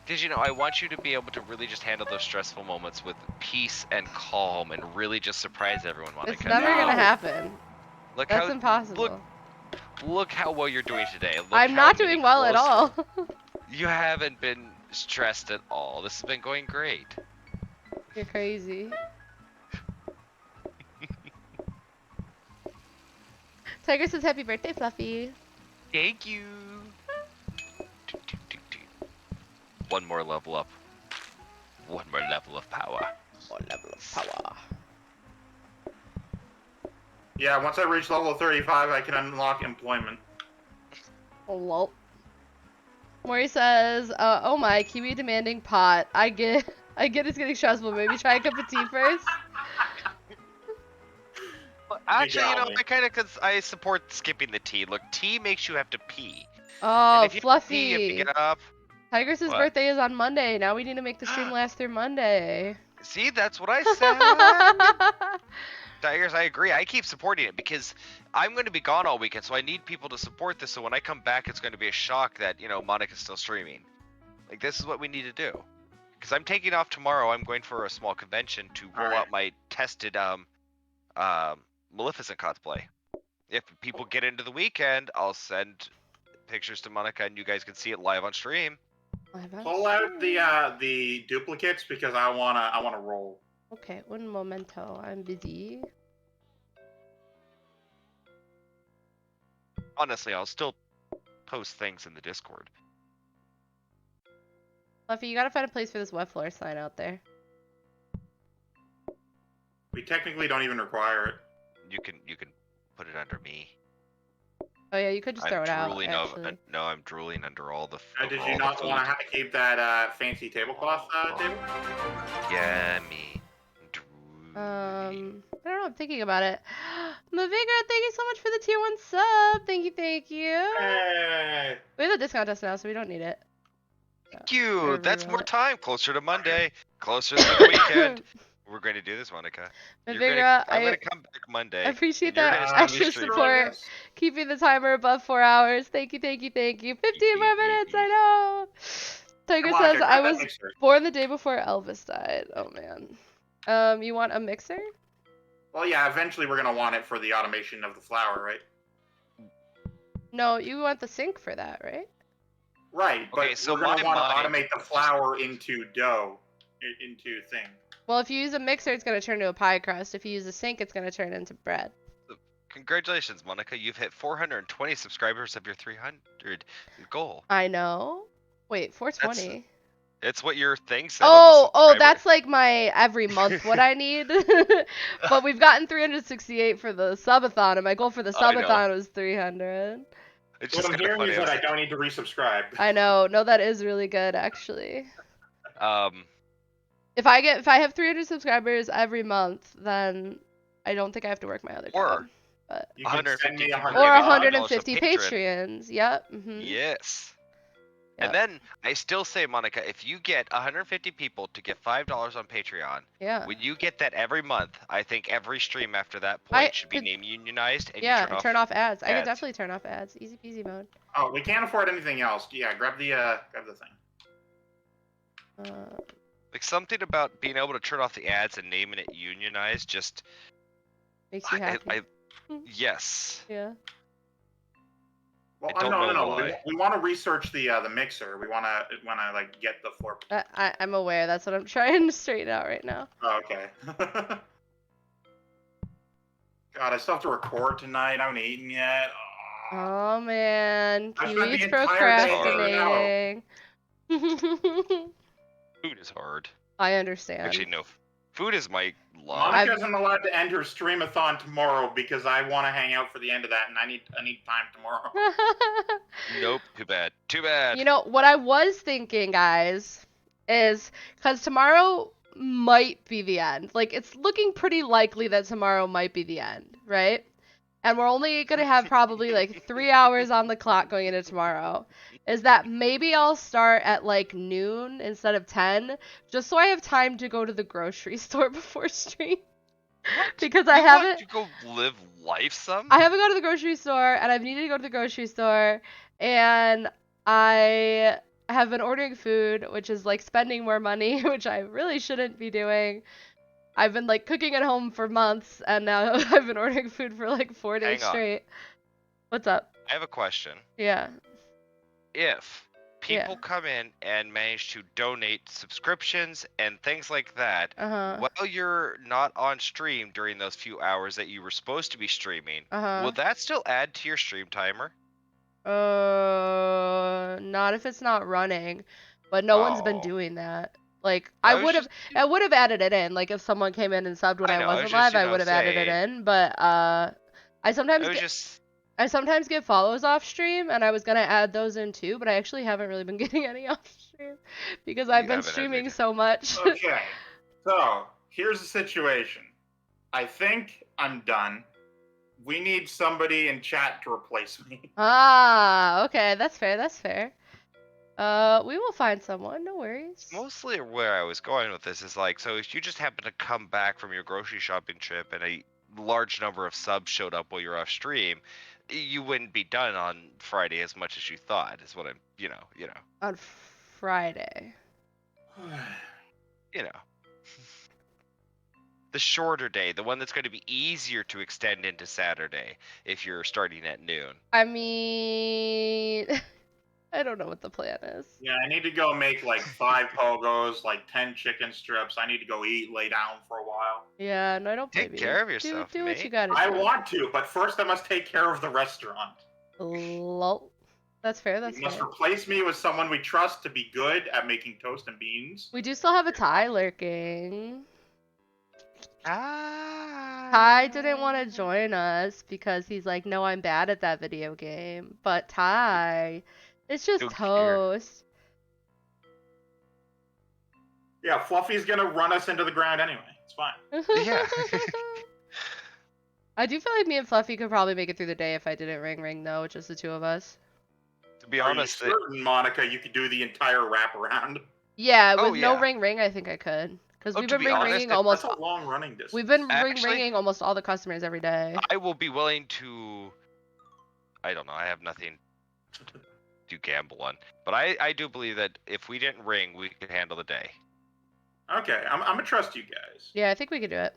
Because, you know, I want you to be able to really just handle those stressful moments with peace and calm and really just surprise everyone, Monica. It's never gonna happen. Look That's how, impossible. Look how well you're doing today. Look I'm how not many doing well at all. You haven't been stressed at all. This has been going great. You're crazy. Tiger says happy birthday, Fluffy. Thank you. One more level up. One more level of power. One level of power. Yeah, once I reach level 35, I can unlock employment. Oh, lol. Maury says, oh my, Kiwi demanding pot. I get it's getting stressful. Maybe try a cup of tea first. Actually, you know, I support skipping the tea. Look, tea makes you have to pee. Oh, and if you Fluffy. Pee, you have to get up. Tigress's birthday is on Monday. Now we need to make the stream last through Monday. See, that's what I said. Tigers, I agree. I keep supporting it because I'm going to be gone all weekend, so I need people to support this. So when I come back, it's going to be a shock that, you know, Monica's still streaming. Like, this is what we need to do. Because I'm taking off tomorrow. I'm going for a small convention to roll out my tested Maleficent cosplay. If people get into the weekend, I'll send pictures to Monica, and you guys can see it live on stream. Pull out the duplicates because I wanna roll. Okay, un momento. I'm busy. Honestly, I'll still post things in the Discord. Fluffy, you gotta find a place for this wet floor sign out there. We technically don't even require it. You can put it under me. Oh yeah, you could just throw it out. No, I'm drooling under all the. Did you not want to keep that fancy tablecloth table? Yeah, me. I don't know. I'm thinking about it. Mavigra, thank you so much for the tier 1 sub. Thank you, thank you. Hey. We have the discount test now, so we don't need it. Thank you. That's more time. Closer to Monday. Closer to the weekend. We're going to do this, Monica. Mavigra, I'm going to come back Monday. I appreciate that extra support. Keeping the timer above 4 hours. Thank you, thank you, thank you. 15 more minutes, I know. Tiger says, I was born the day before Elvis died. Oh, man. You want a mixer? Well, yeah, eventually we're going to want it for the automation of the flour, right? No, you want the sink for that, right? Right, but okay, so we're going to want to automate the flour into dough, into thing. Well, if you use a mixer, it's going to turn to a pie crust. If you use a sink, it's going to turn into bread. Congratulations, Monica. You've hit 420 subscribers of your 300 goal. I know. Wait, 420? It's what your thing said. Oh, that's like my every month what I need. But we've gotten 368 for the subathon, and my goal for the subathon was 300. What I'm hearing is that I don't need to resubscribe. I know. No, that is really good, actually. If I have 300 subscribers every month, then I don't think I have to work my other job. But you can send me or 150 Patreons. Yep. Mm-hmm. Yes. Yep. And then I still say, Monica, if you get 150 people to get $5 on Patreon, when you get that every month, I think every stream after that point should be name unionized. And you turn off ads. I could definitely turn off ads. Easy peasy mode. Oh, we can't afford anything else. Yeah, grab the thing. Like something about being able to turn off the ads and naming it unionized just makes you happy. Yes. Yeah. Well, I don't know no. why. We want to research the mixer. We want to like get the floor. I'm aware. That's what I'm trying to straighten out right now. Oh, okay. God, I still have to record tonight. I haven't eaten yet. Oh man, I spent the Kiwi's entire day hanging out. procrastinating. Food is hard. I understand. Actually, no. Food is my love. Monica isn't allowed to end her streamathon tomorrow because I want to hang out for the end of that, and I need time tomorrow. Nope. Too bad. Too bad. You know, what I was thinking, guys, is because tomorrow might be the end. Like, it's looking pretty likely that tomorrow might be the end, right? And we're only going to have probably like 3 hours on the clock going into tomorrow. Is that maybe I'll start at like noon instead of 10, just so I have time to go to the grocery store before stream. What? Because I haven't. You go live life some? I haven't gone to the grocery store, and I've needed to go to the grocery store, and I have been ordering food, which is like spending more money, which I really shouldn't be doing. I've been like cooking at home for months, and now I've been ordering food for like 4 days straight. What's up? I have a question. Yeah. If people come in and manage to donate subscriptions and things like that, while you're not on stream during those few hours that you were supposed to be streaming, will that still add to your stream timer? Not if it's not running, but no one's been doing that. Like, I would have added it in. Like, if someone came in and subbed when I wasn't live, I would have added it in. But I sometimes get follows off stream, and I was gonna add those in too, but I actually haven't really been getting any off stream because I've been streaming so much. Okay, so here's the situation. I think I'm done. We need somebody in chat to replace me. Okay, that's fair. That's fair. We will find someone. No worries. Mostly where I was going with this is like, so if you just happen to come back from your grocery shopping trip and a large number of subs showed up while you're off stream, you wouldn't be done on Friday as much as you thought, is what I'm, you know. On Friday. The shorter day, the one that's going to be easier to extend into Saturday if you're starting at noon. I mean, I don't know what the plan is. Yeah, I need to go make like 5 pogos, like 10 chicken strips. I need to go eat, lay down for a while. Yeah, no, don't take care of yourself. Do what you gotta do. I want to, but first I must take care of the restaurant. Lol. That's fair. That's fair. You must replace me with someone we trust to be good at making toast and beans. We do still have a Ty lurking. Ty didn't want to join us because he's like, no, I'm bad at that video game. But Ty, it's just toast. Yeah, Fluffy's gonna run us into the ground anyway. It's fine. Yeah. I do feel like me and Fluffy could probably make it through the day if I didn't ring though, just the two of us. To be honest, are you certain, Monica, you could do the entire wraparound? Yeah, with no ring, I think I could. Because we've been ringing almost. That's a long running distance. We've been ringing almost all the customers every day. I will be willing to. I don't know. I have nothing to gamble on, but I do believe that if we didn't ring, we could handle the day. Okay, I'm gonna trust you guys. Yeah, I think we could do it.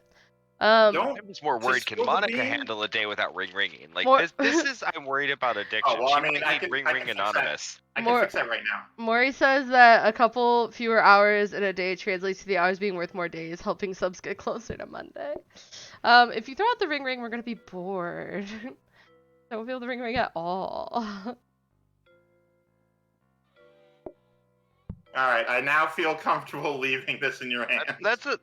I'm just more worried. Can Monica handle a day without ringing? Like this is. I'm worried about addiction. Oh, well, I mean, I can ring anonymous. I can fix that right now. Maury says that a couple fewer hours in a day translates to the hours being worth more days, helping subs get closer to Monday. If you throw out the ring, we're gonna be bored. Don't feel the ring at all. All right, I now feel comfortable leaving this in your hands. That's a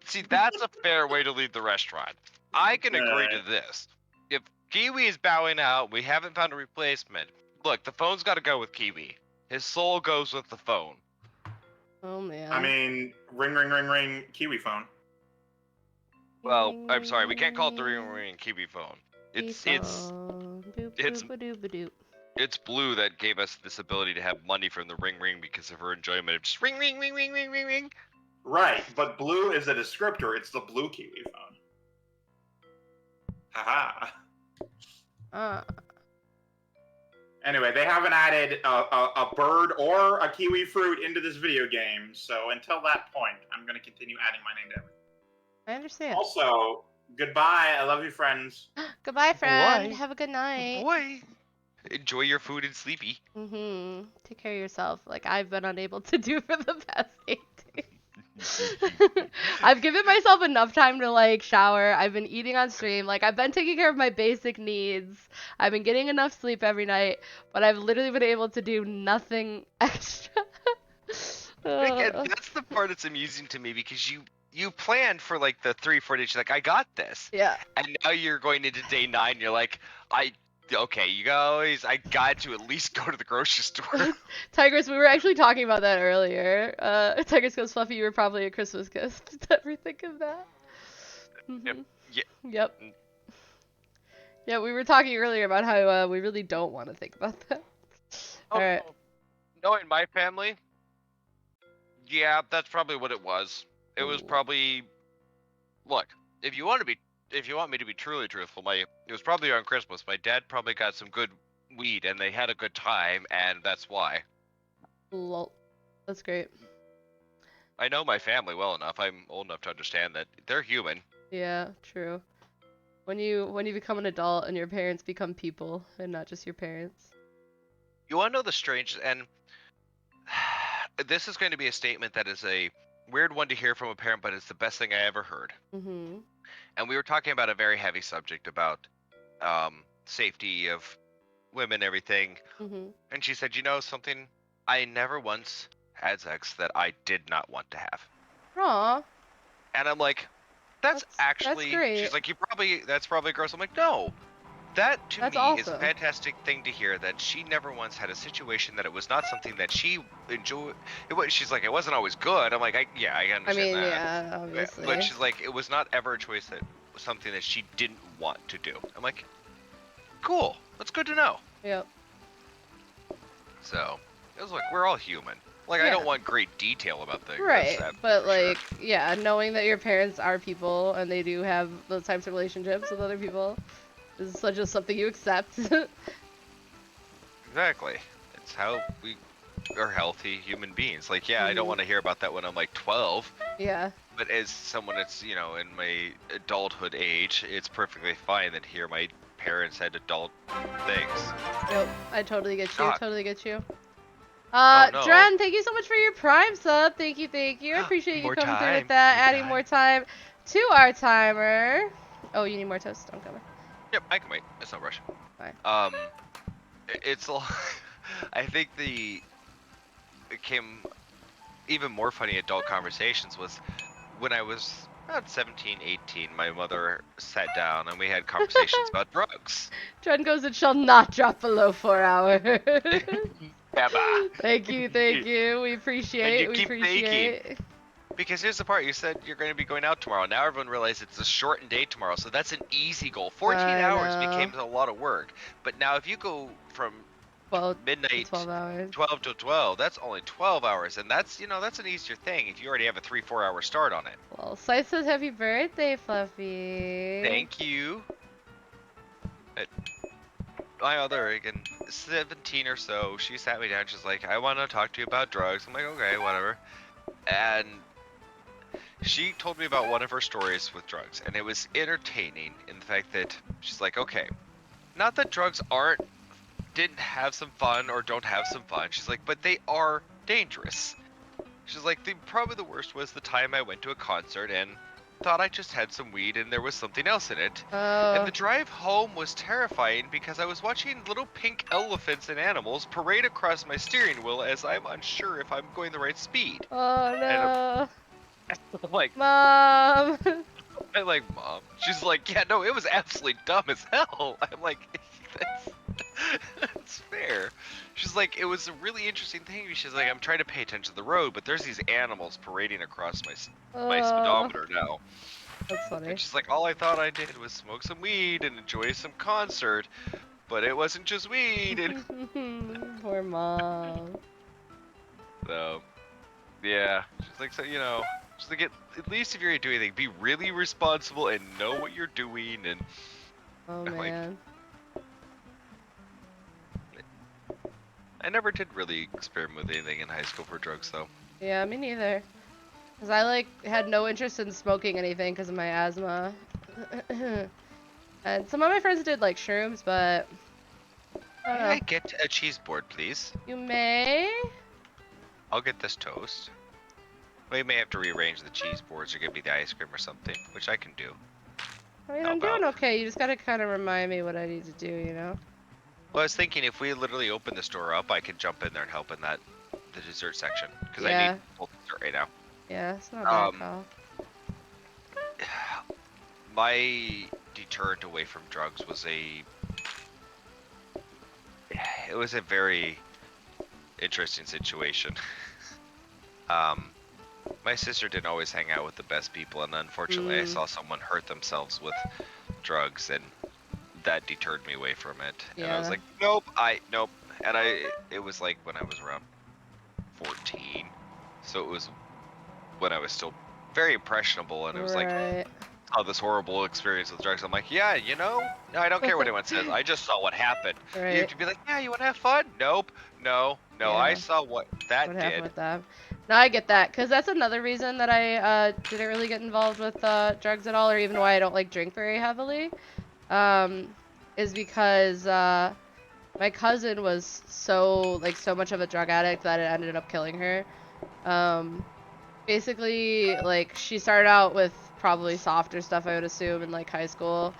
fair way to leave the restaurant. I can agree to this. If Kiwi is bowing out, we haven't found a replacement. Look, the phone's got to go with Kiwi. His soul goes with the phone. Oh man. I mean, ring, Kiwi phone. Well, I'm sorry, we can't call it the ring Kiwi phone. It's Blue that gave us this ability to have money from the ring because of her enjoyment of just ring. Right, but Blue is a descriptor. It's the Blue Kiwi phone. Haha. Anyway, they haven't added a bird or a kiwi fruit into this video game, so until that point, I'm going to continue adding my name to everything. I understand. Also, goodbye. I love you, friends. Goodbye, friend. Have a good night. Boy. Enjoy your food and sleepy. Take care of yourself, like I've been unable to do for the past 8 days. I've given myself enough time to like shower. I've been eating on stream. Like I've been taking care of my basic needs. I've been getting enough sleep every night, but I've literally been able to do nothing extra. Again, that's the part that's amusing to me because you planned for like the 3-4 days. You're like, I got this. Yeah. And now you're going into day 9. You're like, okay, you guys, I got to at least go to the grocery store. Tigress, we were actually talking about that earlier. Tigress goes, Fluffy, you were probably a Christmas gift. Did you ever think of that? Yep. Yeah, we were talking earlier about how we really don't want to think about that. Alright. Knowing my family, yeah, that's probably what it was. It was probably, look, if you want me to be truly truthful, it was probably on Christmas. My dad probably got some good weed and they had a good time, and that's why. Lol. That's great. I know my family well enough. I'm old enough to understand that they're human. Yeah, true. When you become an adult and your parents become people and not just your parents. You want to know the strange, and this is going to be a statement that is a weird one to hear from a parent, but it's the best thing I ever heard. And we were talking about a very heavy subject about safety of women, everything. And she said, you know something? I never once had sex that I did not want to have. Aw. And I'm like, that's great. She's like, that's probably gross. I'm like, no. That to me is a fantastic thing to hear, that she never once had a situation that it was not something that she enjoyed. She's like, it wasn't always good. I'm like, I understand that. Yeah, obviously. But she's like, it was not ever a choice that was something that she didn't want to do. I'm like, cool. That's good to know. Yep. So, it was like, we're all human. Like, I don't want great detail about things. Right, but like, yeah, knowing that your parents are people and they do have those types of relationships with other people. This is just something you accept. Exactly. It's how we are healthy human beings. Like, yeah, I don't want to hear about that when I'm like 12. Yeah. But as someone that's, in my adulthood age, it's perfectly fine that here my parents had adult things. Yep, I totally get you. Totally get you. No. Dren, thank you so much for your Prime sub. Thank you. I appreciate you coming through with that, adding more time to our timer. Oh, you need more toast? I'm coming. Yep, I can wait. It's no rush. Fine. It's I think it became even more funny adult conversations was when I was about 17, 18, my mother sat down and we had conversations about drugs. Dren goes, it shall not drop below 4 hours. Thank you. We appreciate it. Because here's the part, you said you're going to be going out tomorrow. Now everyone realizes it's a shortened day tomorrow, so that's an easy goal. 14 hours became a lot of work. But now if you go from midnight 12 to 12, that's only 12 hours, and that's that's an easier thing if you already have a 3-4 hour start on it. Well, Sai says happy birthday, Fluffy. Thank you. My mother, again, 17 or so, she sat me down. She's like, I want to talk to you about drugs. I'm like, okay, whatever. And she told me about one of her stories with drugs, and it was entertaining in the fact that she's like, okay, not that drugs didn't have some fun or don't have some fun. She's like, but they are dangerous. She's like, probably the worst was the time I went to a concert and thought I just had some weed and there was something else in it. And the drive home was terrifying because I was watching little pink elephants and animals parade across my steering wheel as I'm unsure if I'm going the right speed. Oh no. I'm like, Mom. I'm like, Mom. She's like, yeah, no, it was absolutely dumb as hell. I'm like, that's fair. She's like, it was a really interesting thing. She's like, I'm trying to pay attention to the road, but there's these animals parading across my speedometer now. That's funny. And she's like, all I thought I did was smoke some weed and enjoy some concert, but it wasn't just weed. And poor Mom. So, yeah. She's like, so she's like, at least if you're doing anything, be really responsible and know what you're doing. And oh man. I never did really experiment with anything in high school for drugs, though. Yeah, me neither. Cause I had no interest in smoking anything because of my asthma. And some of my friends did shrooms, but May I get a cheese board, please? You may. I'll get this toast. We may have to rearrange the cheese boards or give me the ice cream or something, which I can do. I mean, I'm doing okay. You just gotta kind of remind me what I need to do, you know? Well, I was thinking if we literally open the store up, I could jump in there and help in the dessert section. Because I need full dessert right now. Yeah, it's not bad, Kyle. My deterrent away from drugs was it was a very interesting situation. My sister didn't always hang out with the best people, and unfortunately I saw someone hurt themselves with drugs, and that deterred me away from it. And I was like, nope. And it was like when I was around 14, so it was when I was still very impressionable, and it was like, oh, this horrible experience with drugs. I'm like, yeah, you know, no, I don't care what anyone says. I just saw what happened. You could be like, yeah, you want to have fun? Nope, no, I saw what did. With that. No, I get that, because that's another reason that I didn't really get involved with drugs at all, or even why I don't like drink very heavily, is because my cousin was so much of a drug addict that it ended up killing her. Basically, like, she started out with probably softer stuff, I would assume, in like high school.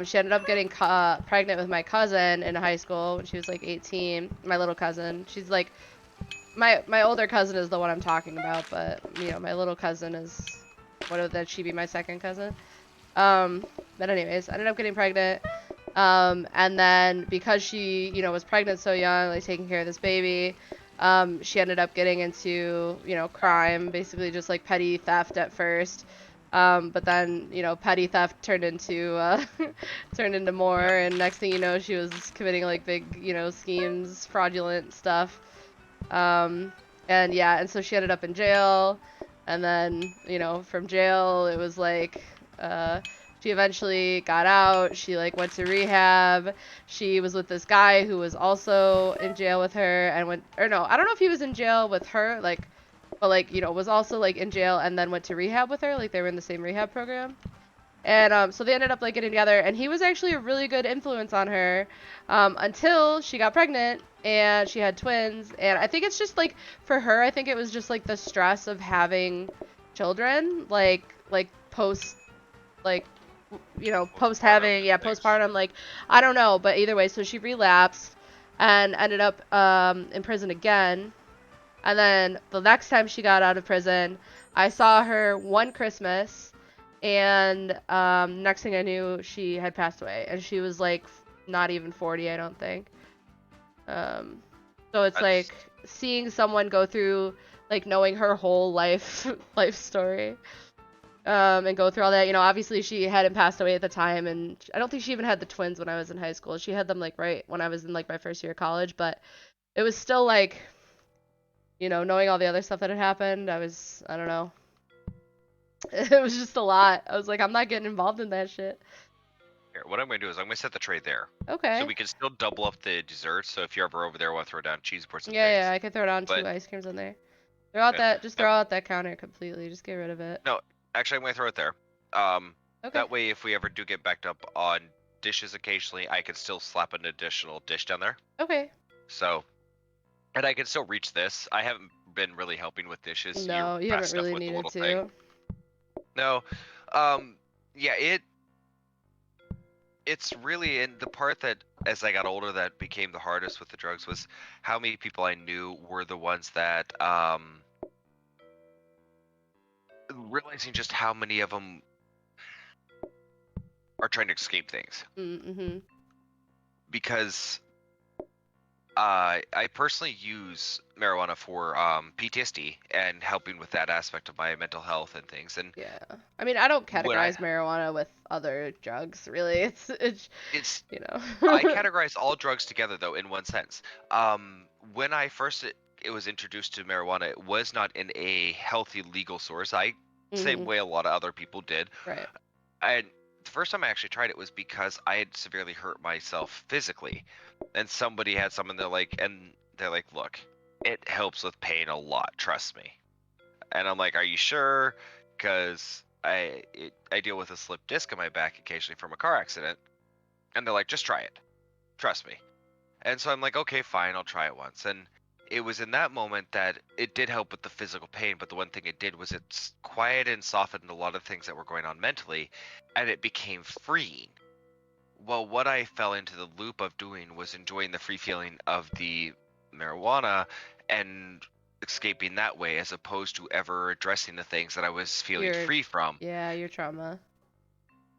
She ended up getting pregnant with my cousin in high school when she was like 18. My little cousin. She's like, my older cousin is the one I'm talking about, but you know, my little cousin is that she'd be my second cousin. But anyways, I ended up getting pregnant. And then because she, you know, was pregnant so young, like taking care of this baby, she ended up getting into, you know, crime, basically just like petty theft at first. But then, you know, petty theft turned into more, and next thing you know, she was committing like big, you know, schemes, fraudulent stuff. And so she ended up in jail, and then, you know, from jail, it was like, she eventually got out. She like went to rehab. She was with this guy who was also in jail with her, and I don't know if he was in jail with her, like, but like, you know, was also like in jail and then went to rehab with her, like they were in the same rehab program. And so they ended up like getting together, and he was actually a really good influence on her, until she got pregnant and she had twins. And I think it's just like, for her, I think it was just like the stress of having children, like post, like, you know, postpartum, like, I don't know, but either way, so she relapsed and ended up in prison again. And then the next time she got out of prison, I saw her one Christmas, and next thing I knew, she had passed away, and she was like not even 40, I don't think. So it's like seeing someone go through, like, knowing her whole life story, and go through all that. You know, obviously she hadn't passed away at the time, and I don't think she even had the twins when I was in high school. She had them like right when I was in like my first year of college, but it was still like, you know, knowing all the other stuff that had happened, I don't know. It was just a lot. I was like, I'm not getting involved in that shit. Here, what I'm going to do is I'm going to set the tray there. Okay. So we can still double up the desserts, so if you're ever over there, want to throw down cheese boards and things. Yeah, I could throw down 2 ice creams in there. Throw out that counter completely. Just get rid of it. No, actually, I'm going to throw it there. Okay. That way, if we ever do get backed up on dishes occasionally, I can still slap an additional dish down there. Okay. So, and I can still reach this. I haven't been really helping with dishes. No, you haven't really needed to. Thing. No. Yeah, it's really, in the part that, as I got older, that became the hardest with the drugs was how many people I knew were the ones that, realizing just how many of them are trying to escape things. Mm-hmm. Because I personally use marijuana for PTSD and helping with that aspect of my mental health and things. And yeah, I mean, I don't categorize marijuana with other drugs, really. It's you know. I categorize all drugs together, though, in one sense. When I first it was introduced to marijuana, it was not in a healthy legal source. Same way a lot of other people did. Right. And the first time I actually tried it was because I had severely hurt myself physically, and somebody had some, and they're like, look, it helps with pain a lot, trust me. And I'm like, are you sure? Because I deal with a slip disc in my back occasionally from a car accident. And they're like, just try it, trust me. And so I'm like, okay, fine, I'll try it once. And it was in that moment that it did help with the physical pain, but the one thing it did was it quieted and softened a lot of things that were going on mentally, and it became freeing. Well, what I fell into the loop of doing was enjoying the free feeling of the marijuana and escaping that way, as opposed to ever addressing the things that I was feeling free from. Yeah, your trauma.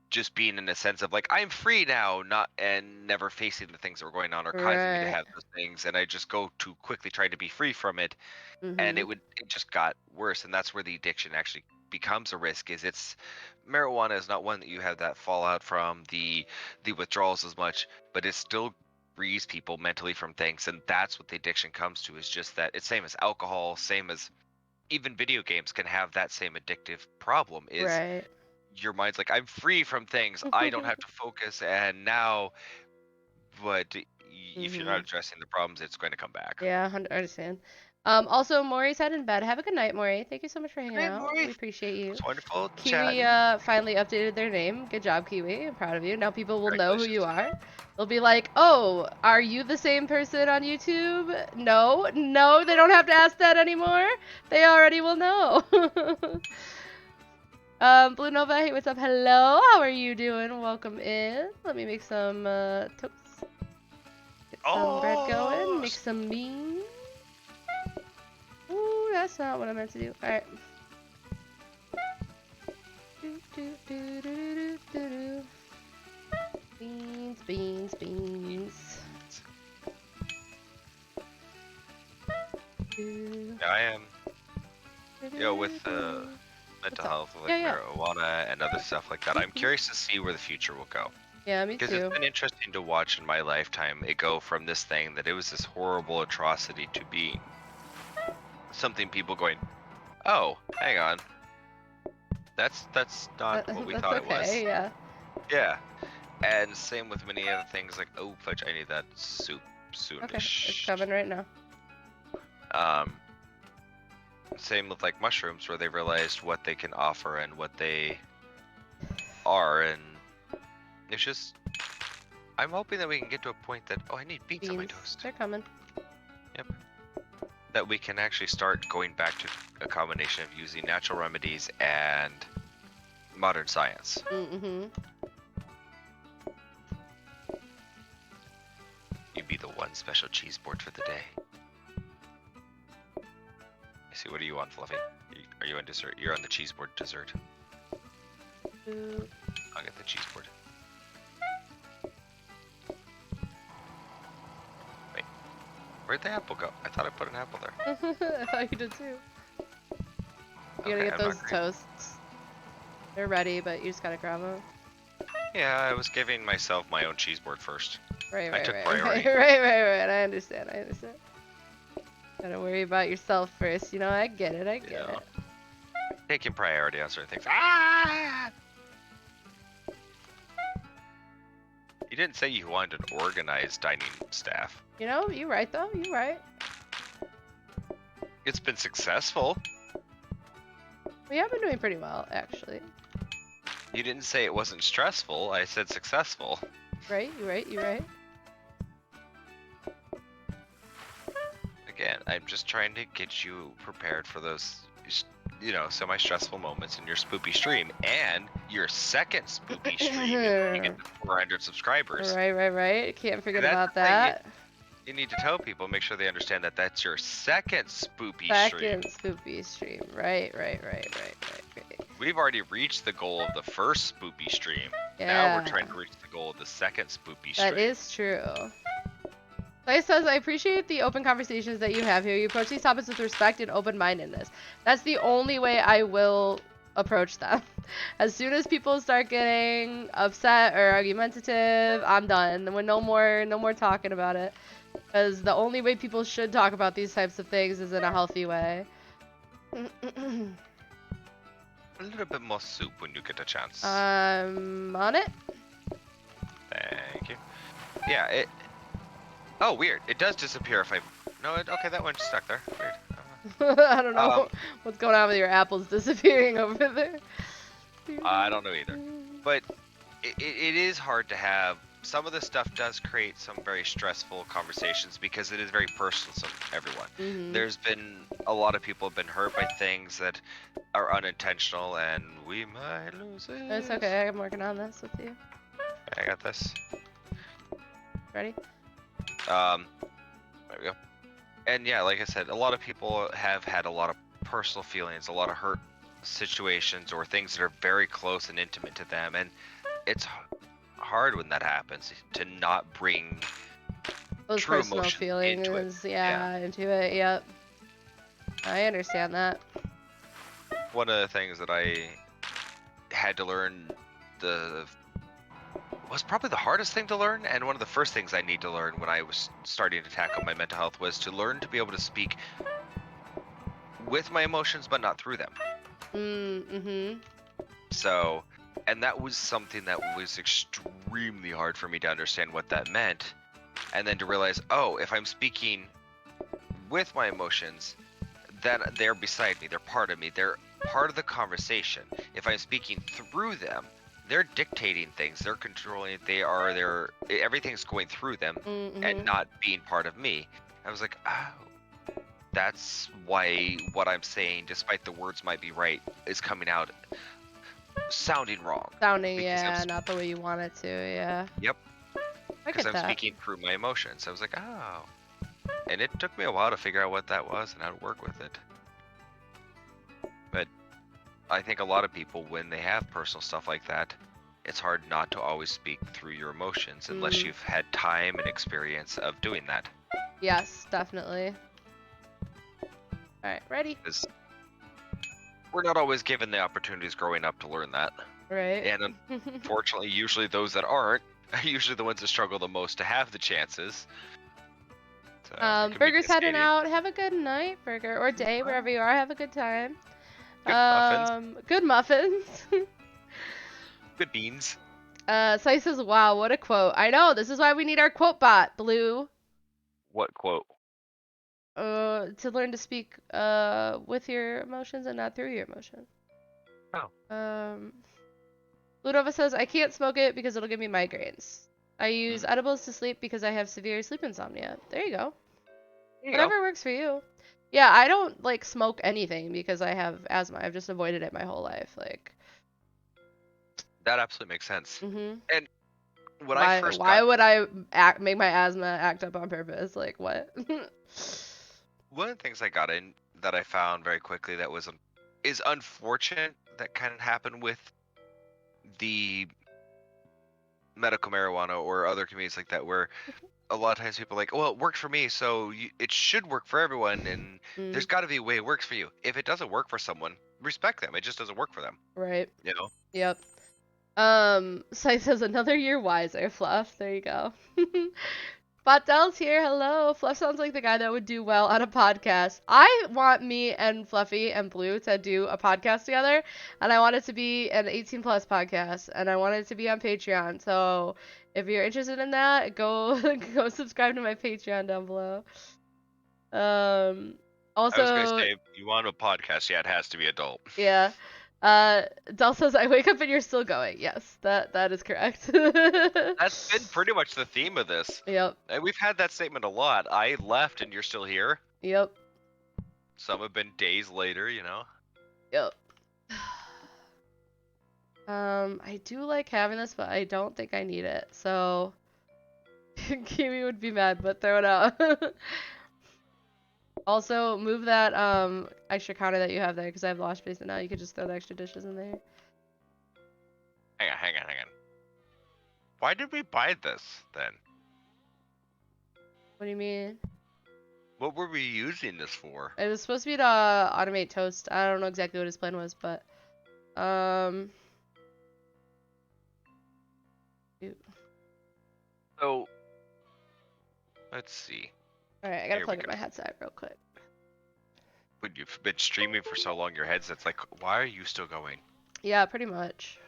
Just being in a sense of like, I'm free now, not and never facing the things that were going on or causing me to have those things, and I just go too quickly trying to be free from it, and it just got worse, and that's where the addiction actually becomes a risk. Is it's marijuana is not one that you have that fallout from the withdrawals as much, but it still frees people mentally from things, and that's what the addiction comes to. Is just that it's same as alcohol, same as even video games can have that same addictive problem. Is your mind's like, I'm free from things, I don't have to focus, and now, but if you're not addressing the problems, it's going to come back. Yeah, I understand. Also, Maury's head in bed. Have a good night, Maury. Thank you so much for hanging out. Maury. We appreciate you. It's wonderful. Kiwi finally updated their name. Good job, Kiwi. I'm proud of you. Now people will know who you are. They'll be like, oh, are you the same person on YouTube? No, they don't have to ask that anymore. They already will know. Blue Nova, hey, what's up? Hello, how are you doing? Welcome in. Let me make some toast. Get some bread going. Make some beans. Ooh, that's not what I meant to do. All right. Beans. Yeah, I am. With mental health, like marijuana and other stuff like that, I'm curious to see where the future will go. Yeah, me too. Because it's been interesting to watch in my lifetime it go from this thing that it was this horrible atrocity to being something people going, oh, hang on, that's not what we thought it was. Yeah, and same with many other things like, oh fudge, I need that soup soonish. Okay, it's coming right now. Same with like mushrooms, where they realized what they can offer and what they are, and it's just, I'm hoping that we can get to a point that, oh, I need beans on my toast. They're coming. Yep. That we can actually start going back to a combination of using natural remedies and modern science. You'd be the one special cheese board for the day. See, what do you want, Fluffy? Are you on dessert? You're on the cheese board dessert. I'll get the cheese board. Wait, where'd the apple go? I thought I put an apple there. I thought you did too. You gotta get those toasts. They're ready, but you just gotta grab them. Yeah, I was giving myself my own cheese board first. Right. I took priority. Right. I understand. Gotta worry about yourself first. You know, I get it. Taking priority on certain things. Ah! You didn't say you wanted an organized dining staff. You know, you're right though. You're right. It's been successful. We have been doing pretty well, actually. You didn't say it wasn't stressful. I said successful. Right. You're right. Again, I'm just trying to get you prepared for those, semi-stressful moments in your spoopy stream, and your second spoopy stream when you get to 400 subscribers. Right. Can't forget about that. You need to tell people, make sure they understand that that's your second spoopy stream. Right. We've already reached the goal of the first spoopy stream. Yeah. Now we're trying to reach the goal of the second spoopy stream. That is true. Clay says, I appreciate the open conversations that you have here. You approach these topics with respect and open-mindedness. That's the only way I will approach them. As soon as people start getting upset or argumentative, I'm done. No more talking about it. Because the only way people should talk about these types of things is in a healthy way. A little bit more soup when you get a chance. On it. Thank you. Yeah, oh, weird. It does disappear if I... No, okay, that one's stuck there. Weird. I don't know what's going on with your apples disappearing over there. I don't know either. But it is hard to have some of this stuff does create some very stressful conversations because it is very personal to everyone. There's been a lot of people have been hurt by things that are unintentional, and we might lose it. It's okay. I'm working on this with you. I got this. Ready? There we go. And yeah, like I said, a lot of people have had a lot of personal feelings, a lot of hurt situations, or things that are very close and intimate to them, and it's hard when that happens to not bring those true personal emotion feelings into it. Into it. Yep, I understand that. One of the things that I had to learn was probably the hardest thing to learn, and one of the first things I need to learn when I was starting to tackle my mental health was to learn to be able to speak with my emotions but not through them. So, and that was something that was extremely hard for me to understand what that meant, and then to realize, oh, if I'm speaking with my emotions, then they're beside me, they're part of me, they're part of the conversation. If I'm speaking through them, they're dictating things, they're controlling, everything's going through them and not being part of me. I was like, oh, that's why what I'm saying, despite the words might be right, is coming out sounding wrong. Not the way you want it to, yeah. Yep. Because I'm speaking through my emotions. I was like, oh. And it took me a while to figure out what that was and how to work with it. But I think a lot of people, when they have personal stuff like that, it's hard not to always speak through your emotions unless you've had time and experience of doing that. Yes, definitely. Alright, ready? We're not always given the opportunities growing up to learn that. Right. And unfortunately, usually those that aren't are usually the ones that struggle the most to have the chances. So Burger's heading out. Have a good night, Burger. Or day, wherever you are. Have a good time. Good muffins. Good muffins. Good beans. Sai says, wow, what a quote. I know, this is why we need our quote bot, Blue. What quote? To learn to speak with your emotions and not through your emotions. Oh. Ludova says, I can't smoke it because it'll give me migraines. I use edibles to sleep because I have severe sleep insomnia. There you go. Whatever works for you. Yeah, I don't like smoke anything because I have asthma. I've just avoided it my whole life. Like. That absolutely makes sense. And when why would I make my asthma act up on purpose? Like what? One of the things I got in that I found very quickly that is unfortunate that kind of happened with the medical marijuana or other communities like that, where a lot of times people are like, well, it worked for me, so it should work for everyone, and there's got to be a way it works for you. If it doesn't work for someone, respect them. It just doesn't work for them. Right. You know? Yep. Sai says another year wiser, Fluff. There you go. Botdel's here. Hello. Fluff sounds like the guy that would do well on a podcast. I want me and Fluffy and Blue to do a podcast together, and I want it to be an 18 plus podcast, and I want it to be on Patreon. So if you're interested in that, go subscribe to my Patreon down below. Also, I was gonna say, you want a podcast? Yeah, it has to be adult. Yeah. Del says, I wake up and you're still going. Yes, that is correct. That's been pretty much the theme of this. Yep. And we've had that statement a lot. I left and you're still here. Yep. Some have been days later, you know? Yep. I do like having this, but I don't think I need it. So, Kiwi would be mad, but throw it out. Also, move that extra counter that you have there, because I have the wash basin now. You could just throw the extra dishes in there. Hang on. Why did we buy this, then? What do you mean? What were we using this for? It was supposed to be to automate toast. I don't know exactly what his plan was, but... So... Let's see. Alright, I gotta plug in my headset real quick. When you've been streaming for so long, your headset's like, why are you still going? Yeah, pretty much.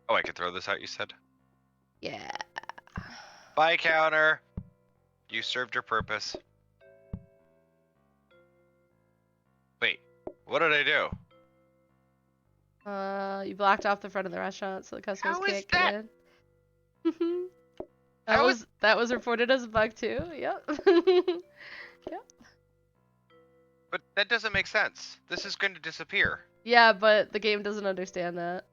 Oh, I can throw this out, you said? Yeah. Bye, counter. You served your purpose. What did I do? You blocked off the front of the restaurant so the customers can't get in. that was reported as a bug too. Yep. Yep. But that doesn't make sense. This is going to disappear. Yeah, but the game doesn't understand that.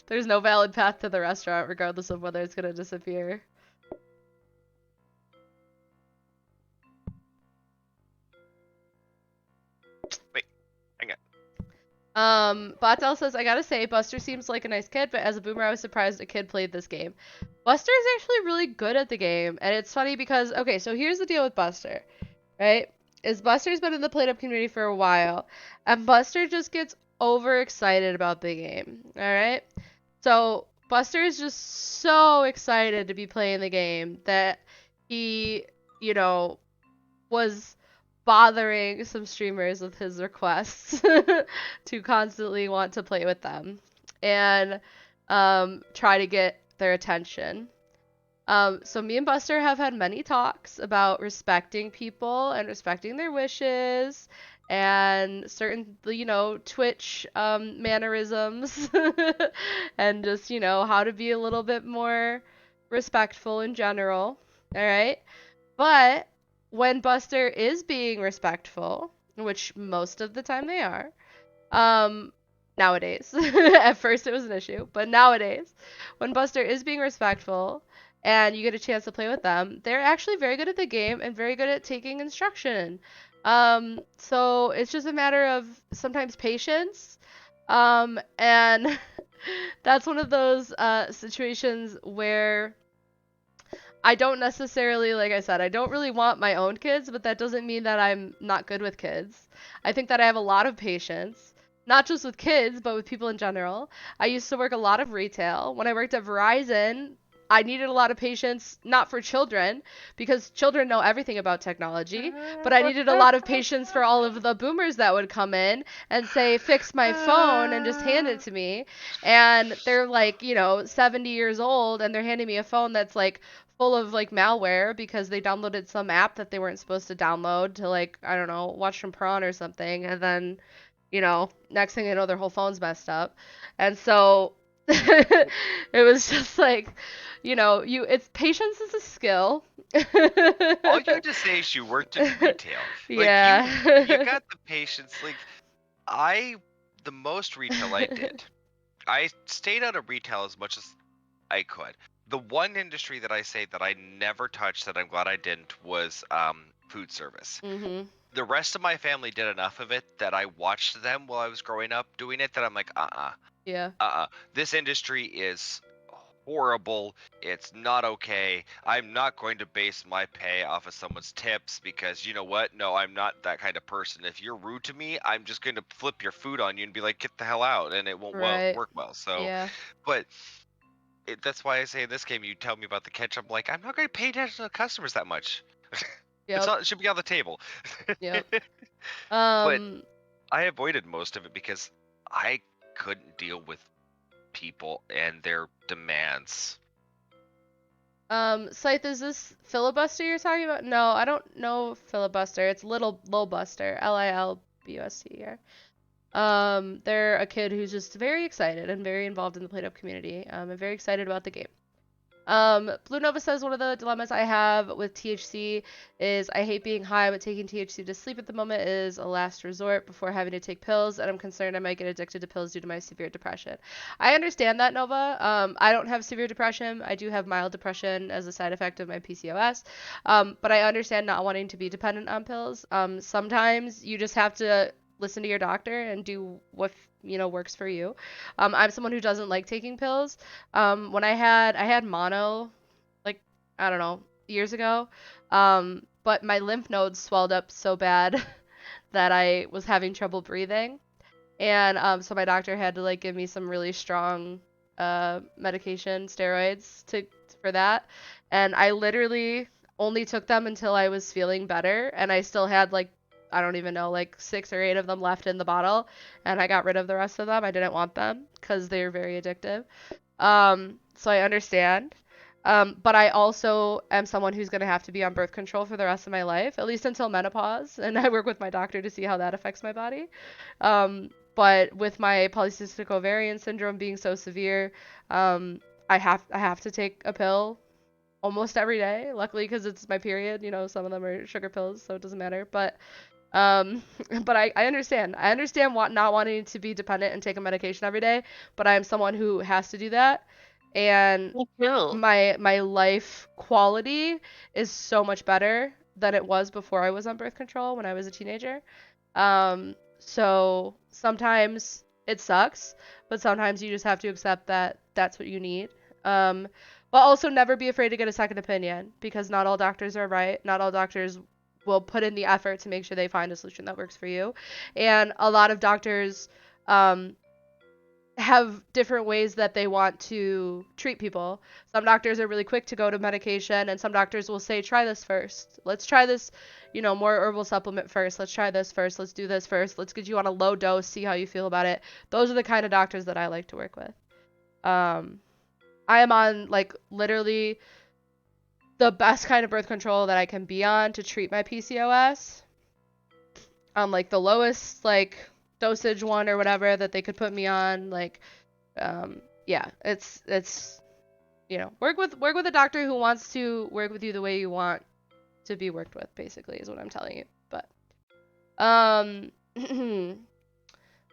There's no valid path to the restaurant regardless of whether it's going to disappear. Wait, hang on. Botel says, I gotta say, Buster seems like a nice kid, but as a boomer, I was surprised a kid played this game. Buster is actually really good at the game, and it's funny because, okay, so here's the deal with Buster, right? Is Buster's been in the PlateUp community for a while, and Buster just gets overexcited about the game, alright? So, Buster is just so excited to be playing the game that he, you know, was bothering some streamers with his requests to constantly want to play with them and try to get their attention. So me and Buster have had many talks about respecting people and respecting their wishes and certain, you know, Twitch mannerisms and just, you know, how to be a little bit more respectful in general. All right. But when Buster is being respectful, which most of the time they are, nowadays, at first it was an issue, but nowadays, when Buster is being respectful and you get a chance to play with them, they're actually very good at the game and very good at taking instruction. So it's just a matter of sometimes patience, and that's one of those situations where I don't necessarily, like I said, I don't really want my own kids, but that doesn't mean that I'm not good with kids. I think that I have a lot of patience, not just with kids, but with people in general. I used to work a lot of retail. When I worked at Verizon, I needed a lot of patience, not for children, because children know everything about technology, but I needed a lot of patience for all of the boomers that would come in and say, fix my phone and just hand it to me. And they're like, you know, 70 years old and they're handing me a phone that's like full of like malware because they downloaded some app that they weren't supposed to download to like, I don't know, watch some prawn or something. And then, you know, next thing you know, their whole phone's messed up. And so it was just like, you know, it's patience is a skill. All you had to say is you worked in retail. Like, yeah. you got the patience. Like, the most retail I did, I stayed out of retail as much as I could. The one industry that I say that I never touched that I'm glad I didn't was food service. Mm-hmm. The rest of my family did enough of it that I watched them while I was growing up doing it that I'm like, Yeah. this industry is horrible. It's not okay. I'm not going to base my pay off of someone's tips because you know what? No, I'm not that kind of person. If you're rude to me, I'm just going to flip your food on you and be like, get the hell out, and it won't work well. So, yeah. But that's why I say in this game, you tell me about the catch. I'm like, I'm not going to pay attention to the customers that much. Yep. It should be on the table. Yep. But I avoided most of it because I couldn't deal with people and their demands. Scythe, is this Filibuster you're talking about? No, I don't know Filibuster. It's Lilbuster. Lilbuster. They're a kid who's just very excited and very involved in the PlateUp community. And very excited about the game. Blue Nova says one of the dilemmas I have with THC is I hate being high, but taking THC to sleep at the moment is a last resort before having to take pills, and I'm concerned I might get addicted to pills due to my severe depression. I understand that, Nova. I don't have severe depression. I do have mild depression as a side effect of my PCOS. But I understand not wanting to be dependent on pills. Sometimes you just have to listen to your doctor and do what works for you. I'm someone who doesn't like taking pills. When I had mono, like, I don't know, years ago, but my lymph nodes swelled up so bad that I was having trouble breathing, and so my doctor had to like give me some really strong medication, steroids for that, and I literally only took them until I was feeling better, and I still had like, I don't even know, like 6 or 8 of them left in the bottle, and I got rid of the rest of them. I didn't want them because they're very addictive. So I understand. But I also am someone who's going to have to be on birth control for the rest of my life, at least until menopause. And I work with my doctor to see how that affects my body. But with my polycystic ovarian syndrome being so severe, I have to take a pill almost every day. Luckily, because it's my period, some of them are sugar pills, so it doesn't matter. But but I understand. I understand not wanting to be dependent and take a medication every day, but I am someone who has to do that. And Me too. my life quality is so much better than it was before I was on birth control when I was a teenager. So sometimes it sucks, but sometimes you just have to accept that that's what you need. But also never be afraid to get a second opinion, because not all doctors are right. Not all doctors will put in the effort to make sure they find a solution that works for you. And a lot of doctors have different ways that they want to treat people. Some doctors are really quick to go to medication, and some doctors will say, try this first. Let's try this, more herbal supplement first. Let's try this first. Let's do this first. Let's get you on a low dose, see how you feel about it. Those are the kind of doctors that I like to work with. I am on, literally the best kind of birth control that I can be on to treat my PCOS. On, the lowest, dosage one or whatever that they could put me on. Yeah, it's work with a doctor who wants to work with you the way you want to be worked with, basically, is what I'm telling you. But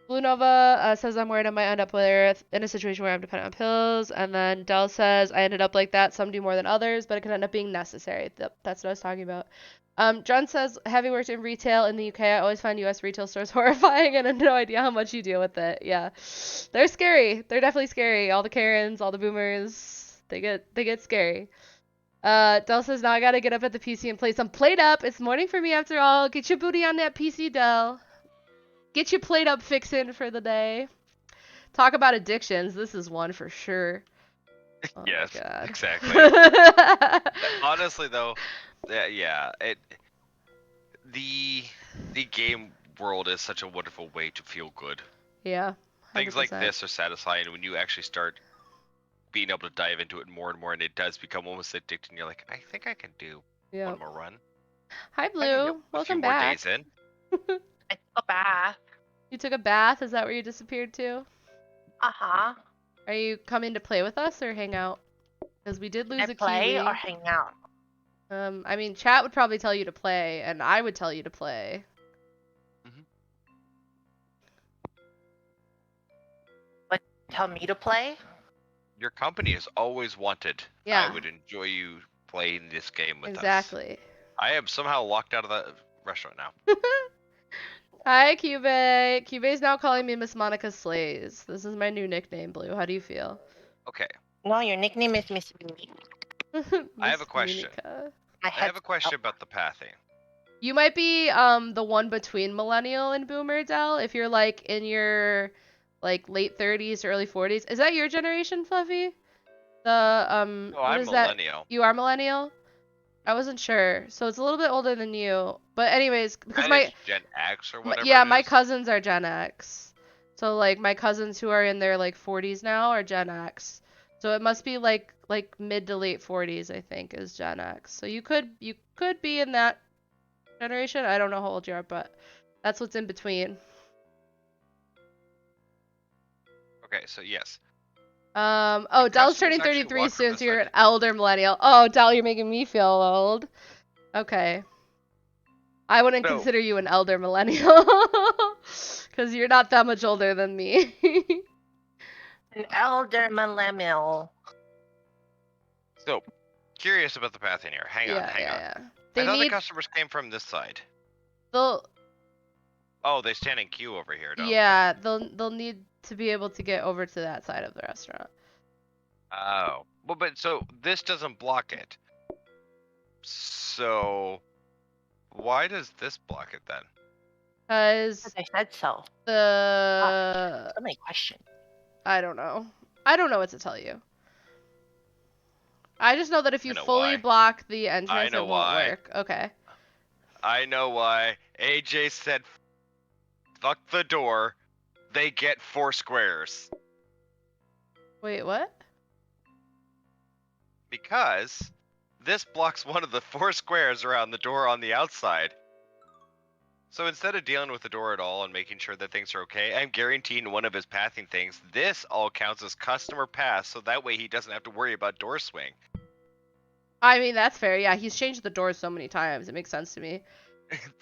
Blue Nova says, I'm worried I might end up in a situation where I'm dependent on pills. And then Dell says, I ended up like that. Some do more than others, but it can end up being necessary. That's what I was talking about. John says, having worked in retail in the UK, I always find US retail stores horrifying and I have no idea how much you deal with it. Yeah, they're scary. They're definitely scary. All the Karens, all the boomers, they get scary. Dell says, now I gotta get up at the PC and play some PlateUp. It's morning for me after all. Get your booty on that PC, Dell. Get your PlateUp fixin' for the day. Talk about addictions. This is one for sure. Oh yes, exactly. Honestly, though, yeah, the game world is such a wonderful way to feel good. Yeah. 100%. Things like this are satisfying when you actually start being able to dive into it more and more, and it does become almost addicting. And you're like, I think I can do one more run. Hi, Blue. Welcome back. More days in. I took a bath. You took a bath? Is that where you disappeared to? Uh-huh. Are you coming to play with us or hang out? Because we did lose a play Kiwi. Or hang out? I mean, chat would probably tell you to play, and I would tell you to play. Mm-hmm. But tell me to play? Your company is always wanted. Yeah. I would enjoy you playing this game with us. Exactly. I am somehow locked out of the restaurant now. Hi, Cube. Cube's now calling me Miss Monica Slays. This is my new nickname, Blue. How do you feel? Okay. No, your nickname is Miss Mimi. I have a question. I have a question about the pathing. You might be the one between millennial and boomer, Dell. If you're in your late 30s, early 40s. Is that your generation, Fluffy? No, I'm millennial. You are millennial? I wasn't sure. So it's a little bit older than you. But anyways, because Gen X or whatever. Yeah, my cousins are Gen X. So my cousins who are in their 40s now are Gen X. So it must be like mid to late 40s, I think, is Gen X. So you could be in that generation. I don't know how old you are, but that's what's in between. Okay, so yes. Oh, Dell's turning 33 soon, so you're an elder millennial. Oh, Dell, you're making me feel old. Okay. I wouldn't consider you an elder millennial. Because you're not that much older than me. An elder millennial. So, curious about the pathing here. Hang on. I thought the customers came from this side. Oh, they stand in queue over here, don't they? They'll need to be able to get over to that side of the restaurant. Oh. Well, but so this doesn't block it. So why does this block it then? Because I said so. So many questions. I don't know. I don't know what to tell you. I just know that if you fully block the entrance, it won't work. Okay. I know why. AJ said, fuck the door. They get 4 squares. Wait, what? because this blocks one of the 4 squares around the door on the outside. So instead of dealing with the door at all and making sure that things are okay, I'm guaranteeing one of his pathing things. This all counts as customer pass, so that way he doesn't have to worry about door swing. I mean, that's fair. Yeah, he's changed the doors so many times. It makes sense to me.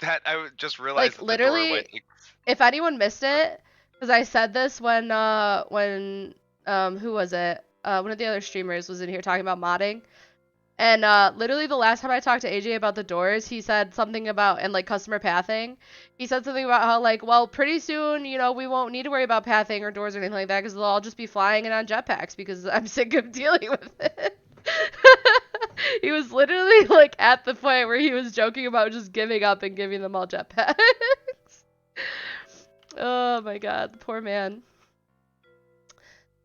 That I just realized Like, that literally, the door went. if anyone missed it, because I said this when who was it? One of the other streamers was in here talking about modding. And literally the last time I talked to AJ about the doors, he said something about, and like customer pathing, he said something about how like, well, pretty soon, you know, we won't need to worry about pathing or doors or anything like that because they'll all just be flying in on jetpacks because I'm sick of dealing with it. He was literally like at the point where he was joking about just giving up and giving them all jetpacks. Oh my god, the poor man.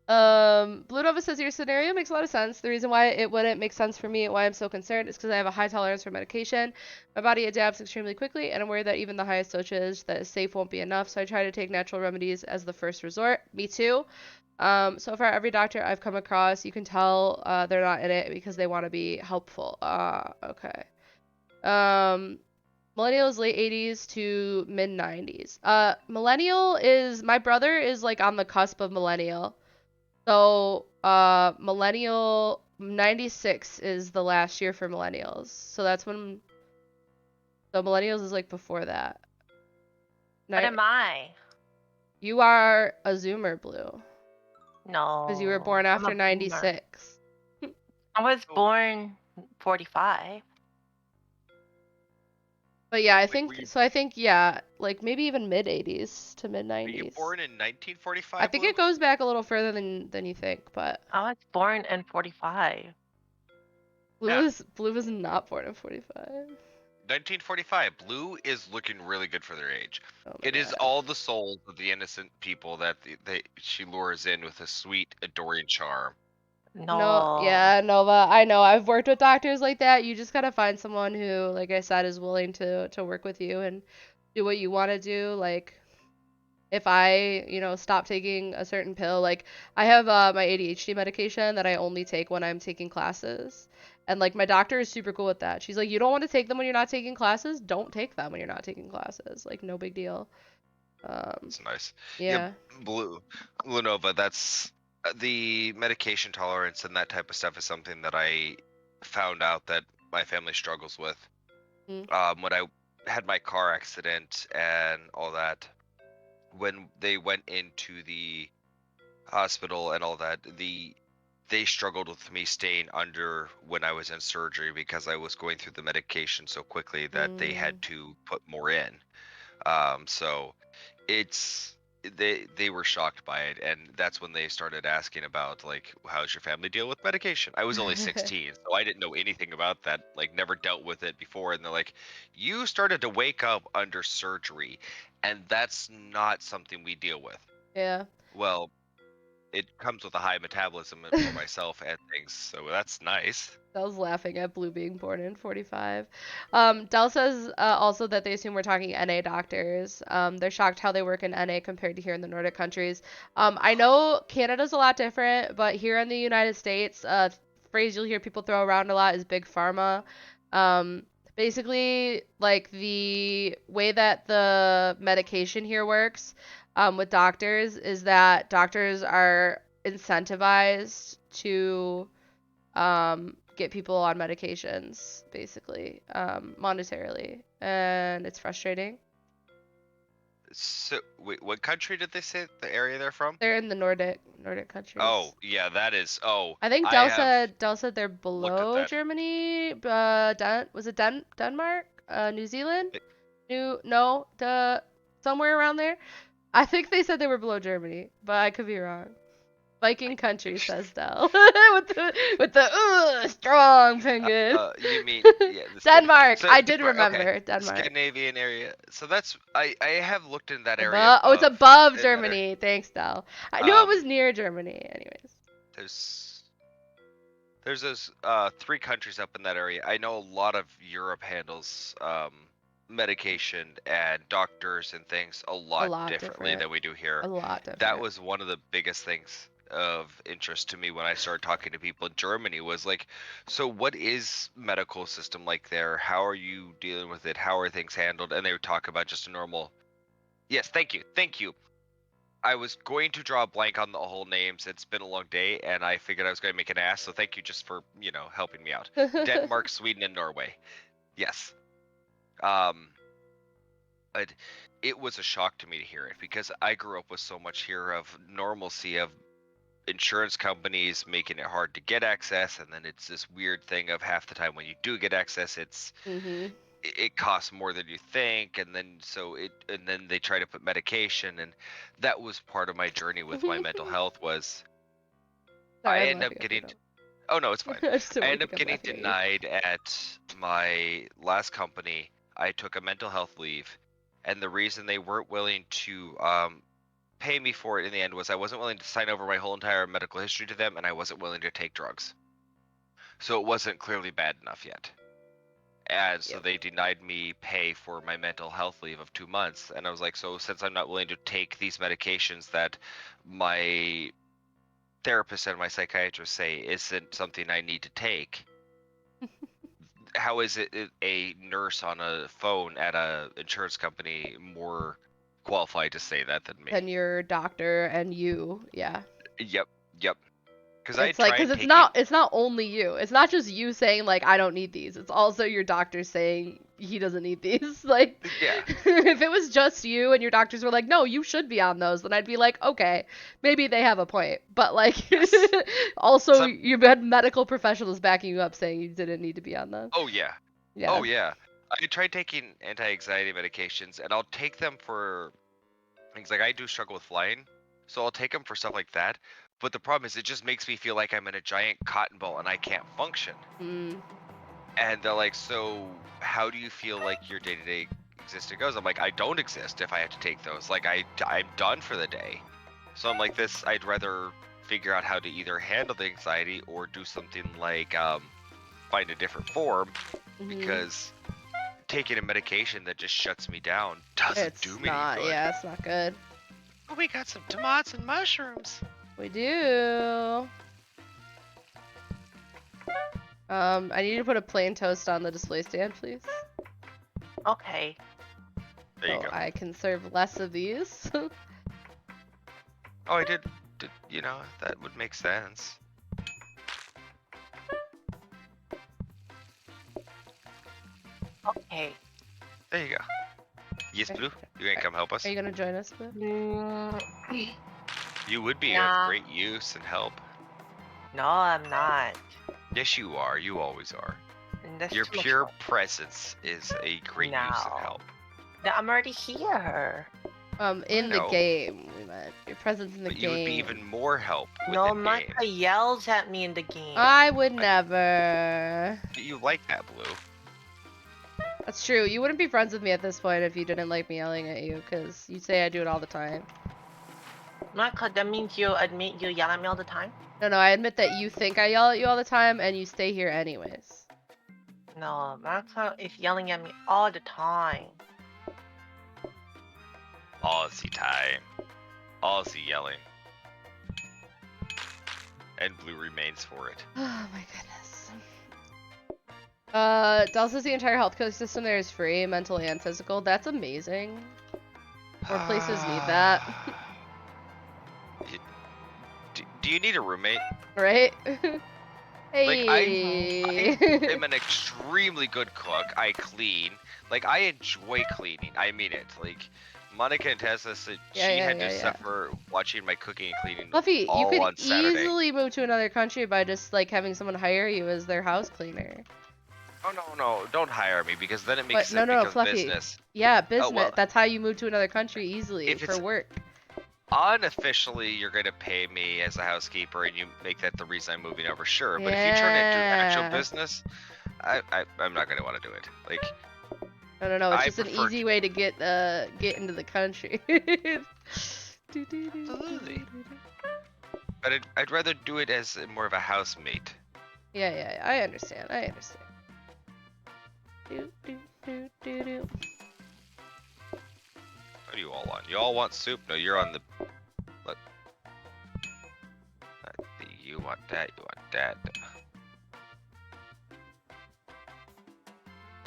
Blue Nova says your scenario makes a lot of sense. The reason why it wouldn't make sense for me and why I'm so concerned is because I have a high tolerance for medication. My body adapts extremely quickly, and I'm worried that even the highest dosage that is safe won't be enough, so I try to take natural remedies as the first resort. Me too. So far, every doctor I've come across, you can tell they're not in it because they want to be helpful. Okay. Millennials late 80s to mid 90s. Millennial is, my brother is like on the cusp of millennial. So, millennial 96 is the last year for millennials. So that's when, so millennials is like before that. What am I? You are a Zoomer, Blue. No. Because you were born after 96. I was born 45. But yeah, I think, so I think, yeah, like maybe even mid 80s to mid 90s. Were you born in 1945? I think Blue? it goes back a little further than you think, but. I was born in 45. Blue was not born in 45. 1945. Blue is looking really good for their age. Oh it is all the souls of the innocent people that she lures in with a sweet, adoring charm. No, yeah, Nova, I know. I've worked with doctors like that. You just gotta find someone who, like I said, is willing to work with you and do what you want to do. Like, if I, you know, stop taking a certain pill, like I have my ADHD medication that I only take when I'm taking classes. And like my doctor is super cool with that. She's like, you don't want to take them when you're not taking classes? Don't take them when you're not taking classes. Like, no big deal. That's nice. Yeah. Blue Nova, that's the medication tolerance and that type of stuff is something that I found out that my family struggles with. When I had my car accident and all that, when they went into the hospital and all that, they struggled with me staying under when I was in surgery because I was going through the medication so quickly that they had to put more in. So it's they were shocked by it, and that's when they started asking about like, how's your family deal with medication? I was only 16, so I didn't know anything about that, like never dealt with it before, and they're like, you started to wake up under surgery, and that's not something we deal with. Yeah. Well, it comes with a high metabolism for myself and things, so that's nice. I was laughing at Blue being born in 45. Del says also that they assume we're talking NA doctors. They're shocked how they work in NA compared to here in the Nordic countries. I know Canada's a lot different, but here in the United States, phrase you'll hear people throw around a lot is big pharma. Basically, like the way that the medication here works with doctors is that doctors are incentivized to get people on medications, basically, monetarily, and it's frustrating. So, wait, what country did they say the area they're from? They're in the Nordic countries. Oh, yeah, that is. Oh, I think Del said they're below Germany. Was it Denmark? New Zealand? Somewhere around there. I think they said they were below Germany, but I could be wrong. Viking country, says Del. with the strong penguin. You mean Denmark? So, I did remember Denmark. Scandinavian area. So that's I have looked in that area. It's above Germany. Thanks, Del. I knew it was near Germany. Anyways. There's those 3 countries up in that area. I know a lot of Europe handles medication and doctors and things a lot differently than we do here. A lot different. That was one of the biggest things of interest to me when I started talking to people in Germany was like, so what is medical system like there? How are you dealing with it? How are things handled? And they would talk about just a normal. Yes, thank you. I was going to draw a blank on the whole names. It's been a long day, and I figured I was going to make an ass. So thank you just for helping me out. Denmark, Sweden, and Norway. Yes. But it was a shock to me to hear it because I grew up with so much here of normalcy of insurance companies making it hard to get access, and then it's this weird thing of half the time when you do get access, it costs more than you think, and then they try to put medication, and that was part of my journey with my mental health was Sorry, I end up getting. Oh no, it's fine. I end up getting denied at my last company. I took a mental health leave, and the reason they weren't willing to pay me for it in the end was I wasn't willing to sign over my whole entire medical history to them, and I wasn't willing to take drugs. So it wasn't clearly bad enough yet. And so they denied me pay for my mental health leave of 2 months. And I was like, so since I'm not willing to take these medications that my therapist and my psychiatrist say isn't something I need to take, how is it a nurse on a phone at a insurance company more qualified to say that than me? Than your doctor and you, yeah. Yep. Because it's not only you. It's not just you saying like I don't need these. It's also your doctor saying he doesn't need these. Like, yeah. If it was just you and your doctors were like, no, you should be on those, then I'd be like, okay, maybe they have a point. But like, yes. Also you had medical professionals backing you up saying you didn't need to be on them. Oh yeah. Oh yeah. I tried taking anti-anxiety medications, and I'll take them for things like I do struggle with flying, so I'll take them for stuff like that. But the problem is it just makes me feel like I'm in a giant cotton ball and I can't function. And they're like, so how do you feel like your day-to-day existence goes? I'm like, I don't exist if I have to take those. Like, I'm done for the day. So I'm like this, I'd rather figure out how to either handle the anxiety or do something like find a different form, because taking a medication that just shuts me down doesn't do me any good. Yeah, it's not good. Oh, we got some tomatoes and mushrooms. We do. I need to put a plain toast on the display stand, please. Okay. There you go. I can serve less of these. Oh, I did, that would make sense. Okay. There you go. Yes, Blue? You gonna come help us? Are you gonna join us, Blue? You would be of great use and help. No, I'm not. Yes, you are. You always are. Your Your pure presence is a great use and help. No, I'm already here. In the game, we meant. Your presence in the game. You would be even more help with No, the game. Martha yells at me in the game. I would never. You like that, Blue. That's true. You wouldn't be friends with me at this point if you didn't like me yelling at you, because you say I do it all the time. Martha, that means you admit you yell at me all the time? No, I admit that you think I yell at you all the time, and you stay here anyways. No, Martha is yelling at me all the time. Aussie time. Aussie yelling. And Blue remains for it. Oh my goodness. Dell says the entire healthcare system there is free, mental and physical. That's amazing. More places need that. Do you need a roommate? Right? Hey. Like, I am an extremely good cook. I clean. Like, I enjoy cleaning. I mean it. Like, Monica and Tessa said she had to suffer watching my cooking and cleaning Fluffy, all you on could Saturday. easily move to another country by just, like, having someone hire you as their house cleaner. Oh, no. Don't hire me, because then it makes sense because Fluffy. business. Yeah, business. Oh, well, that's how you move to another country easily for work. Unofficially, you're going to pay me as a housekeeper, and you make that the reason I'm moving over, sure. But if you turn it into actual business, I'm not going to want to do it. Like, no. It's just an easy way to get into the country. Absolutely. But I'd rather do it as more of a housemate. Yeah, I understand. What do you all want? You all want soup? No, you're on the... want that, you want that.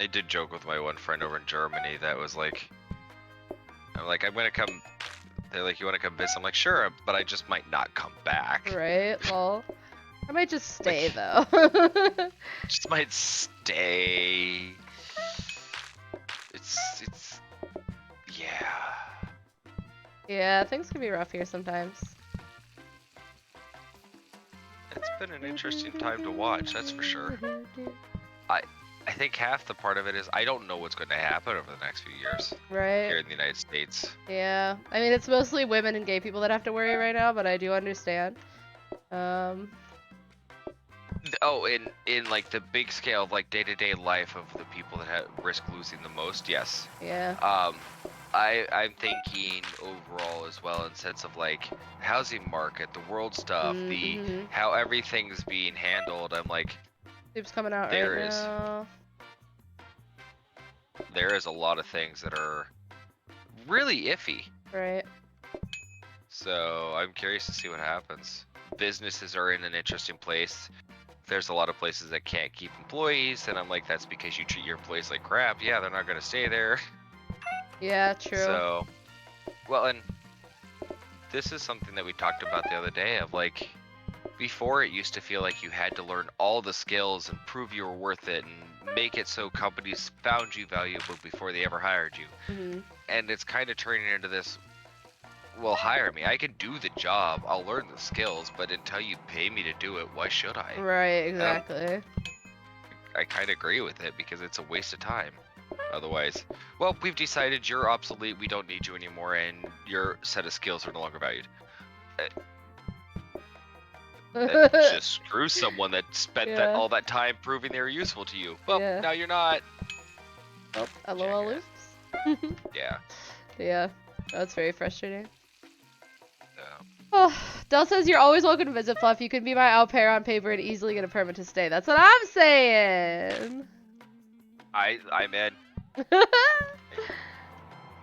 I did joke with my one friend over in Germany that was like, I'm like, I'm gonna come. They're like, you want to come visit? I'm like, sure, but I just might not come back. Right. Well, I might just stay though. Just might stay. It's yeah. Yeah, things can be rough here sometimes. It's been an interesting time to watch, that's for sure. I think half the part of it is I don't know what's going to happen over the next few years. Right. Here in the United States. Yeah. I mean, it's mostly women and gay people that have to worry right now, but I do understand. Oh, in like the big scale of like day-to-day life of the people that risk losing the most, yes. Yeah. I'm thinking overall as well in sense of like housing market, the world stuff, the how everything's being handled. I'm like, Soup's coming out there right is now. there is a lot of things that are really iffy. Right. So I'm curious to see what happens. Businesses are in an interesting place. There's a lot of places that can't keep employees, and I'm like, that's because you treat your employees like crap. Yeah, they're not gonna stay there. Yeah, true. So, well, and this is something that we talked about the other day of like, before it used to feel like you had to learn all the skills and prove you were worth it and make it so companies found you valuable before they ever hired you. And it's kind of turning into this, well, hire me. I can do the job. I'll learn the skills, but until you pay me to do it, why should I? Right, exactly. I kind of agree with it because it's a waste of time. Otherwise, well, we've decided you're obsolete, we don't need you anymore, and your set of skills are no longer valued. That just screw someone that spent all that time proving they were useful to you. Well, now you're not. Oh, LOL loops. Yeah. Yeah, that's very frustrating. Oh, Del says you're always welcome to visit Fluff. You can be my au pair on paper and easily get a permit to stay. That's what I'm saying. I'm in.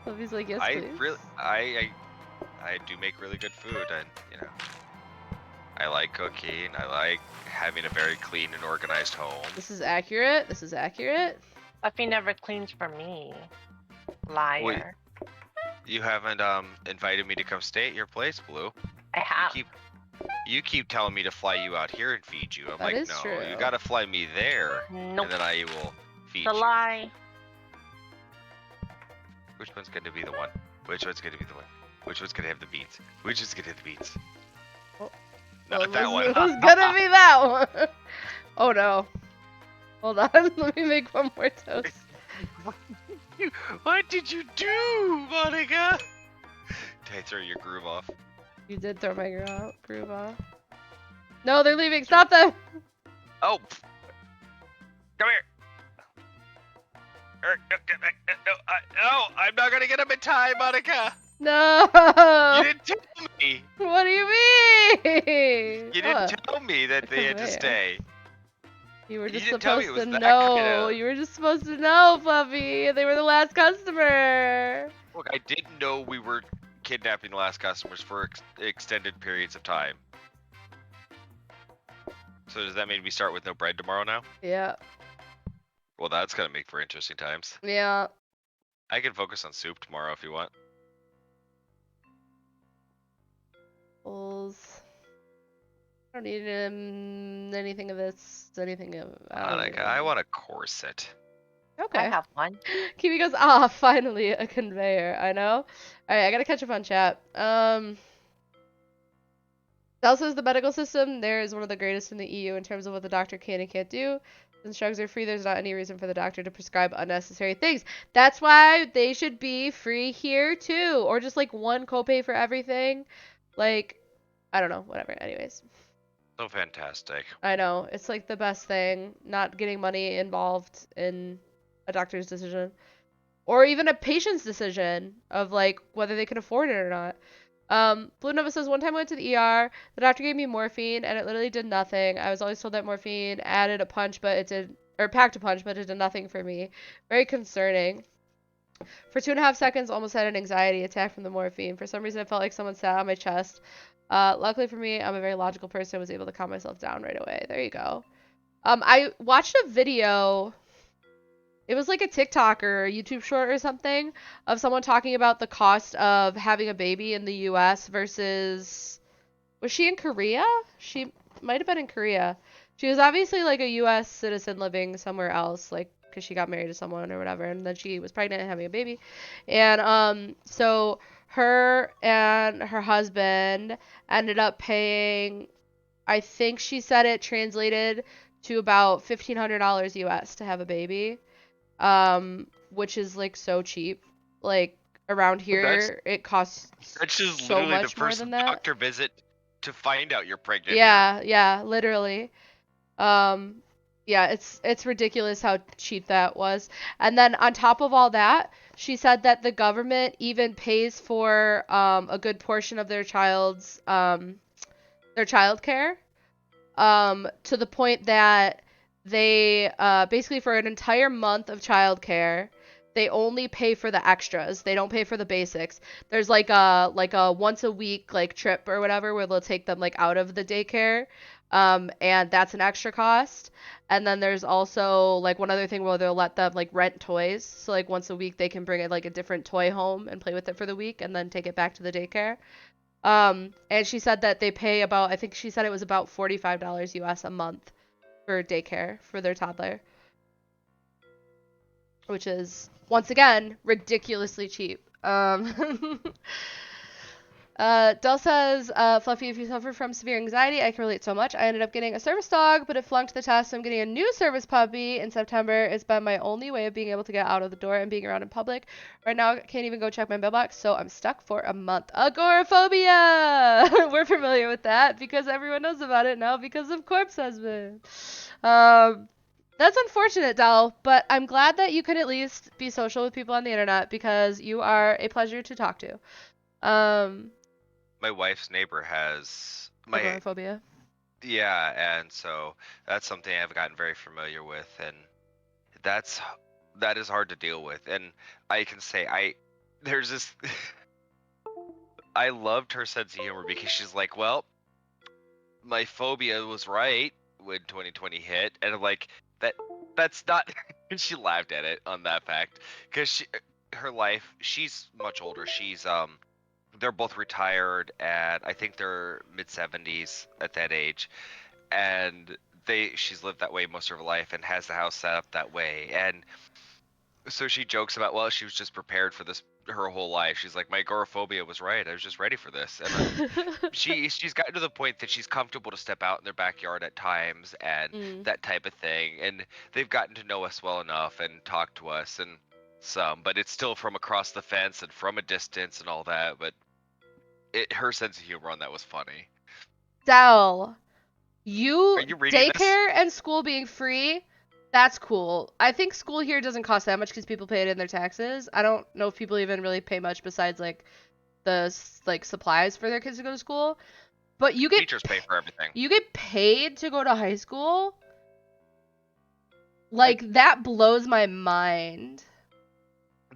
Fluffy's like, yes, please. I do make really good food, and you know, I like cooking. I like having a very clean and organized home. This is accurate. This is accurate. Fluffy never cleans for me. Liar. Wait, you haven't invited me to come stay at your place, Blue. I have. You keep telling me to fly you out here and feed you. I'm like, no, true. you gotta fly me there, Nope. and then I will feed It's a you. lie. Which one's gonna be the one? Which one's gonna be the one? Which one's gonna have the beans? Which is gonna have the beans? Oh. Not that one. It was gonna be that one. Oh no. Hold on. Let me make one more toast. What did you do, Monica? Did I throw your groove off? You did throw my groove off. No, they're leaving. Stop them. Oh. Come here. No, I'm not gonna get them in time, Monica. No. You didn't tell me. What do you mean? You didn't tell me that they had to stay. You were just didn't tell me it supposed was to that know. kinda- You were just supposed to know, Fluffy. They were the last customer. Look, I didn't know we were kidnapping the last customers for extended periods of time. So does that mean we start with no bread tomorrow now? Yeah. Well, that's gonna make for interesting times. Yeah. I can focus on soup tomorrow if you want. Bulls. I don't need anything of this. Anything of. I want a corset. Okay. I have one. Kiwi goes, finally a conveyor. I know. Alright, I gotta catch up on chat. Dal says the medical system there is one of the greatest in the EU in terms of what the doctor can and can't do. Since drugs are free, there's not any reason for the doctor to prescribe unnecessary things. That's why they should be free here too. Or just like one copay for everything. Like, I don't know, whatever. Anyways. So fantastic. I know. It's like the best thing. Not getting money involved in a doctor's decision. Or even a patient's decision of like whether they can afford it or not. Blue Nova says, one time I went to the ER, the doctor gave me morphine and it literally did nothing. I was always told that morphine added a punch, but it did, or packed a punch, but it did nothing for me. Very concerning. For 2.5 seconds, almost had an anxiety attack from the morphine. For some reason, it felt like someone sat on my chest. Luckily for me, I'm a very logical person. I was able to calm myself down right away. There you go. I watched a video. It was like a TikTok or a YouTube short or something of someone talking about the cost of having a baby in the US versus, was she in Korea? She might have been in Korea. She was obviously like a US citizen living somewhere else, like because she got married to someone or whatever, and then she was pregnant and having a baby. And so her and her husband ended up paying, I think she said it translated to about $1,500 US to have a baby, which is like so cheap. Like around here, it costs That's just so literally the much more first than that. doctor visit to find out you're pregnant here. Yeah, literally. Yeah, it's ridiculous how cheap that was. And then on top of all that, she said that the government even pays for a good portion of their child's their childcare, to the point that they basically for an entire month of childcare, they only pay for the extras. They don't pay for the basics. There's like a once a week like trip or whatever where they'll take them like out of the daycare. And that's an extra cost. And then there's also like one other thing where they'll let them like rent toys. So like once a week they can bring it like a different toy home and play with it for the week and then take it back to the daycare. And she said that they pay about, I think she said it was about $45 US a month for daycare for their toddler, which is once again ridiculously cheap. Del says, Fluffy, if you suffer from severe anxiety, I can relate so much. I ended up getting a service dog, but it flunked the test, so I'm getting a new service puppy in September. It's been my only way of being able to get out of the door and being around in public. Right now, I can't even go check my mailbox, so I'm stuck for a month. Agoraphobia! We're familiar with that because everyone knows about it now because of Corpse Husband. That's unfortunate, Del, but I'm glad that you could at least be social with people on the internet because you are a pleasure to talk to. My wife's neighbor has Agoraphobia. Yeah, and so that's something I've gotten very familiar with, and that is hard to deal with. And I can say there's this I loved her sense of humor because she's like, well, my phobia was right when 2020 hit, and I'm like, that's not. And she laughed at it on that fact because her life, she's much older. She's they're both retired, and I think they're mid-70s at that age, and she's lived that way most of her life and has the house set up that way. And so she jokes about, well, she was just prepared for this her whole life. She's like, my agoraphobia was right. I was just ready for this. And she's gotten to the point that she's comfortable to step out in their backyard at times and that type of thing. And they've gotten to know us well enough and talk to us and but it's still from across the fence and from a distance and all that. But her sense of humor on that was funny. Del, Are you reading daycare this? and school being free, that's cool. I think school here doesn't cost that much because people pay it in their taxes. I don't know if people even really pay much besides like the like supplies for their kids to go to school. But you get teachers pay for everything. You get paid to go to high school? Like that blows my mind.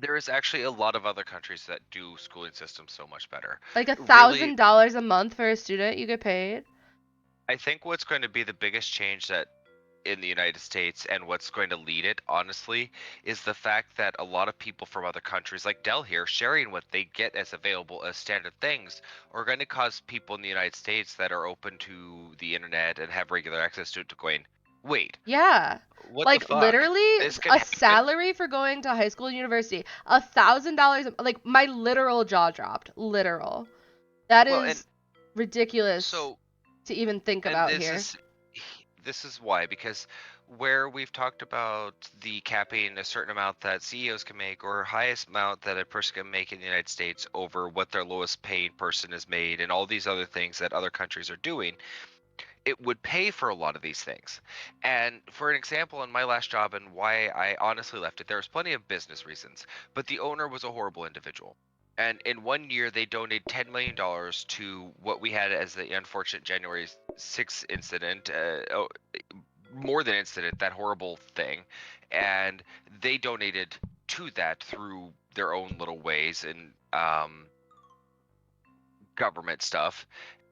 There is actually a lot of other countries that do schooling systems so much better. Like $1,000 a month for a student, you get paid? I think what's going to be the biggest change that in the United States and what's going to lead it, honestly, is the fact that a lot of people from other countries, like Dell here, sharing what they get as available as standard things, are going to cause people in the United States that are open to the internet and have regular access to it to going, wait. Yeah. What like the fuck? Literally a salary for going to high school and university, $1,000. Like my literal jaw dropped. Literal. That is ridiculous to even think about here. This is why, because where we've talked about the capping a certain amount that CEOs can make or highest amount that a person can make in the United States over what their lowest paid person is made and all these other things that other countries are doing, it would pay for a lot of these things. And for an example, in my last job and why I honestly left it, there was plenty of business reasons, but the owner was a horrible individual. And in 1 year, they donated $10 million to what we had as the unfortunate January 6th incident, more than incident, that horrible thing. And they donated to that through their own little ways and government stuff.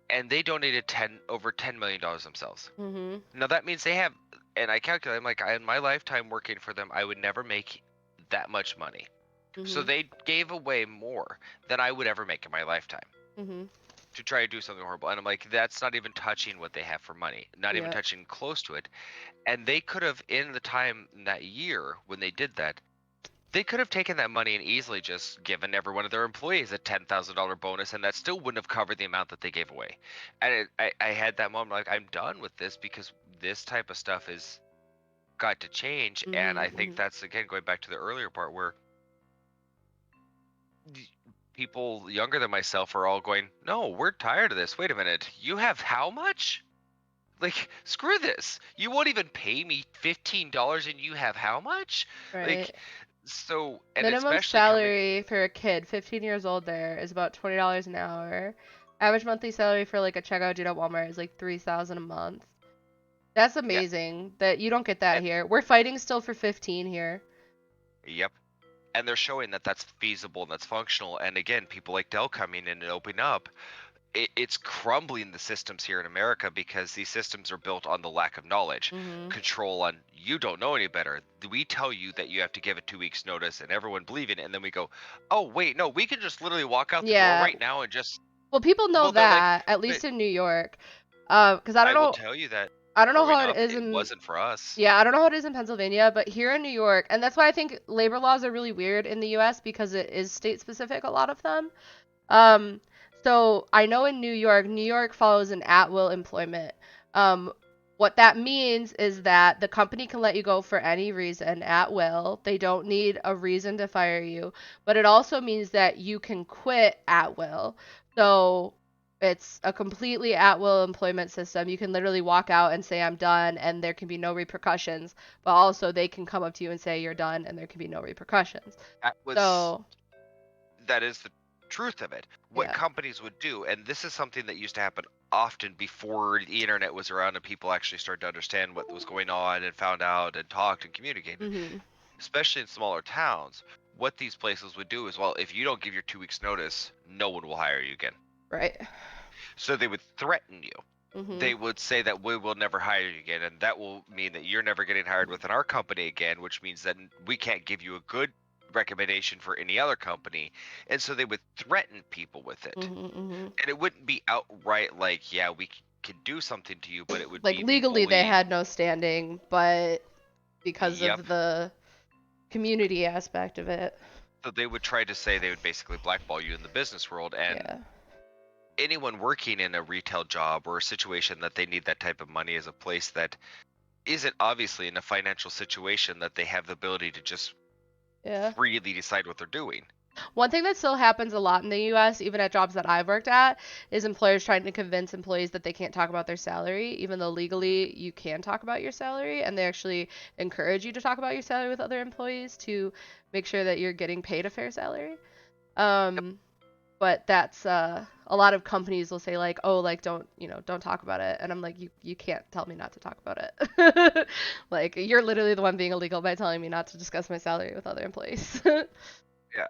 and they donated over $10 million themselves. Mm-hmm. Now that means they have, and I calculate, I'm like, in my lifetime working for them, I would never make that much money. So Mm-hmm. they gave away more than I would ever make in my lifetime Mm-hmm. to try to do something horrible. And I'm like, that's not even touching what they have for money, not even Yep. touching close to it. And they could have, in the time in that year when they did that, they could have taken that money and easily just given every one of their employees a $10,000 bonus, and that still wouldn't have covered the amount that they gave away. And I had that moment like, I'm done with this because this type of stuff is got to change. And I think Mm-hmm. that's, again, going back to the earlier part where people younger than myself are all going, no, we're tired of this. Wait a minute. You have how much? Like, screw this. You won't even pay me $15 and you have how much? Right. Like, so, and Minimum especially coming, salary for a kid, 15 years old there, is about $20 an hour. Average monthly salary for like a checkout dude at Walmart is like $3,000 a month. That's yeah, amazing that you don't get that and, here. We're fighting still for 15 here. yep. And they're showing that that's feasible and that's functional. And again, people like Dell coming in and opening up, it's crumbling the systems here in America because these systems are built on the lack of knowledge, Mm-hmm. control on you don't know any better. We tell you that you have to give it 2 weeks notice and everyone believing it. And then we go, oh, wait, no, we can just literally walk out the door Yeah. right now and just, Well, people know well, they're like, that, at but least in New York. Because I don't I will know. tell you that I don't know growing how it up, is it in. wasn't for us. Yeah, I don't know how it is in Pennsylvania, but here in New York, and that's why I think labor laws are really weird in the U.S. because it is state specific, a lot of them. So I know in New York follows an at-will employment. Um, what that means is that the company can let you go for any reason at will. They don't need a reason to fire you, but it also means that you can quit at will. So it's a completely at-will employment system. You can literally walk out and say, I'm done, and there can be no repercussions. But also, they can come up to you and say, you're done, and there can be no repercussions. So, That is the truth of it. What yeah. companies would do, and this is something that used to happen often before the internet was around and people actually started to understand what was going on and found out and talked and communicated, Mm-hmm. especially in smaller towns. What these places would do is, well, if you don't give your 2 weeks notice, no one will hire you again. Right. So they would threaten you. Mm-hmm. They would say that we will never hire you again, and that will mean that you're never getting hired within our company again, which means that we can't give you a good recommendation for any other company. And so they would threaten people with it. Mm-hmm, mm-hmm. And it wouldn't be outright like, yeah, we can do something to you, but it would like be legally they bullying. had no standing, but because Yep. of the community aspect of it. So they would try to say they would basically blackball you in the business world, and Yeah. anyone working in a retail job or a situation that they need that type of money is a place that isn't obviously in a financial situation that they have the ability to just freely decide what they're doing. One thing that still happens a lot in the US, even at jobs that I've worked at, is employers trying to convince employees that they can't talk about their salary, even though legally you can talk about your salary, and they actually encourage you to talk about your salary with other employees to make sure that you're getting paid a fair salary. But that's a lot of companies will say like, oh, like don't talk about it, and I'm like, you can't tell me not to talk about it. Like you're literally the one being illegal by telling me not to discuss my salary with other employees. Yeah.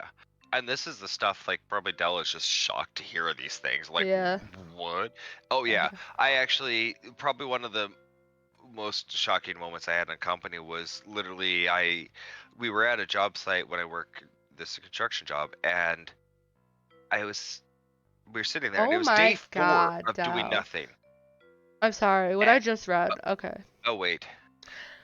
And this is the stuff like probably Dell is just shocked to hear these things. Like, Yeah. what? Oh yeah. I actually probably one of the most shocking moments I had in a company was literally we were at a job site when I work this construction job, and we were sitting there, and it was day 4 of doing nothing. I'm sorry, what I just read. Okay. Oh wait.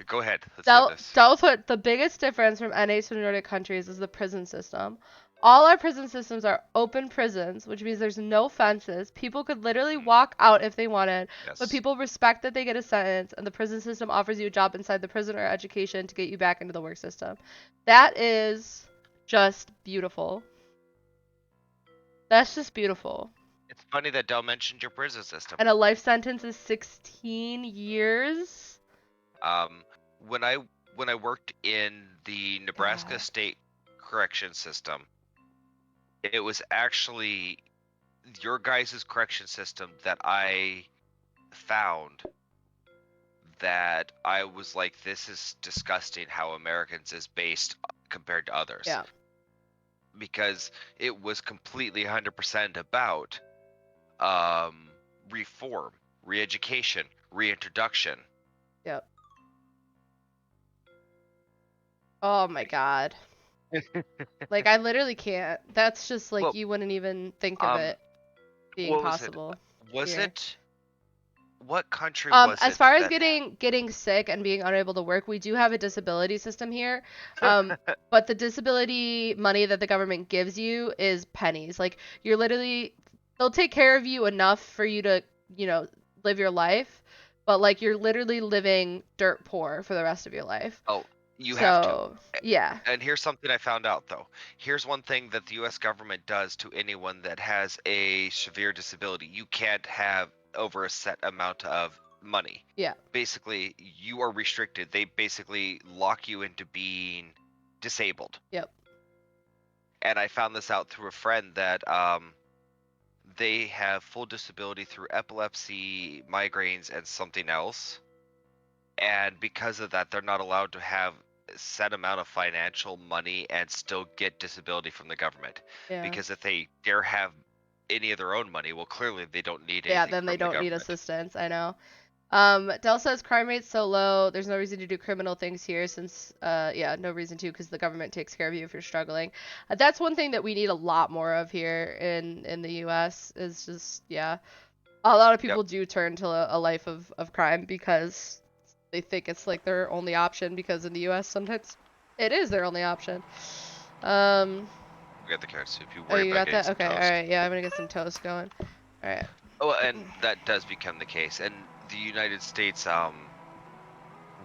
Go ahead. Let's do this. Dell put the biggest difference from NA to Nordic countries is the prison system. All our prison systems are open prisons, which means there's no fences. People could literally walk out if they wanted, but people respect that they get a sentence, and the prison system offers you a job inside the prison or education to get you back into the work system. That is just beautiful. That's just beautiful. It's funny that Dell mentioned your prison system. And a life sentence is 16 years? When I worked in the Nebraska State Correction System, it was actually your guys' correction system that I found that I was like, this is disgusting how Americans is based compared to others. Yeah. Because it was completely 100% about reform, re-education, reintroduction. Yep. Oh my god. Like, I literally can't. That's just like, Well, you wouldn't even think of it being possible. Was it? What country was as it far as that... getting sick and being unable to work, we do have a disability system here. But the disability money that the government gives you is pennies. Like, you're literally, they'll take care of you enough for you to, you know, live your life, but like, you're literally living dirt poor for the rest of your life. Oh, you have to. Yeah. And here's something I found out, though. Here's one thing that the U.S. government does to anyone that has a severe disability. You can't have over a set amount of money. Yeah. Basically, you are restricted. They basically lock you into being disabled. Yep. And I found this out through a friend that they have full disability through epilepsy, migraines, and something else. And because of that, they're not allowed to have a set amount of financial money and still get disability from the government. Yeah. Because if they dare have any of their own money, well, clearly they don't need anything. Yeah, then they don't need assistance. I know. Dell says crime rate's so low, there's no reason to do criminal things here since, yeah, no reason to, because the government takes care of you if you're struggling. That's one thing that we need a lot more of here in the U.S. is just, yeah. A lot of people do turn to a life of crime because they think it's like their only option, because in the U.S. sometimes it is their only option. We got the carrot soup. Oh, you got that? Okay, alright, yeah, I'm gonna get some toast going. Alright. Oh, and that does become the case. And the United States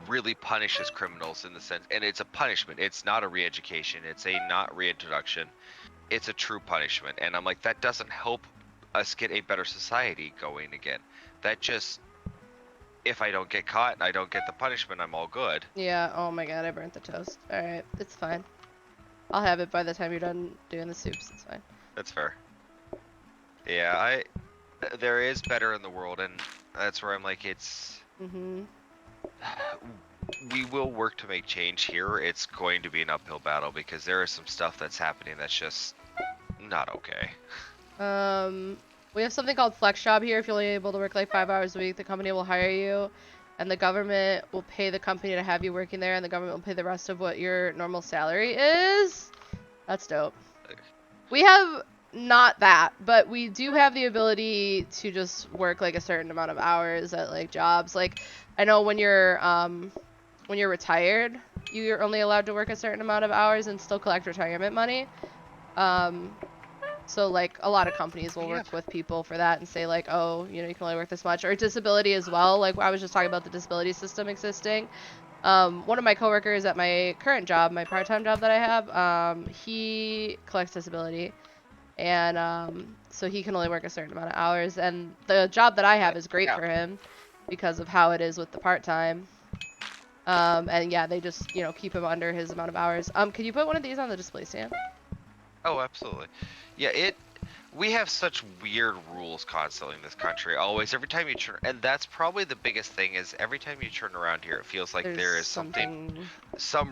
really punishes criminals in the sense, and it's a punishment. It's not a re-education. It's a not reintroduction. It's a true punishment. And I'm like, that doesn't help us get a better society going again. That just, if I don't get caught and I don't get the punishment, I'm all good. Yeah, oh my god, I burnt the toast. Alright, it's fine. I'll have it by the time you're done doing the soups, it's fine. That's fair. Yeah, there is better in the world, and that's where I'm like, it's... We will work to make change here. It's going to be an uphill battle because there is some stuff that's happening that's just not okay. We have something called Flex Job here. If you're only able to work like 5 hours a week, the company will hire you, and the government will pay the company to have you working there, and the government will pay the rest of what your normal salary is. That's dope. We have not that, but we do have the ability to just work like a certain amount of hours at like jobs. Like, I know when you're retired, you're only allowed to work a certain amount of hours and still collect retirement money. So like a lot of companies will work with people for that and say like, oh, you know, you can only work this much. Or disability as well. Like, I was just talking about the disability system existing. One of my coworkers at my current job, my part-time job that I have, he collects disability, and so he can only work a certain amount of hours. And the job that I have is great for him because of how it is with the part-time. And yeah, they just, you know, keep him under his amount of hours. Can you put one of these on the display stand? Oh, absolutely. Yeah, we have such weird rules constantly in this country. Always, every time you turn, and that's probably the biggest thing, is every time you turn around here, it feels like there is some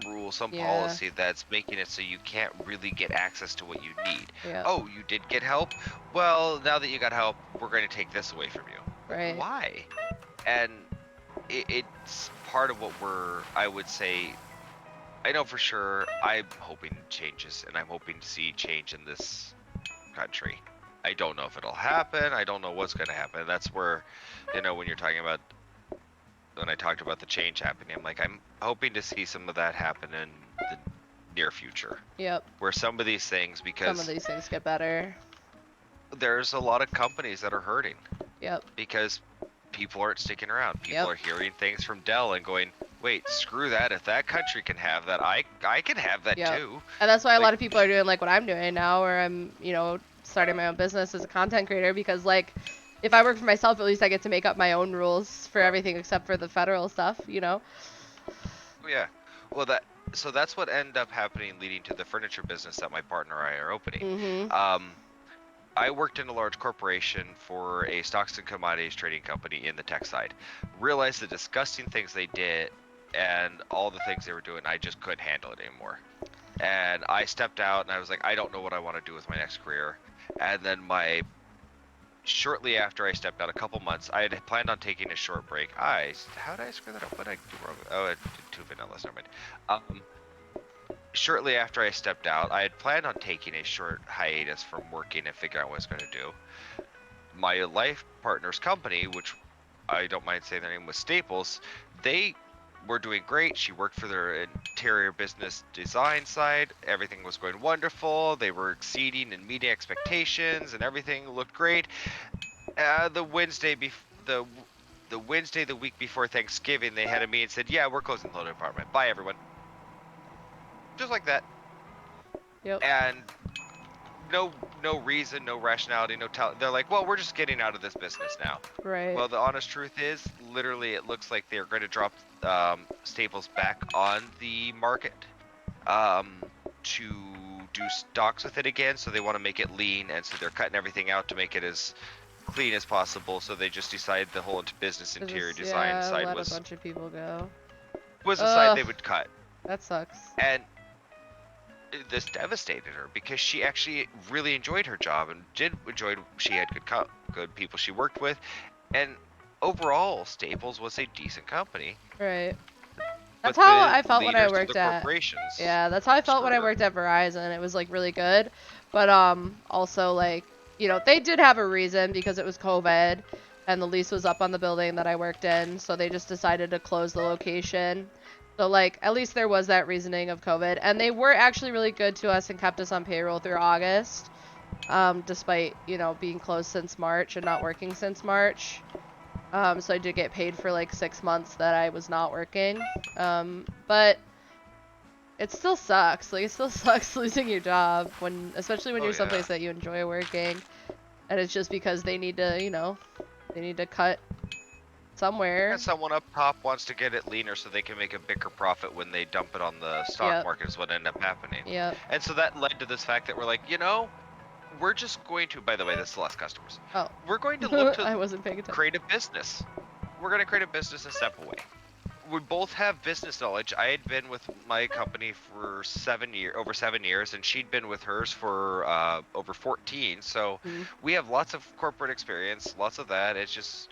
rule, some policy that's making it so you can't really get access to what you need. Yeah. Oh, you did get help? Well, now that you got help, we're going to take this away from you. Right. Why? And it's part of what I would say, I know for sure, I'm hoping changes, and I'm hoping to see change in this country. I don't know if it'll happen. I don't know what's going to happen. That's where, you know, when I talked about the change happening, I'm like, I'm hoping to see some of that happen in the near future. Yep. Where some of these things, because some of these things get better. There's a lot of companies that are hurting. Yep. Because people aren't sticking around. People are hearing things from Dell and going, wait, screw that. If that country can have that, I can have that too. And that's why a lot of people are doing like what I'm doing now, where I'm, you know, starting my own business as a content creator, because like, if I work for myself, at least I get to make up my own rules for everything except for the federal stuff, you know? Yeah. Well, so that's what ended up happening, leading to the furniture business that my partner and I are opening. I worked in a large corporation for a stocks and commodities trading company in the tech side. Realized the disgusting things they did and all the things they were doing, I just couldn't handle it anymore. And I stepped out and I was like, I don't know what I want to do with my next career. And then my shortly after I stepped out, a couple months, I had planned on taking a short break. How did I screw that up? What did I do wrong? Oh, I did 2 vanillas, never mind. Shortly after I stepped out, I had planned on taking a short hiatus from working and figuring out what I was going to do. My life partner's company, which I don't mind saying their name, was Staples, they were doing great. She worked for their interior business design side. Everything was going wonderful. They were exceeding and meeting expectations, and everything looked great. The Wednesday the week before Thanksgiving, they had a meeting and said, "Yeah, we're closing the department. Bye, everyone." Just like that. Yep. And no reason, no rationality, they're like, well, we're just getting out of this business now. Right. Well, the honest truth is, literally, it looks like they're going to drop Staples back on the market to do stocks with it again. So they want to make it lean, and so they're cutting everything out to make it as clean as possible. So they just decided the whole business interior design side let a bunch of people go. Was the side they would cut. That sucks. And this devastated her because she actually really enjoyed her job and she had good people she worked with, and overall Staples was a decent company. Right. That's how I felt when I worked at corporations. Yeah, that's how I felt when I worked at Verizon. It was like really good, but also like, you know, they did have a reason because it was COVID and the lease was up on the building that I worked in, so they just decided to close the location. So, like, at least there was that reasoning of COVID. And they were actually really good to us and kept us on payroll through August, despite, you know, being closed since March and not working since March. So I did get paid for, like, 6 months that I was not working. But it still sucks. Like, it still sucks losing your job, especially when you're someplace that you enjoy working. And it's just because they need to, you know, they need to cut somewhere. And someone up top wants to get it leaner so they can make a bigger profit when they dump it on the stock market is what ended up happening. Yeah. And so that led to this fact that we're like, you know, we're just going to, by the way, this is less customers. Oh. We're going to look to I wasn't paying attention. Create a business. We're going to create a business and step away. We both have business knowledge. I had been with my company for over 7 years, and she'd been with hers for over 14. So we have lots of corporate experience, lots of that. It's just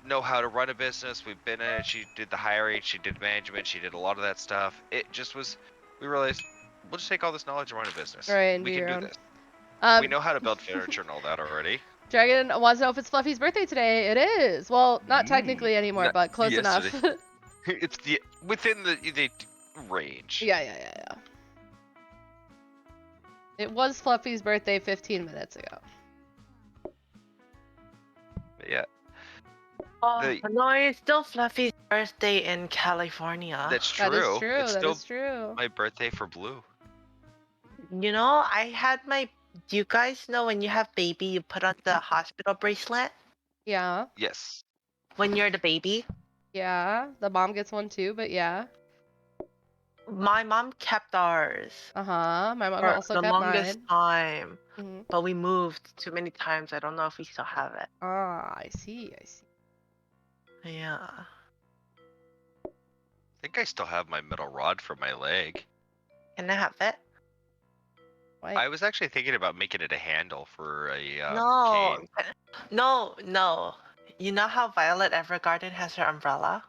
know how to run a business. We've been in it. She did the hiring, she did management, she did a lot of that stuff. It just was, we realized, we'll just take all this knowledge and run a business. Right, and we can do this. We know how to build furniture and all that already. Dragon wants to know if it's Fluffy's birthday today. It is. Well, not technically anymore, but close enough. It's within the range. Yeah. It was Fluffy's birthday 15 minutes ago. Yeah. No, it's still Fluffy's birthday in California. That's true. That is true. It's that is true. My birthday for Blue. You know, I had my... Do you guys know when you have baby, you put on the hospital bracelet? Yeah. Yes. When you're the baby? Yeah. The mom gets one too, but yeah. My mom kept ours. My mom also kept mine. The longest time. But we moved too many times. I don't know if we still have it. Ah, I see. Yeah. I think I still have my metal rod for my leg. Can I have it? What? I was actually thinking about making it a handle for a No. cane. No. You know how Violet Evergarden has her umbrella?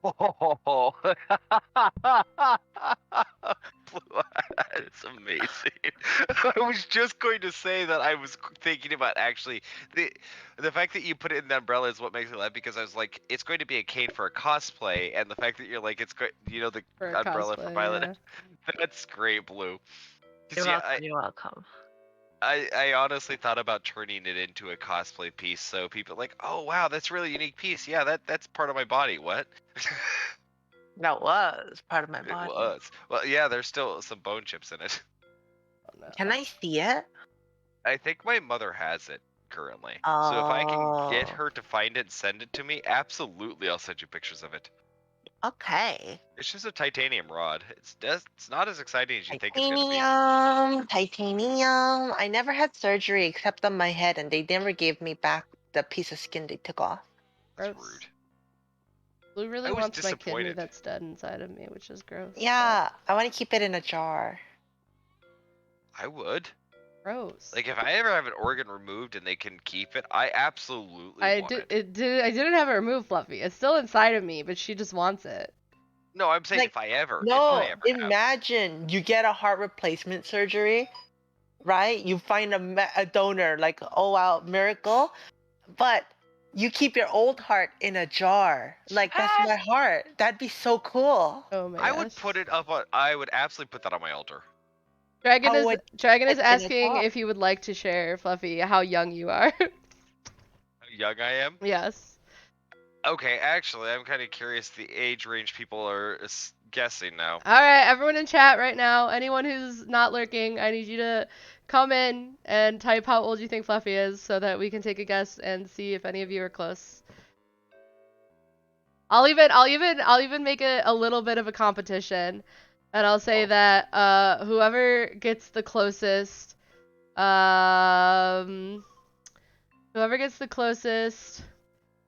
Oh, it's amazing. I was just going to say that I was thinking about actually the fact that you put it in the umbrella is what makes me laugh, because I was like, it's going to be a cane for a cosplay, and the fact that you're like, it's the umbrella for Violet. Yeah. That's great, Blue. You're welcome. I honestly thought about turning it into a cosplay piece, so people are like, oh wow, that's a really unique piece. Yeah, that's part of my body. What? That was part of my body. It was. Well, yeah, there's still some bone chips in it. Oh, no. Can I see it? I think my mother has it currently. So if I can get her to find it and send it to me, absolutely, I'll send you pictures of it. Okay. It's just a titanium rod. It's not as exciting as you think it's gonna be. Titanium. I never had surgery except on my head, and they never gave me back the piece of skin they took off. That's rude. Blue really wants my kidney that's dead inside of me, which is gross. Yeah, I want to keep it in a jar. I would. Gross. Like if I ever have an organ removed and they can keep it, I absolutely want it. I didn't have it removed, Fluffy. It's still inside of me, but she just wants it. No, I'm saying Like, if I ever. Imagine you get a heart replacement surgery, right? You find a donor, like, oh wow, miracle, but you keep your old heart in a jar. Like, that's my heart. That'd be so cool. Oh my I gosh. would put it up on. I would absolutely put that on my altar. Dragon is asking if you would like to share, Fluffy, how young you are. How young I am? Yes. Okay, actually, I'm kind of curious the age range people are guessing now. All right, everyone in chat right now, anyone who's not lurking, I need you to come in and type how old you think Fluffy is so that we can take a guess and see if any of you are close. I'll even make it a little bit of a competition, and I'll say that whoever gets the closest,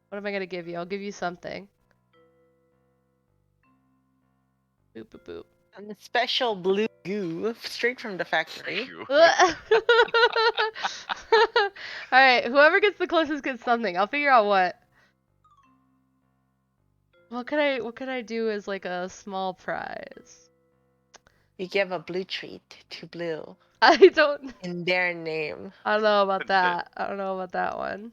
what am I gonna give you? I'll give you something. Boop boop boop. And the special blue goo straight from the factory. Alright, whoever gets the closest gets something. I'll figure out what. What could I do as like a small prize? You give a blue treat to Blue. I don't. In their name. I don't know about that. I don't know about that one.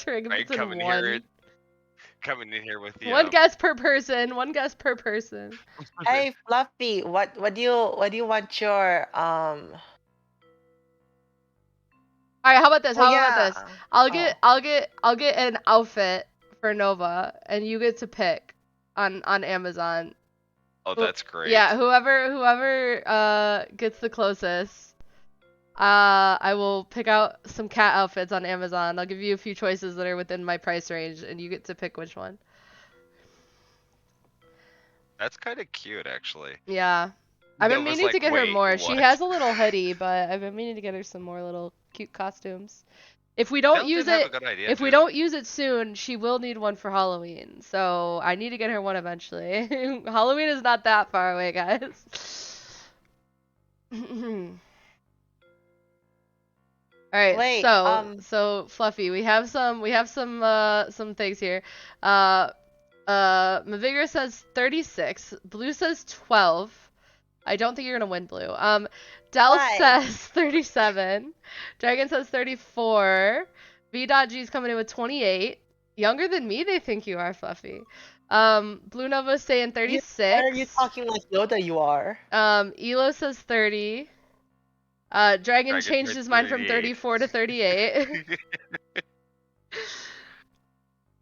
Right, coming in here with the one guess per person. One guess per person. Hey Fluffy, what do you want your All right, how about this? I'll get an outfit for Nova, and you get to pick on Amazon. Oh, that's great. Yeah, whoever gets the closest, I will pick out some cat outfits on Amazon. I'll give you a few choices that are within my price range, and you get to pick which one. That's kind of cute, actually. Yeah. I've been meaning to get her more. What? She has a little hoodie, but I've been meaning to get her some more little cute costumes. If we don't use it soon, she will need one for Halloween. So I need to get her one eventually. Halloween is not that far away, guys. All right. Wait, so Fluffy, we have some things here. Mavigra says 36. Blue says 12. I don't think you're gonna win, Blue. Del says 37. Dragon says 34. V.G's coming in with 28. Younger than me, they think you are, Fluffy. Blue Nova's saying 36. Why are you talking like Yoda you are? Elo says 30. Dragon changed his mind from 34 to 38.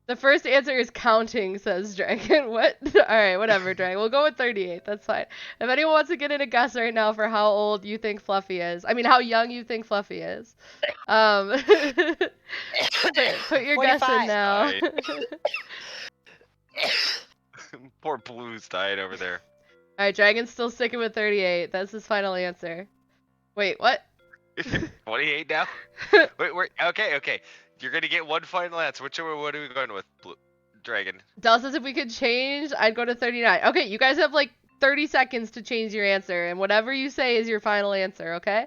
The first answer is counting, says Dragon. What? Alright, whatever, Dragon. We'll go with 38. That's fine. If anyone wants to get in a guess right now for how old you think Fluffy is. I mean, how young you think Fluffy is. Put your 45. Guess in now. Poor Blue's dying over there. Alright, Dragon's still sticking with 38. That's his final answer. Wait, what? 28 now? Wait, okay. You're gonna get one final answer. What are we going with, Dragon? Del says if we could change, I'd go to 39. Okay, you guys have like 30 seconds to change your answer, and whatever you say is your final answer, okay?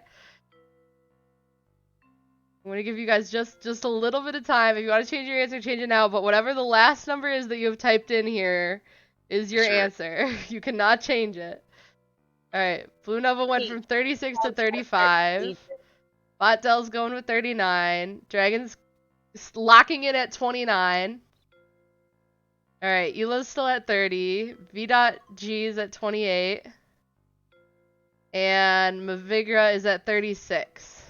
I'm gonna give you guys just a little bit of time. If you want to change your answer, change it now, but whatever the last number is that you have typed in here is your answer. You cannot change it. Alright, Blue Nova went from 36 to 35. Bot Del's going with 39. Dragon's locking in at 29. Alright, Elo's still at 30. V.G's at 28. And Mavigra is at 36.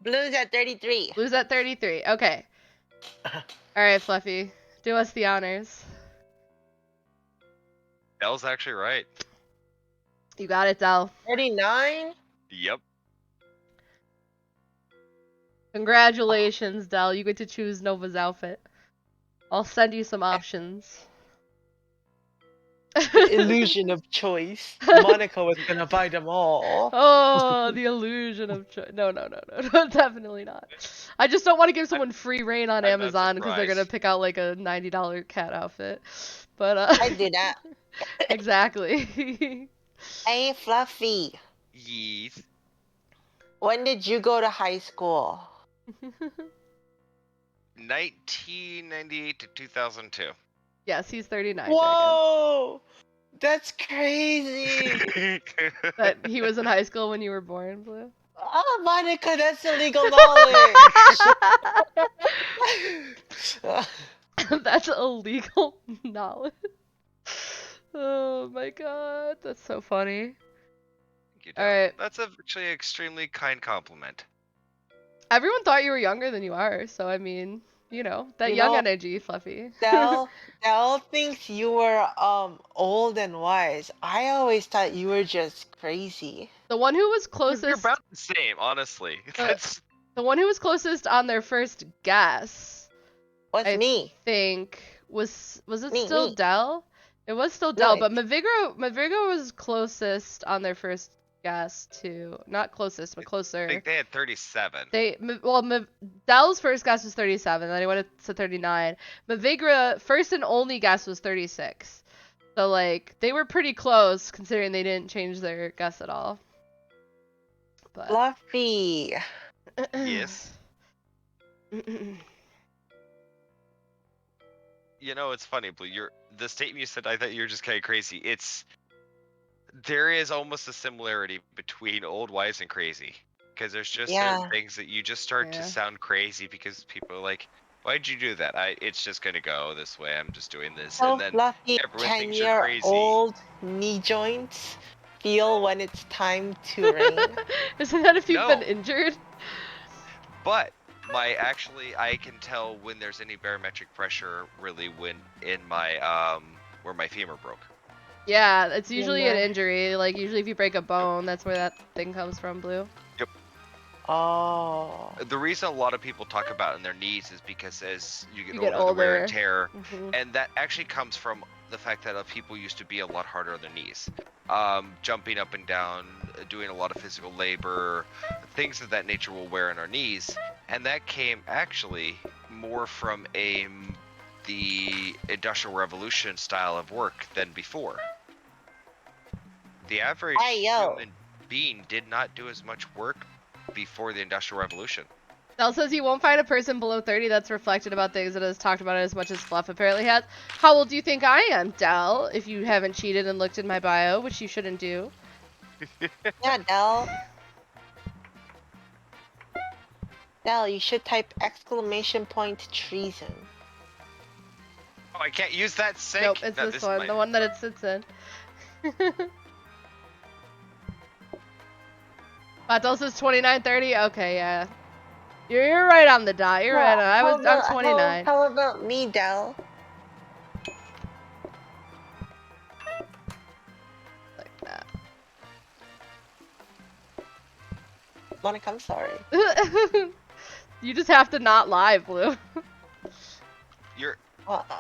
Blue's at 33. Blue's at 33. Okay. Alright, Fluffy. Do us the honors. Del's actually right. You got it, Del. 39? Yep. Congratulations, Del. You get to choose Nova's outfit. I'll send you some options. The illusion of choice. Monica was gonna buy them all. Oh, the illusion of choice. No, definitely not. I just don't want to give someone free reign on I'm not Amazon because they're gonna surprised. pick out like a $90 cat outfit. But I do that. exactly. Hey, Fluffy. Yes. When did you go to high school? 1998 to 2002. Yes, he's 39. Whoa! That's crazy! That he was in high school when you were born, Blue? Oh, Monica, that's illegal knowledge! That's illegal knowledge. Oh my god, that's so funny. Alright. That's actually an extremely kind compliment. Everyone thought you were younger than you are, so I mean, you know, that young energy, Fluffy. Del thinks you were old and wise. I always thought you were just crazy. The one who was closest. You're about the same, honestly. That's the one who was closest on their first guess. Was me. I think was it still Del? It was still Del, but Mavigro was closest on their first guess too. Not closest, but closer. I think they had 37. Del's first guess was 37, then he went to 39. Mavigra first and only guess was 36. So like they were pretty close considering they didn't change their guess at all. But Fluffy. Yes. You know, it's funny, Blue. The statement you said, I thought you were just kind of crazy. There is almost a similarity between old, wise, and crazy. Because there's just certain things that you just start to sound crazy because people are like, why'd you do that? It's just going to go this way. I'm just doing this. So and then Fluffy, everyone can thinks you're your crazy. old knee joints feel when it's time to rain? Isn't that if you've been injured? But I can tell when there's any barometric pressure really when in my where my femur broke. Yeah, it's usually an injury. Like usually if you break a bone, that's where that thing comes from, Blue. Yep. Oh. The reason a lot of people talk about in their knees is because as you get older, the wear and tear, and that actually comes from the fact that people used to be a lot harder on their knees, jumping up and down, doing a lot of physical labor, things of that nature will wear on our knees, and that came actually more from the Industrial Revolution style of work than before. The average human being did not do as much work before the Industrial Revolution. Del says you won't find a person below 30 that's reflected about things that has talked about it as much as Fluff apparently has. How old do you think I am, Del? If you haven't cheated and looked in my bio, which you shouldn't do. Yeah, Del. Del, you should type ! treason. Oh, I can't use that sink? Nope, it's this one, the one that it sits in. Batel says 29:30. Okay, yeah. You're right on the dot. You're right on. I'm 29. How about me, Del? Like that. Monica, I'm sorry. You just have to not lie, Blue.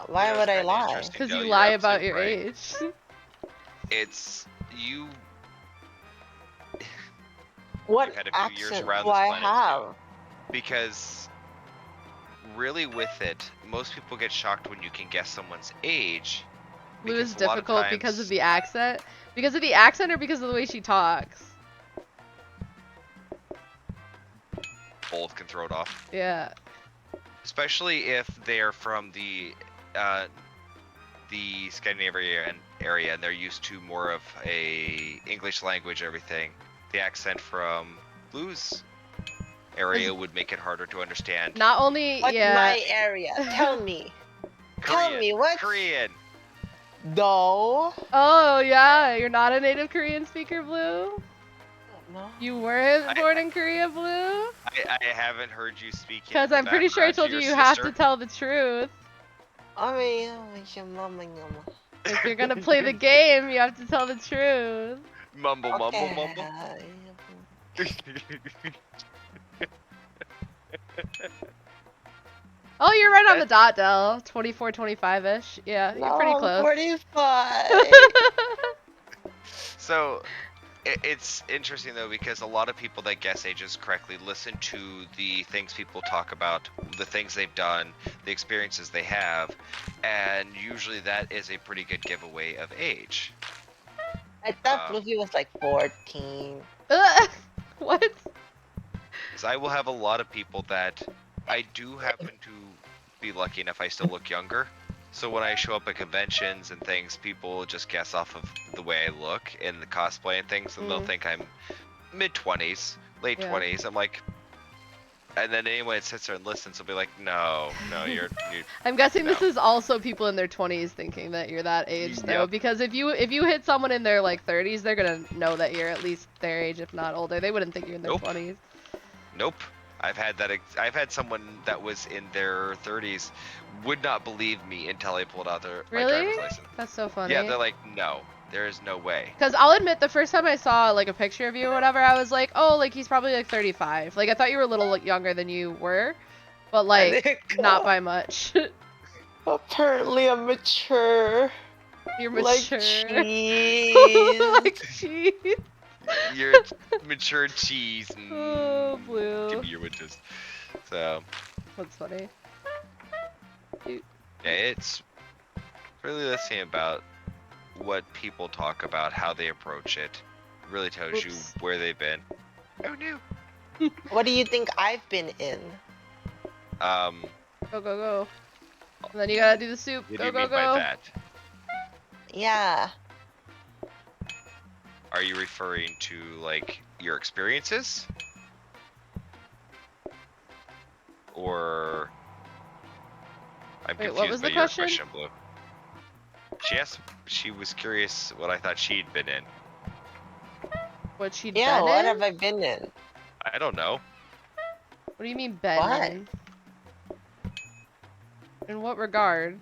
Why would I lie? Because you lie about your age. It's you. What accent do I have? Because really with it, most people get shocked when you can guess someone's age. Blue is difficult because of the accent? Because of the accent or because of the way she talks? Both can throw it off. Yeah. Especially if they're from the Scandinavian area and they're used to more of a English language and everything. The accent from Blue's area would make it harder to understand. Not only, What's my area? Tell me. Korean. Tell me, what? Korean. No. Oh, yeah. You're not a native Korean speaker, Blue? No. You weren't born in Korea, Blue? I haven't heard you speak yet. Because I'm pretty sure I told you you have to tell the truth. If you're gonna play the game, you have to tell the truth. Mumble, mumble, mumble. Oh, you're right on the dot, Del. 24, 25-ish. Yeah, No, you're pretty I'm close. 45. So it's interesting though, because a lot of people that guess ages correctly listen to the things people talk about, the things they've done, the experiences they have, and usually that is a pretty good giveaway of age. I thought Fluffie was like 14. What? Because I will have a lot of people that I do happen to be lucky enough I still look younger. So when I show up at conventions and things, people just guess off of the way I look in the cosplay and things, and they'll think I'm mid-20s, late 20s. I'm like, and then anyone that sits there and listens will be like, no, you're I'm guessing this is also people in their 20s thinking that you're that age, though, because if you hit someone in their like 30s, they're gonna know that you're at least their age, if not older. They wouldn't think you're in their 20s. Nope. I've had someone that was in their 30s would not believe me until I pulled out my driver's license. That's so funny. Yeah, they're like, no, there is no way. Because I'll admit, the first time I saw like a picture of you or whatever, I was like, oh, like he's probably like 35. Like I thought you were a little younger than you were, but like not by much. Apparently I'm mature. You're mature. Like cheese. Like cheese. You're mature cheese. Oh, Blue. Give me your witches. So. That's funny. Yeah, it's really listening about what people talk about, how they approach it. Really tells you where they've been. Oh no. What do you think I've been in? Go, go, go. And then you gotta do the soup. What go, do you go, mean go. by that? Yeah. Are you referring to, like, your experiences? Or... I'm Wait, confused what was by the your question? Blue. She was curious what I thought she'd been in. What she'd Yeah, been what in? have I been in? I don't know. What do you mean been What? In what regard?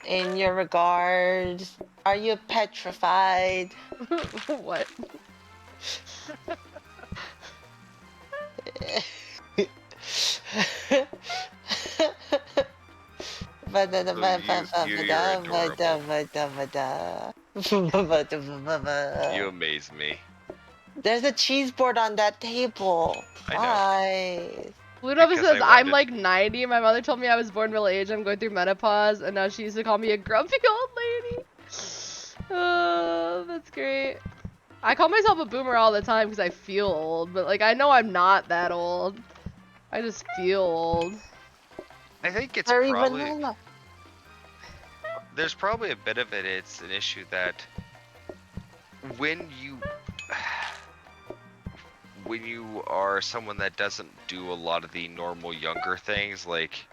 In your regards, are you petrified? What? You amaze me. There's a cheese board on that table. I know. Guys. Blue Nova says, I'm like 90. My mother told me I was born middle age. I'm going through menopause, and now she used to call me a grumpy old lady. Oh, that's great. I call myself a boomer all the time because I feel old, but like I know I'm not that old. I just feel old. I think it's Very probably... vanilla. There's probably a bit of it. It's an issue that when you are someone that doesn't do a lot of the normal younger things, like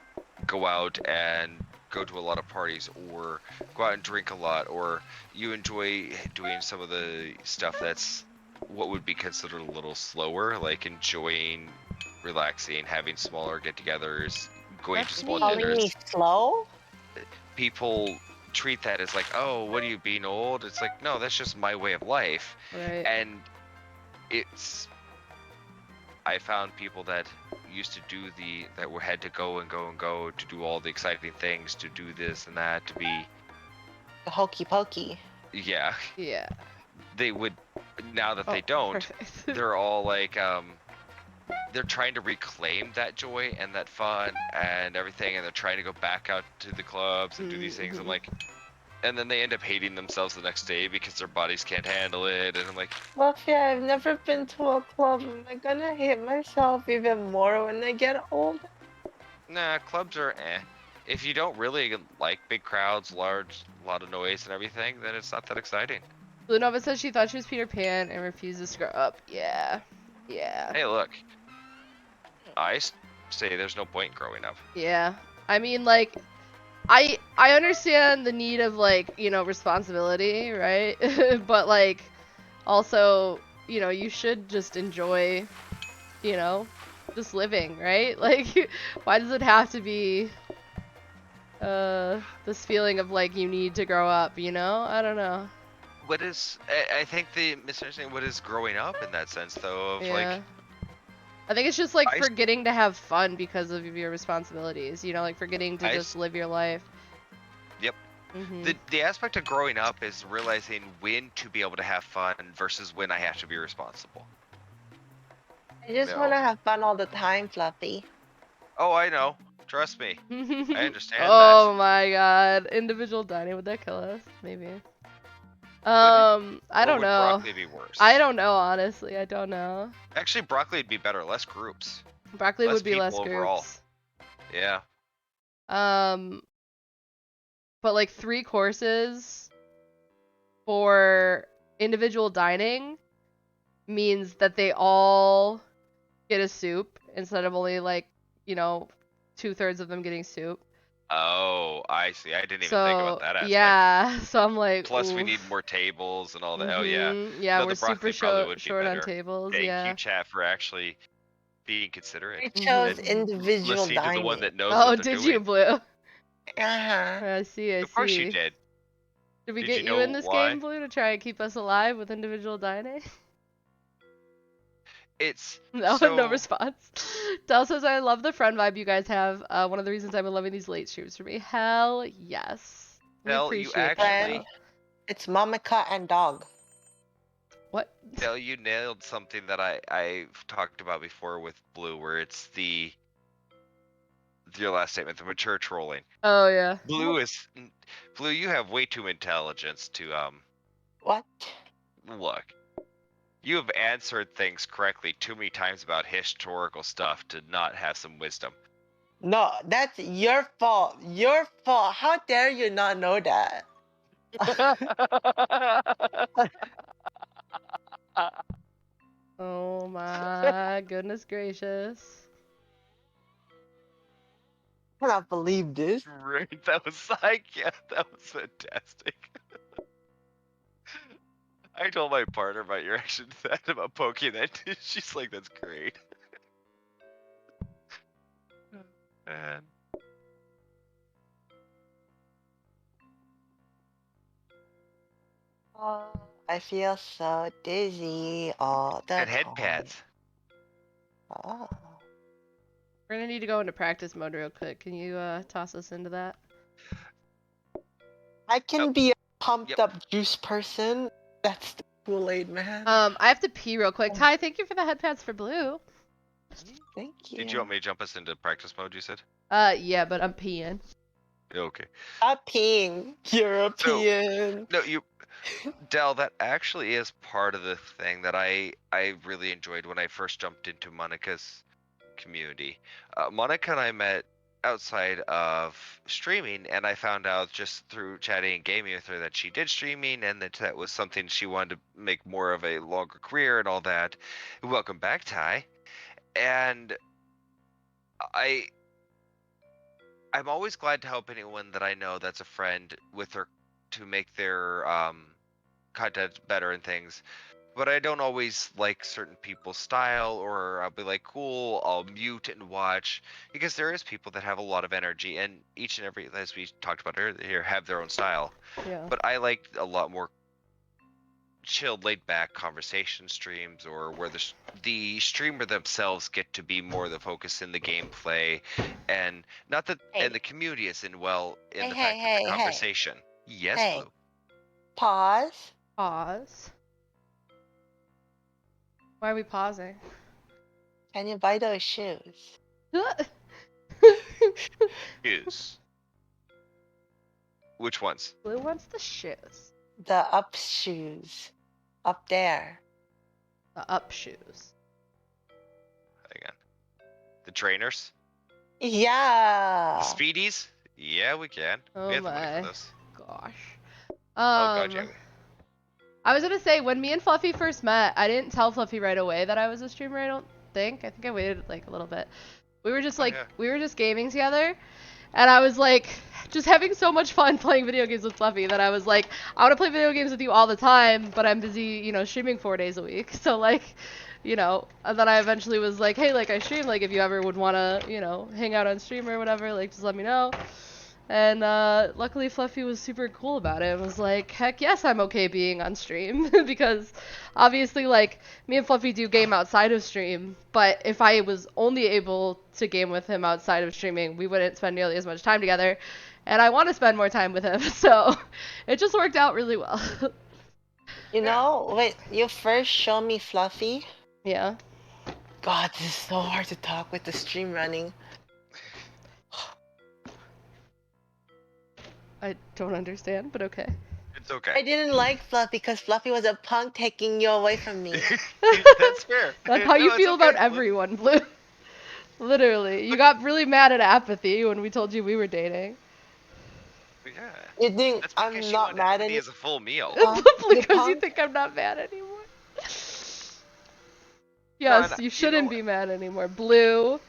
go out and go to a lot of parties or go out and drink a lot, or you enjoy doing some of the stuff that's what would be considered a little slower, like enjoying, relaxing, having smaller get-togethers, going to small dinners. Calling me slow? People treat that as like, oh, what are you, being old? It's like, no, that's just my way of life. Right. And I found people that used to do that had to go and go and go to do all the exciting things, to do this and that, to be The hokey pokey. yeah. Yeah. They would, now that they don't, they're all like, they're trying to reclaim that joy and that fun and everything, and they're trying to go back out to the clubs and do these things. I'm like, and then they end up hating themselves the next day because their bodies can't handle it, and I'm like, Fluffy, I've never been to a club. Am I gonna hate myself even more when I get older? nah, clubs are eh. If you don't really like big crowds, a lot of noise and everything, then it's not that exciting. Blue Nova says she thought she was Peter Pan and refuses to grow up. Yeah. Yeah. Hey, look. I say there's no point in growing up. Yeah. I mean, like, I understand the need of, like, you know, responsibility, right? But, like, also, you know, you should just enjoy, you know, just living, right? Like, why does it have to be this feeling of, like, you need to grow up, you know? I don't know. I think the misunderstanding, what is growing up in that sense, though, of like, I think it's just like forgetting to have fun because of your responsibilities, you know, like forgetting to just live your life. Yep. The aspect of growing up is realizing when to be able to have fun versus when I have to be responsible. I just want to have fun all the time, Fluffy. Oh, I know. Trust me. I understand that. Oh my god. Individual dining, would that kill us? Maybe. I don't know. Broccoli be worse? I don't know, honestly. I don't know. Actually, broccoli would be better. Less groups. Broccoli would be less groups. Overall. Yeah. But like 3 courses for individual dining means that they all get a soup instead of only like, you know, 2/3 of them getting soup. Oh, I see. I didn't even think about that aspect. Yeah, so I'm like, plus we need more tables and all that. Oh yeah. Yeah, we're super short on tables. Thank you, chat, for actually being considerate. I chose individual listening dining. To the one that knows what they're did doing. You, Blue? I see. Of course you did. Did we get you in this game, Blue, to try and keep us alive with individual dining? It's no response. Del says, I love the friend vibe you guys have. One of the reasons I've been loving these late streams for me. Hell yes. Del, you actually... It's Mamika and dog. What? Del, you nailed something that I've talked about before with Blue, where it's your last statement, the mature trolling. Oh yeah. Blue, you have way too intelligence to What? Look. You have answered things correctly too many times about historical stuff to not have some wisdom. No, that's your fault. Your fault. How dare you not know that? Oh my goodness gracious. I cannot believe this. Right, that was fantastic. I told my partner about your action that about poking that. She's like, that's great. Man. Oh, I feel so dizzy all the time. And head pads. Oh. We're gonna need to go into practice mode real quick. Can you toss us into that? I can be a pumped up juice person. That's the Kool-Aid, man. I have to pee real quick. Ty, thank you for the head pads for Blue. Thank you. Did you want me to jump us into practice mode, you said? Yeah, but I'm peeing. Okay. Stop peeing. You're peeing. No, Del, that actually is part of the thing that I really enjoyed when I first jumped into Monica's community. Monica and I met outside of streaming, and I found out just through chatting and gaming with her that she did streaming and that was something she wanted to make more of a longer career and all that. Welcome back, Ty. And I'm always glad to help anyone that I know that's a friend with her to make their content better and things. But I don't always like certain people's style, or I'll be like, cool, I'll mute and watch, because there is people that have a lot of energy, and each and every, as we talked about earlier, have their own style. Yeah. But I like a lot more chilled, laid back conversation streams, or where the streamer themselves get to be more the focus in the gameplay, and not that and the community is in the fact of the conversation. Yes, Blue. Pause. Why are we pausing? Can you buy those shoes? Shoes. Which ones? Blue wants the shoes. The up shoes. Up there. The up shoes. Hang on. The trainers? Yeah. The speedies? Yeah, we can. Oh we have my the money for those. gosh. Oh god, yeah. I was gonna say, when me and Fluffy first met, I didn't tell Fluffy right away that I was a streamer, I don't think. I think I waited like a little bit. We were just we were just gaming together, and I was like, just having so much fun playing video games with Fluffy that I was like, I want to play video games with you all the time, but I'm busy, you know, streaming 4 days a week. So like, you know, and then I eventually was like, hey, like I stream, like if you ever would want to, you know, hang out on stream or whatever, like just let me know. And luckily Fluffy was super cool about it and was like, heck yes, I'm okay being on stream. Because obviously, like, me and Fluffy do game outside of stream, but if I was only able to game with him outside of streaming, we wouldn't spend nearly as much time together. And I want to spend more time with him, so it just worked out really well. You know, wait, you first show me Fluffy? Yeah. God, this is so hard to talk with the stream running. I don't understand, but okay. It's okay. I didn't like Fluffy because Fluffy was a punk taking you away from me. That's fair. That's how you feel about everyone, Blue. Literally. You got really mad at Apathy when we told you we were dating. Yeah. You think That's I'm because not mad at you you? as a full meal. Because you think I'm not mad anymore. Yes, you shouldn't be mad anymore. Blue.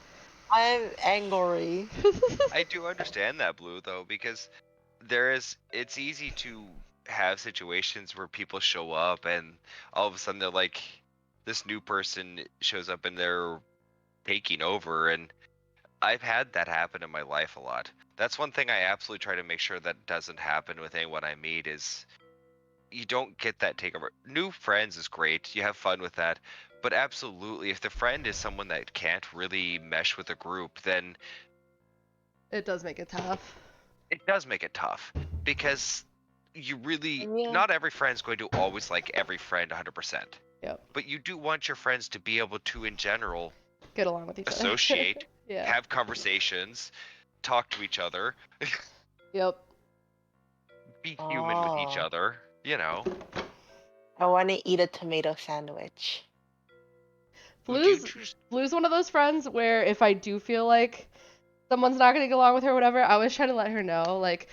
I'm angry. I do understand that, Blue, though, because it's easy to have situations where people show up and all of a sudden they're like, this new person shows up and they're taking over, and I've had that happen in my life a lot. That's one thing I absolutely try to make sure that doesn't happen with anyone I meet is you don't get that takeover. New friends is great. You have fun with that. But absolutely, if the friend is someone that can't really mesh with a group, then it does make it tough. It does make it tough because you really Yeah. not every friend's going to always like every friend 100%. Yep. But you do want your friends to be able to, in general, get along with each other. Associate, yeah. have conversations, talk to each other. Yep. Be human with each other, you know. I want to eat a tomato sandwich. Blue's one of those friends where if I do feel like someone's not going to get along with her or whatever, I always try to let her know, like,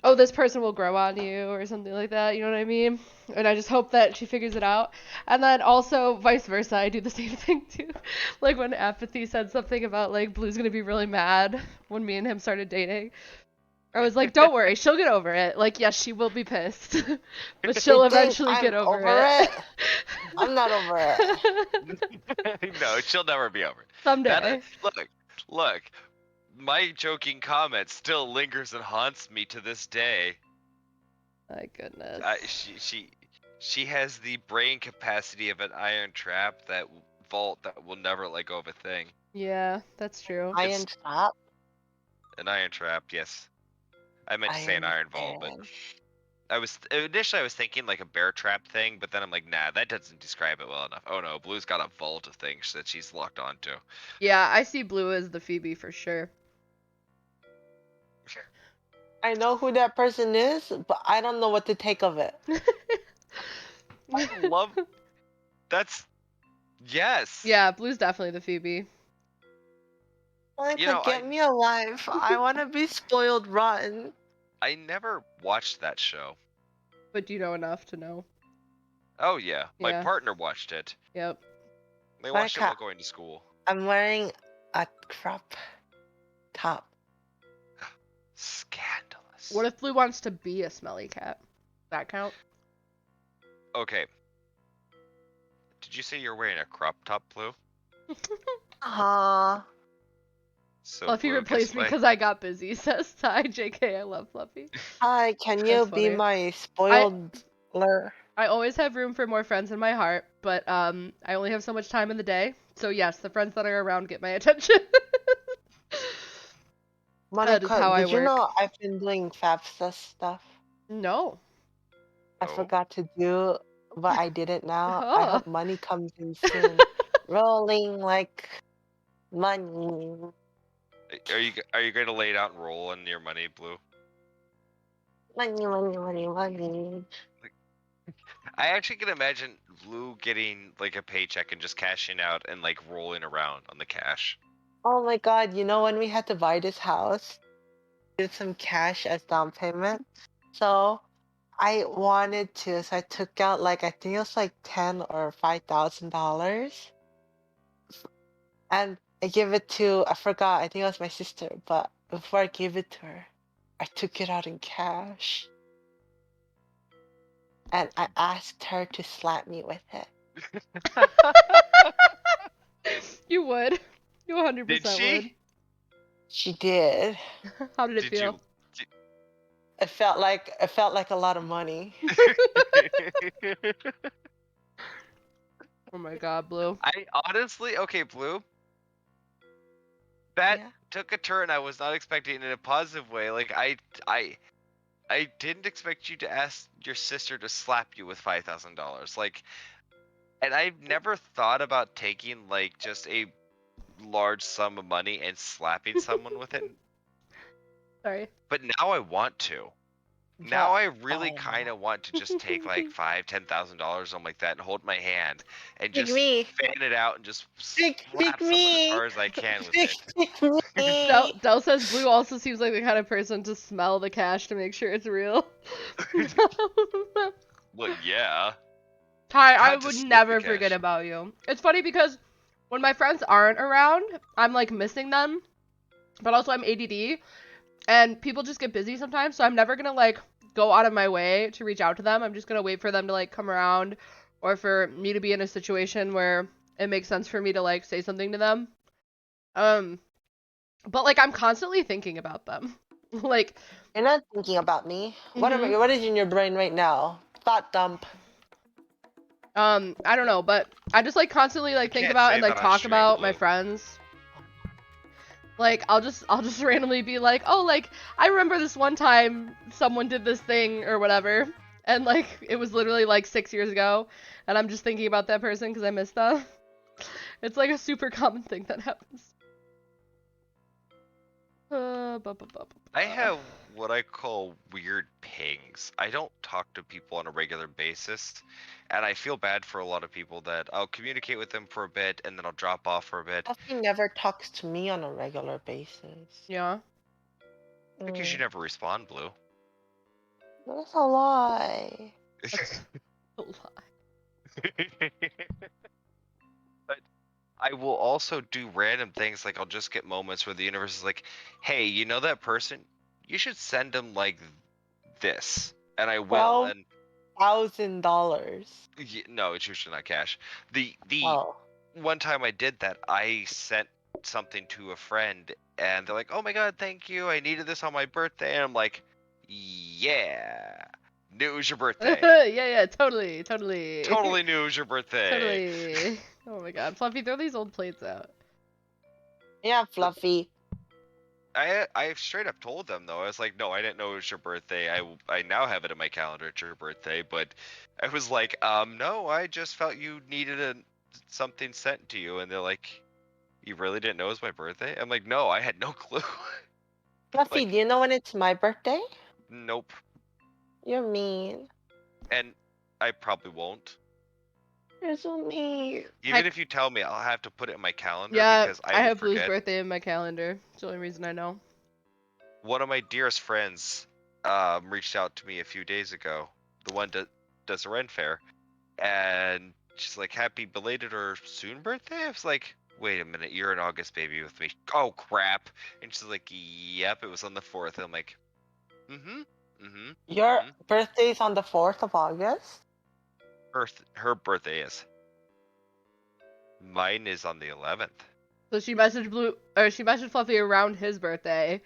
oh, this person will grow on you or something like that, you know what I mean? And I just hope that she figures it out. And then also vice versa, I do the same thing too. Like when Apathy said something about like Blue's going to be really mad when me and him started dating. I was like, don't worry, she'll get over it. Like, yes, she will be pissed, but she'll eventually get over it. I'm not over it. No, she'll never be over it. Someday. Look, my joking comment still lingers and haunts me to this day. My goodness. She has the brain capacity of an iron trap that will never let go of a thing. Yeah, that's true. Iron trap? An iron trap, yes. I meant to say an iron vault, but initially I was thinking like a bear trap thing, but then I'm like, nah, that doesn't describe it well enough. Oh no, Blue's got a vault of things that she's locked onto. Yeah, I see Blue as the Phoebe for sure. I know who that person is, but I don't know what to take of it. I love that's yes. Yeah, Blue's definitely the Phoebe. Like, get me alive. I want to be spoiled rotten. I never watched that show. But you know enough to know. Oh yeah, my partner watched it. Yep. They watched it while going to school. I'm wearing a crop top. Scandalous. What if Blue wants to be a smelly cat? Does that count? Okay. Did you say you're wearing a crop top, Blue? So Fluffy replaced me because I got busy, says Ty. JK, I love Fluffy. Hi, can you be my spoiler? I always have room for more friends in my heart, but I only have so much time in the day. So yes, the friends that are around get my attention. Monica, that is how did you know I've been doing FAFSA stuff? No. I forgot to do, but I did it now. I hope money comes in soon. Rolling like money. Are you going to lay it out and roll on your money, Blue? Money. I actually can imagine Blue getting like a paycheck and just cashing out and like rolling around on the cash. Oh my god, you know when we had to buy this house? Did some cash as down payment. So I wanted to, so I took out like I think it was like $10,000 or $5,000. And I gave it to, I forgot, I think it was my sister, but before I gave it to her, I took it out in cash. And I asked her to slap me with it. You would. You 100% did she? would. She did. How did it feel? It felt like a lot of money. Oh my god, Blue. I honestly, okay, Blue. That Yeah. took a turn I was not expecting in a positive way. Like I didn't expect you to ask your sister to slap you with $5,000. Like, and I've never thought about taking like just a large sum of money and slapping someone with it. Sorry. But now I want to. Now I really kind of want to just take like $5,000-$10,000, something like that, and hold my hand and Pick just me. fan it out and just Pick slap someone as me. hard as I can with it. Pick me. Del says Blue also seems like the kind of person to smell the cash to make sure it's real. Well, yeah. Ty, I Had to would sniff never the forget cash. about you. It's funny because when my friends aren't around, I'm like missing them, but also I'm ADD, and people just get busy sometimes, so I'm never gonna like go out of my way to reach out to them. I'm just gonna wait for them to like come around, or for me to be in a situation where it makes sense for me to like say something to them. But like I'm constantly thinking about them. Like, You're not thinking about me. What is in your brain right now? Thought dump. I don't know, but I just like constantly like think Can't about say and like that on talk stream, about my Blue. friends. Like I'll just randomly be like, oh, like I remember this one time someone did this thing or whatever, and like it was literally like 6 years ago, and I'm just thinking about that person because I miss them. It's like a super common thing that happens. I have what I call weird pings. I don't talk to people on a regular basis, and I feel bad for a lot of people that I'll communicate with them for a bit and then I'll drop off for a bit. Fluffy never talks to me on a regular basis. Yeah. Because you never respond, Blue. That's a lie. That's a lie. But I will also do random things, like I'll just get moments where the universe is like, hey, you know that person? You should send them like this. And I will. And $1,000. no, it's usually not cash. The Oh. one time I did that, I sent something to a friend and they're like, oh my god, thank you, I needed this on my birthday. And I'm like, yeah, knew it was your birthday. yeah, totally. Totally knew it was your birthday. Totally. Oh my god, Fluffy, throw these old plates out. Yeah, Fluffy. I straight up told them though, I was like, no, I didn't know it was your birthday. I now have it in my calendar, it's your birthday. But I was like, no, I just felt you needed something sent to you. And they're like, you really didn't know it was my birthday? I'm like, no, I had no clue. Fluffy, Like, do you know when it's my birthday? nope. You're mean. And I probably won't. You're so mean. Even if you tell me, I'll have to put it in my calendar Yeah, because I will have Blue's forget. birthday in my calendar. It's the only reason I know. One of my dearest friends reached out to me a few days ago. The one that does a Ren Fair. And she's like, happy belated or soon birthday? I was like, wait a minute, you're an August baby with me. Oh, crap. And she's like, yep, it was on the 4th. And I'm like, Your birthday's on the 4th of August? Her birthday is. Mine is on the 11th. So she messaged Fluffy around his birthday,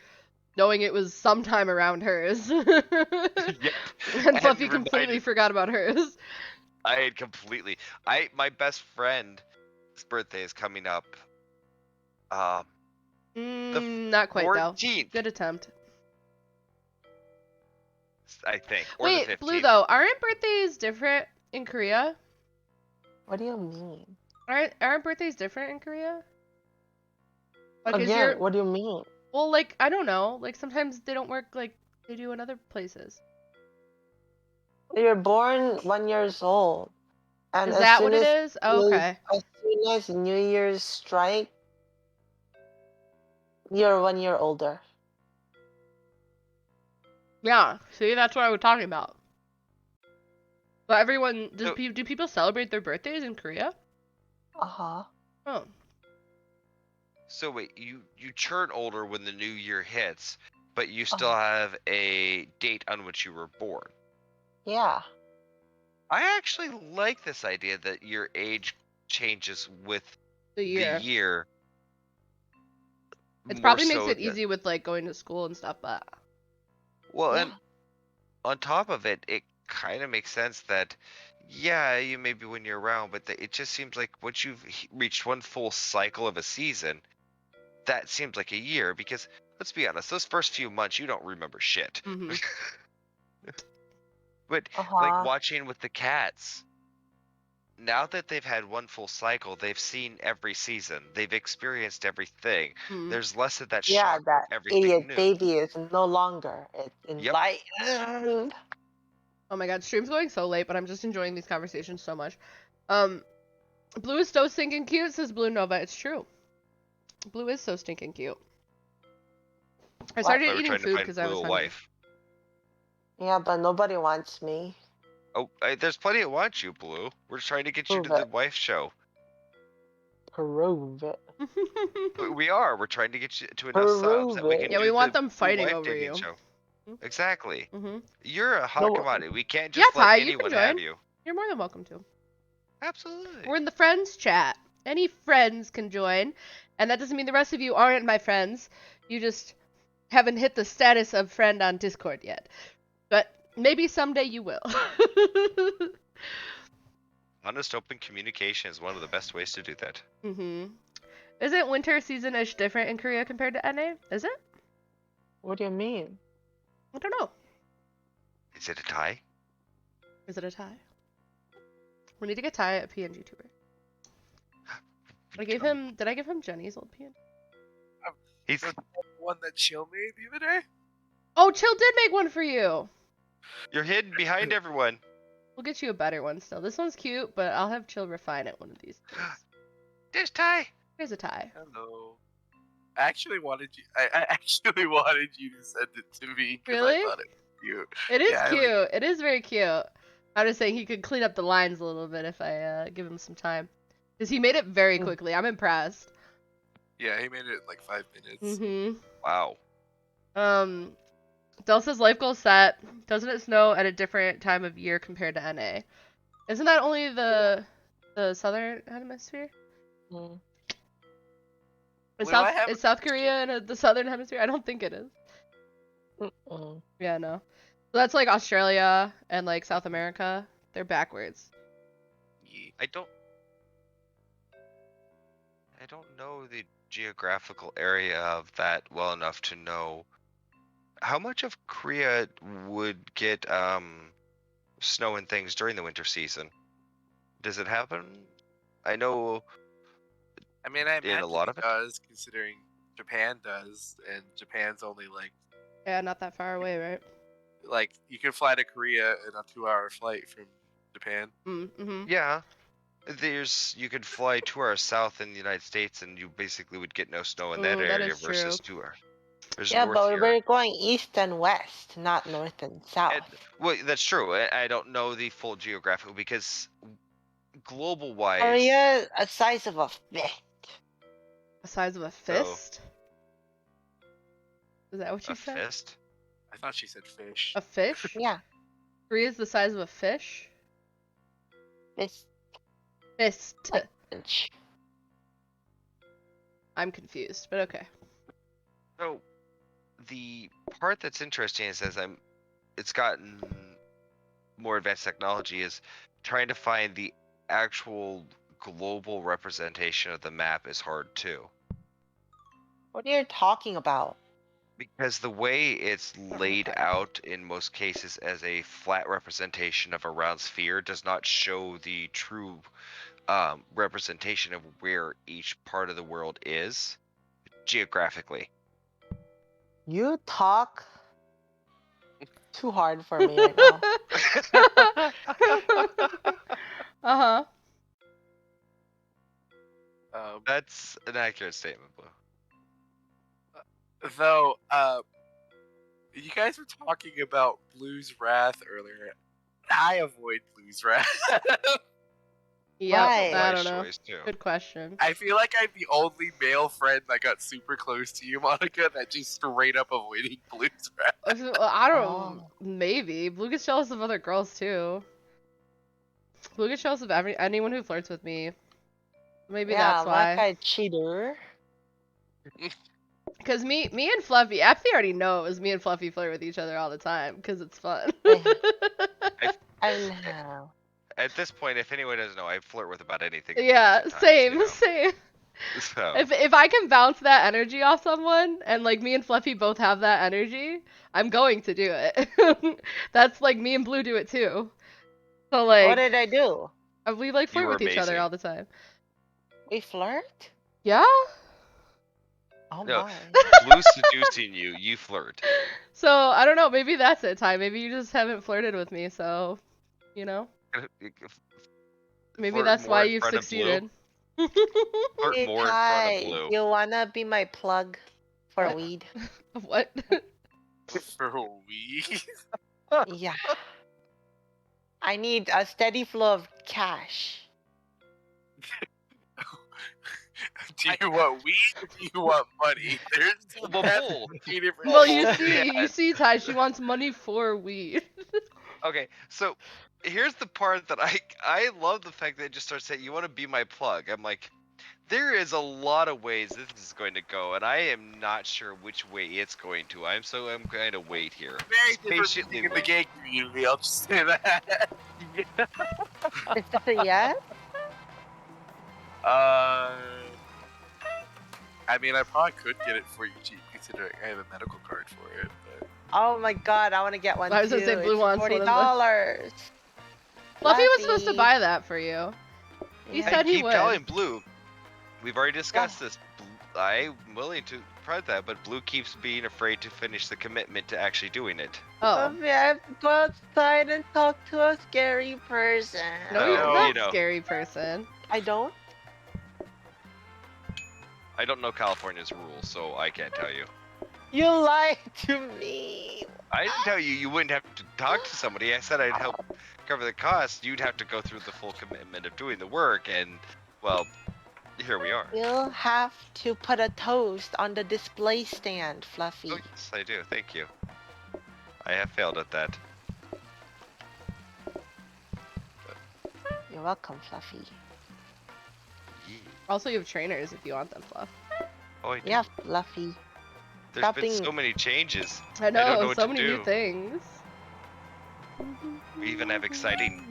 knowing it was sometime around hers. Yep. And Fluffy completely forgot about hers. I had completely. My best friend's birthday is coming up. Not quite 14th. though. Good attempt. I think. Or wait, the 15th. Blue though, aren't birthdays different in Korea? What do you mean? Aren't birthdays different in Korea? Like, Again, what do you mean? Well, like, I don't know. Like, sometimes they don't work like they do in other places. You're born 1 year old. And is that what it is? Oh, okay. As soon as New Year's strike, you're 1 year older. Yeah, see, that's what I was talking about. But everyone, do people celebrate their birthdays in Korea? Uh-huh. Oh. So wait, you turn older when the new year hits, but you still have a date on which you were born. Yeah. I actually like this idea that your age changes with the year. It probably makes it easy with like going to school and stuff, but well, yeah. and on top of it, it kind of makes sense that, yeah, you maybe when you're around, but it just seems like once you've reached one full cycle of a season, that seems like a year. Because let's be honest, those first few months you don't remember shit. Mm-hmm. But like watching with the cats, now that they've had one full cycle, they've seen every season, they've experienced everything. Mm. There's less of that Yeah, shock. that Everything idiot new. baby is no longer. It's enlightened. Oh my god, stream's going so late, but I'm just enjoying these conversations so much. Blue is so stinking cute, says Blue Nova. It's true. Blue is so stinking cute. I started eating food because I was hungry. Wife. Yeah, but nobody wants me. Oh, there's plenty that want you, Blue. We're trying to get you to the wife show. Prove it. We are. We're trying to get you to enough subs that we can. Yeah, do we want them fighting wife over you. Show. Exactly. Mm-hmm. You're a hot commodity. We can't just let anyone have you. You're more than welcome to. Absolutely. We're in the friends chat. Any friends can join, and that doesn't mean the rest of you aren't my friends. You just haven't hit the status of friend on Discord yet. But maybe someday you will. Honest, open communication is one of the best ways to do that. Mm-hmm. Isn't winter season-ish different in Korea compared to NA? Is it? What do you mean? I don't know. Is it a tie? Is it a tie? We need to get Ty a PNG tuber. Did I give him Jenny's old PNG? He's the one that Chill made the other day? Oh, Chill did make one for you! You're hidden behind everyone. We'll get you a better one still. This one's cute, but I'll have Chill refine it one of these days. There's Ty! Here's a Ty. Hello. I actually wanted you to send it to me. Really? I thought it was cute. It is cute. It is very cute. I'm just saying he could clean up the lines a little bit if I give him some time. Because he made it very quickly. I'm impressed. Yeah, he made it in like 5 minutes. Mm-hmm. Wow. Del says life goal set. Doesn't it snow at a different time of year compared to NA? Isn't that only the southern hemisphere? Mm. Is South Korea in the southern hemisphere? I don't think it is. Mm-mm. Yeah, no. So that's like Australia and like South America. They're backwards. I don't know the geographical area of that well enough to know how much of Korea would get snow and things during the winter season. Does it happen? I know. I mean, I imagine a lot of it does, considering Japan does, and Japan's only like. Yeah, not that far away, right? Like you can fly to Korea in a 2-hour flight from Japan. Mm-hmm. Yeah. You could fly 2 hours south in the United States, and you basically would get no snow in that area versus 2 hours. Yeah, but we're going east and west, not north and south. Well, that's true. I don't know the full geographical because global-wise. Korea, a size of a fist. A size of a fist? Is that what you said? A fist? I thought she said fish. A fish? Yeah. Korea's the size of a fish? Fist. I'm confused, but okay. So, the part that's interesting is it's gotten more advanced technology is trying to find the actual global representation of the map is hard too. What are you talking about? Because the way it's laid out in most cases as a flat representation of a round sphere does not show the true representation of where each part of the world is geographically. You talk too hard for me right now. Uh-huh. That's an accurate statement, Blue. Though, you guys were talking about Blue's Wrath earlier. I avoid Blue's Wrath. Yeah, Right. I don't know. Too. Good question. I feel like I'm the only male friend that got super close to you, Monica, that just straight up avoiding Blue's Wrath. I don't know. Maybe. Blue gets jealous of other girls, too. Blue gets jealous of anyone who flirts with me. Maybe that's why. Like a cheater. Cause me and Fluffy, Apathy already knows me and Fluffy flirt with each other all the time because it's fun. I know. At this point, if anyone doesn't know, I flirt with about anything. Yeah, Times, same, you know? same. So. If I can bounce that energy off someone, and like me and Fluffy both have that energy, I'm going to do it. That's like me and Blue do it too. So like. What did I do? We like flirt with each amazing. other all the time. We flirt? Yeah. Oh no, my. Blue seducing you, you flirt. So I don't know. Maybe that's it, Ty. Maybe you just haven't flirted with me. So, you know. Maybe that's why you've succeeded. Flirt Hey, more Ty, in front of Blue. you wanna be my plug for What? weed? What? For weed? Yeah. I need a steady flow of cash. Do you want weed or do you want money? There's Bull. two different Well, things. you see, Ty. She wants money for weed. Okay, so here's the part that I love the fact that it just starts saying you want to be my plug. I'm like, there is a lot of ways this is going to go, and I am not sure which way it's going to. I'm going to wait here. Very Just different patiently thing in the wait. gay community, I'll just say that. Is this a yes? I mean, I probably could get it for you cheap, considering I have a medical card for it, but... Oh my god, I want to get one I was too. gonna say Blue It's wants one of $40. Fluffy was supposed to buy that for you. He Yeah. said he keep would. telling Blue. We've already discussed this. I'm willing to try that, but Blue keeps being afraid to finish the commitment to actually doing it. Oh. Fluffy, I have to go outside and talk to a scary person. No, No, you're not you know. a scary person. I don't? I don't know California's rules, so I can't tell you. You lied to me. I didn't tell you you wouldn't have to talk to somebody. I said I'd help cover the cost. You'd have to go through the full commitment of doing the work, and, well, here we are. You'll have to put a toast on the display stand, Fluffy. Oh, yes, I do. Thank you. I have failed at that. You're welcome, Fluffy. Also, you have trainers if you want them, Fluff. Oh, I do. Yeah, Fluffy. There's been so many changes. I know, don't know what so to many do. new things. We even have exciting,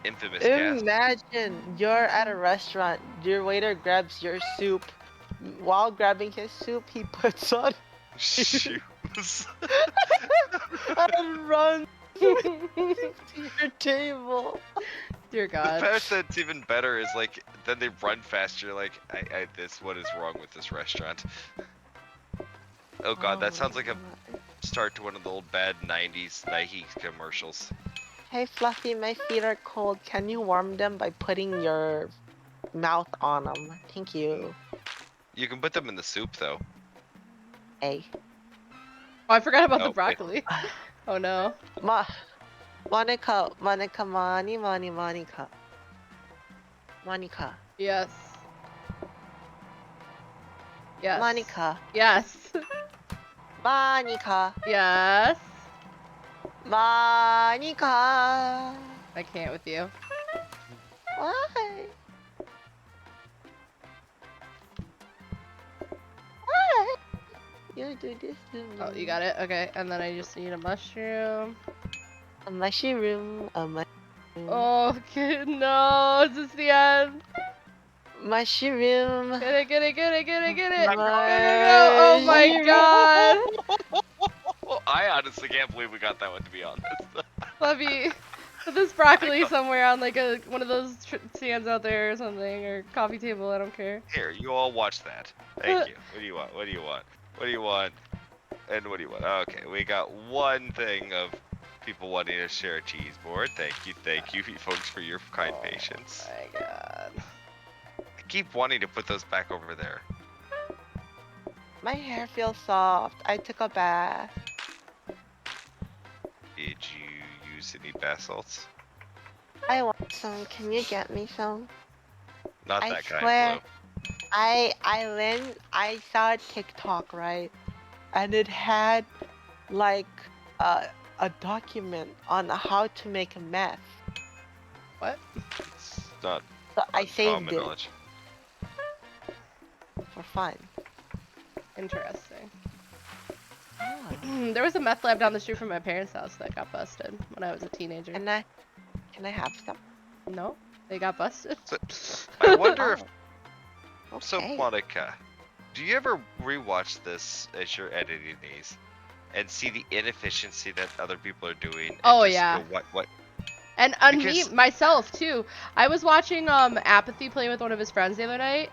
infamous guests. Imagine you're at a restaurant, your waiter grabs your soup. While grabbing his soup, he puts on Shoes. and runs to your table. Dear The God. part that's even better is like, then they run faster. Like, what is wrong with this restaurant? Oh God, that sounds like a start to one of the old bad '90s Nike commercials. Hey Fluffy, my feet are cold. Can you warm them by putting your mouth on them? Thank you. You can put them in the soup though. Hey. Oh, I forgot about Oh, the wait. broccoli. Oh no. Monica, Monica. Yes. Yes. Monica. Yes. Monica. Yes. Monica. I can't with you. Why? Why? You do this to me. Oh, you got it? Okay, and then I just need a mushroom. A mushroom. A mushroom. Oh, okay, no, is this the end? Mushroom. Get it, get it, get it, get it, get it! Go, go, Mushroom. go. Oh my God! I honestly can't believe we got that one, to be honest. Fluffy, put this broccoli somewhere on like one of those stands out there or something, or coffee table, I don't care. Here, you all watch that. Thank you. What do you want? What do you want? What do you want? And what do you want? Okay, we got one thing of people wanting to share a cheese board. Thank you, folks, for your kind patience. Oh my God. I keep wanting to put those back over there. My hair feels soft. I took a bath. Did you use any bath salts? I want some. Can you get me some? Not I that swear. kind, Blue. I saw a TikTok, right? And it had like a document on how to make meth. What? It's not So I saved common it knowledge. for fun. Interesting. There was a meth lab down the street from my parents' house that got busted when I was a teenager. Can I have some? No, they got busted. So, I wonder if. Okay. So, Monica, do you ever rewatch this as you're editing these and see the inefficiency that other people are doing? And Oh, just yeah. Go, what? And me, myself, too. I was watching Apathy play with one of his friends the other night,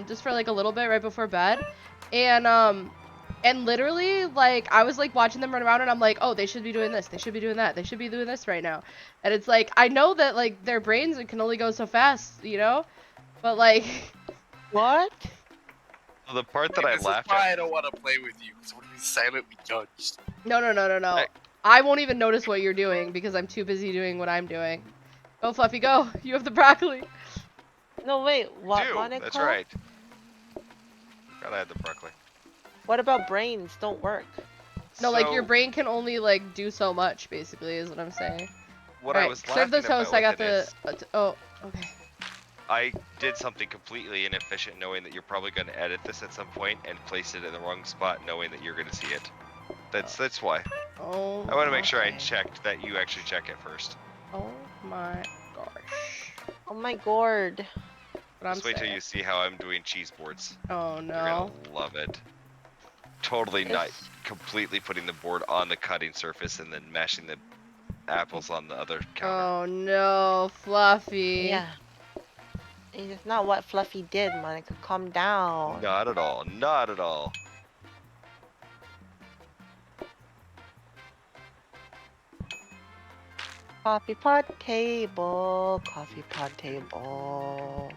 just for like a little bit right before bed. And literally, like, I was like watching them run around and I'm like, oh, they should be doing this, they should be doing that, they should be doing this right now. And it's like, I know that like their brains can only go so fast, you know? But like... What? So the part that I laughed at. at. I don't want to play with you, because I want to be silently judged. No. I won't even notice what you're doing because I'm too busy doing what I'm doing. Go, Fluffy, go. You have the broccoli. No, wait. What, Monica? That's right. Gotta add the broccoli. What about brains? Don't work. No, like your brain can only like do so much, basically, is what I'm saying. What Alright, I was serve the toast. I got the. Oh, okay. I did something completely inefficient, knowing that you're probably going to edit this at some point and place it in the wrong spot, knowing that you're going to see it. That's why. Oh. I want to make sure I checked that you actually check it first. Oh my gosh. Oh my gourd. Just wait till you see how I'm doing cheese boards. Oh You're no. gonna love it. Totally not completely putting the board on the cutting surface and then mashing the apples on the other counter. Oh no, Fluffy. Yeah. It's not what Fluffy did, Monica. Calm down. Not at all. Not at all. Coffee pot table. Coffee pot table.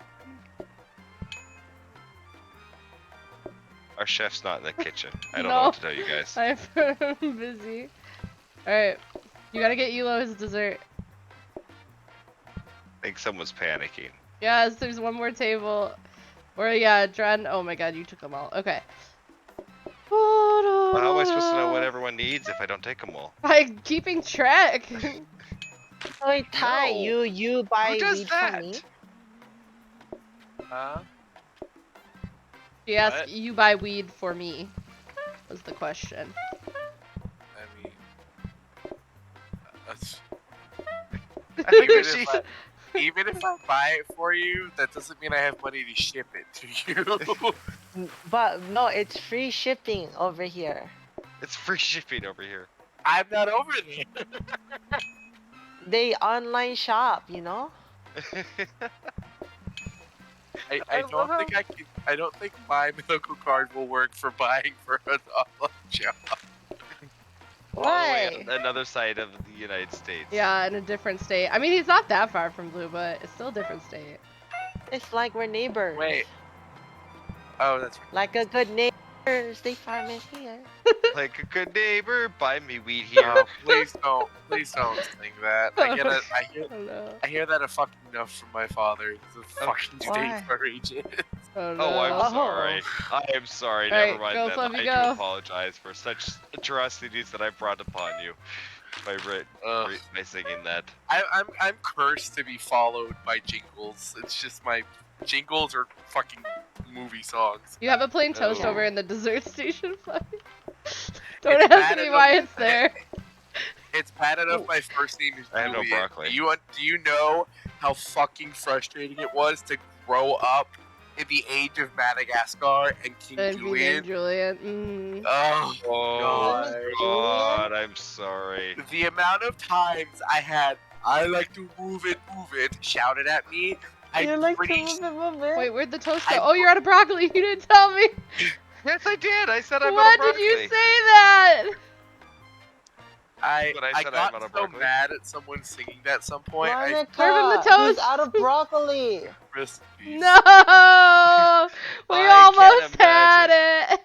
Our chef's not in the kitchen. I don't know what to tell you guys. I'm busy. Alright. You gotta get Elo his dessert. I think someone's panicking. Yes, there's one more table. Or yeah, Dren. Oh my god, you took them all. Okay. Well, how am I supposed to know what everyone needs if I don't take them all? By keeping track. Wait, Ty, No. you buy Who does weed that? for me? She asked, What? you buy weed for me, was the question. I mean, that's... I think even, she... even if I buy it for you, that doesn't mean I have money to ship it to you. But no, it's free shipping over here. It's free shipping over here. I'm not over there. They online shop, you know? I don't think I can. I don't think my medical card will work for buying for an online shop. All the way Why? on another side of the United States. Yeah, in a different state. I mean, he's not that far from Blue, but it's still a different state. It's like we're neighbors. Wait. Oh, that's right. Like a good neighbor, State Farm is here. Like a good neighbor, buy me weed here. Oh, please don't sing that. Oh no. I hear that fucking enough from my father. He's a fucking Why? State Farm agent. Oh no. Oh, I'm Oh. sorry. I am sorry. Alright, Never mind go, then. Fluffy, I go. do apologize for such atrocities that I brought upon you by singing that. I'm cursed to be followed by jingles. It's just my jingles are fucking movie songs. You have a plain toast Oh. over in the dessert station, Fluffy. Don't It's ask bad me enough- why it's there. It's bad enough my first name is I have no Julian. broccoli. Do you know how fucking frustrating it was to grow up in the age of Madagascar and King And be named Julian? Julian. Oh, Oh Julian? God, I'm sorry. the amount of times I like to move it, shouted at me. You I'm like pretty to move it? Wait, where'd the toast go? I- Oh, you're out of broccoli. You didn't tell me. Yes, I did. I said I'm What out of did you broccoli. say that? I But I said I'm got out of so broccoli. mad at someone singing that at some point. Monica, Serve him the he's toast. out of broccoli. Recipes. No. We I almost can't had it.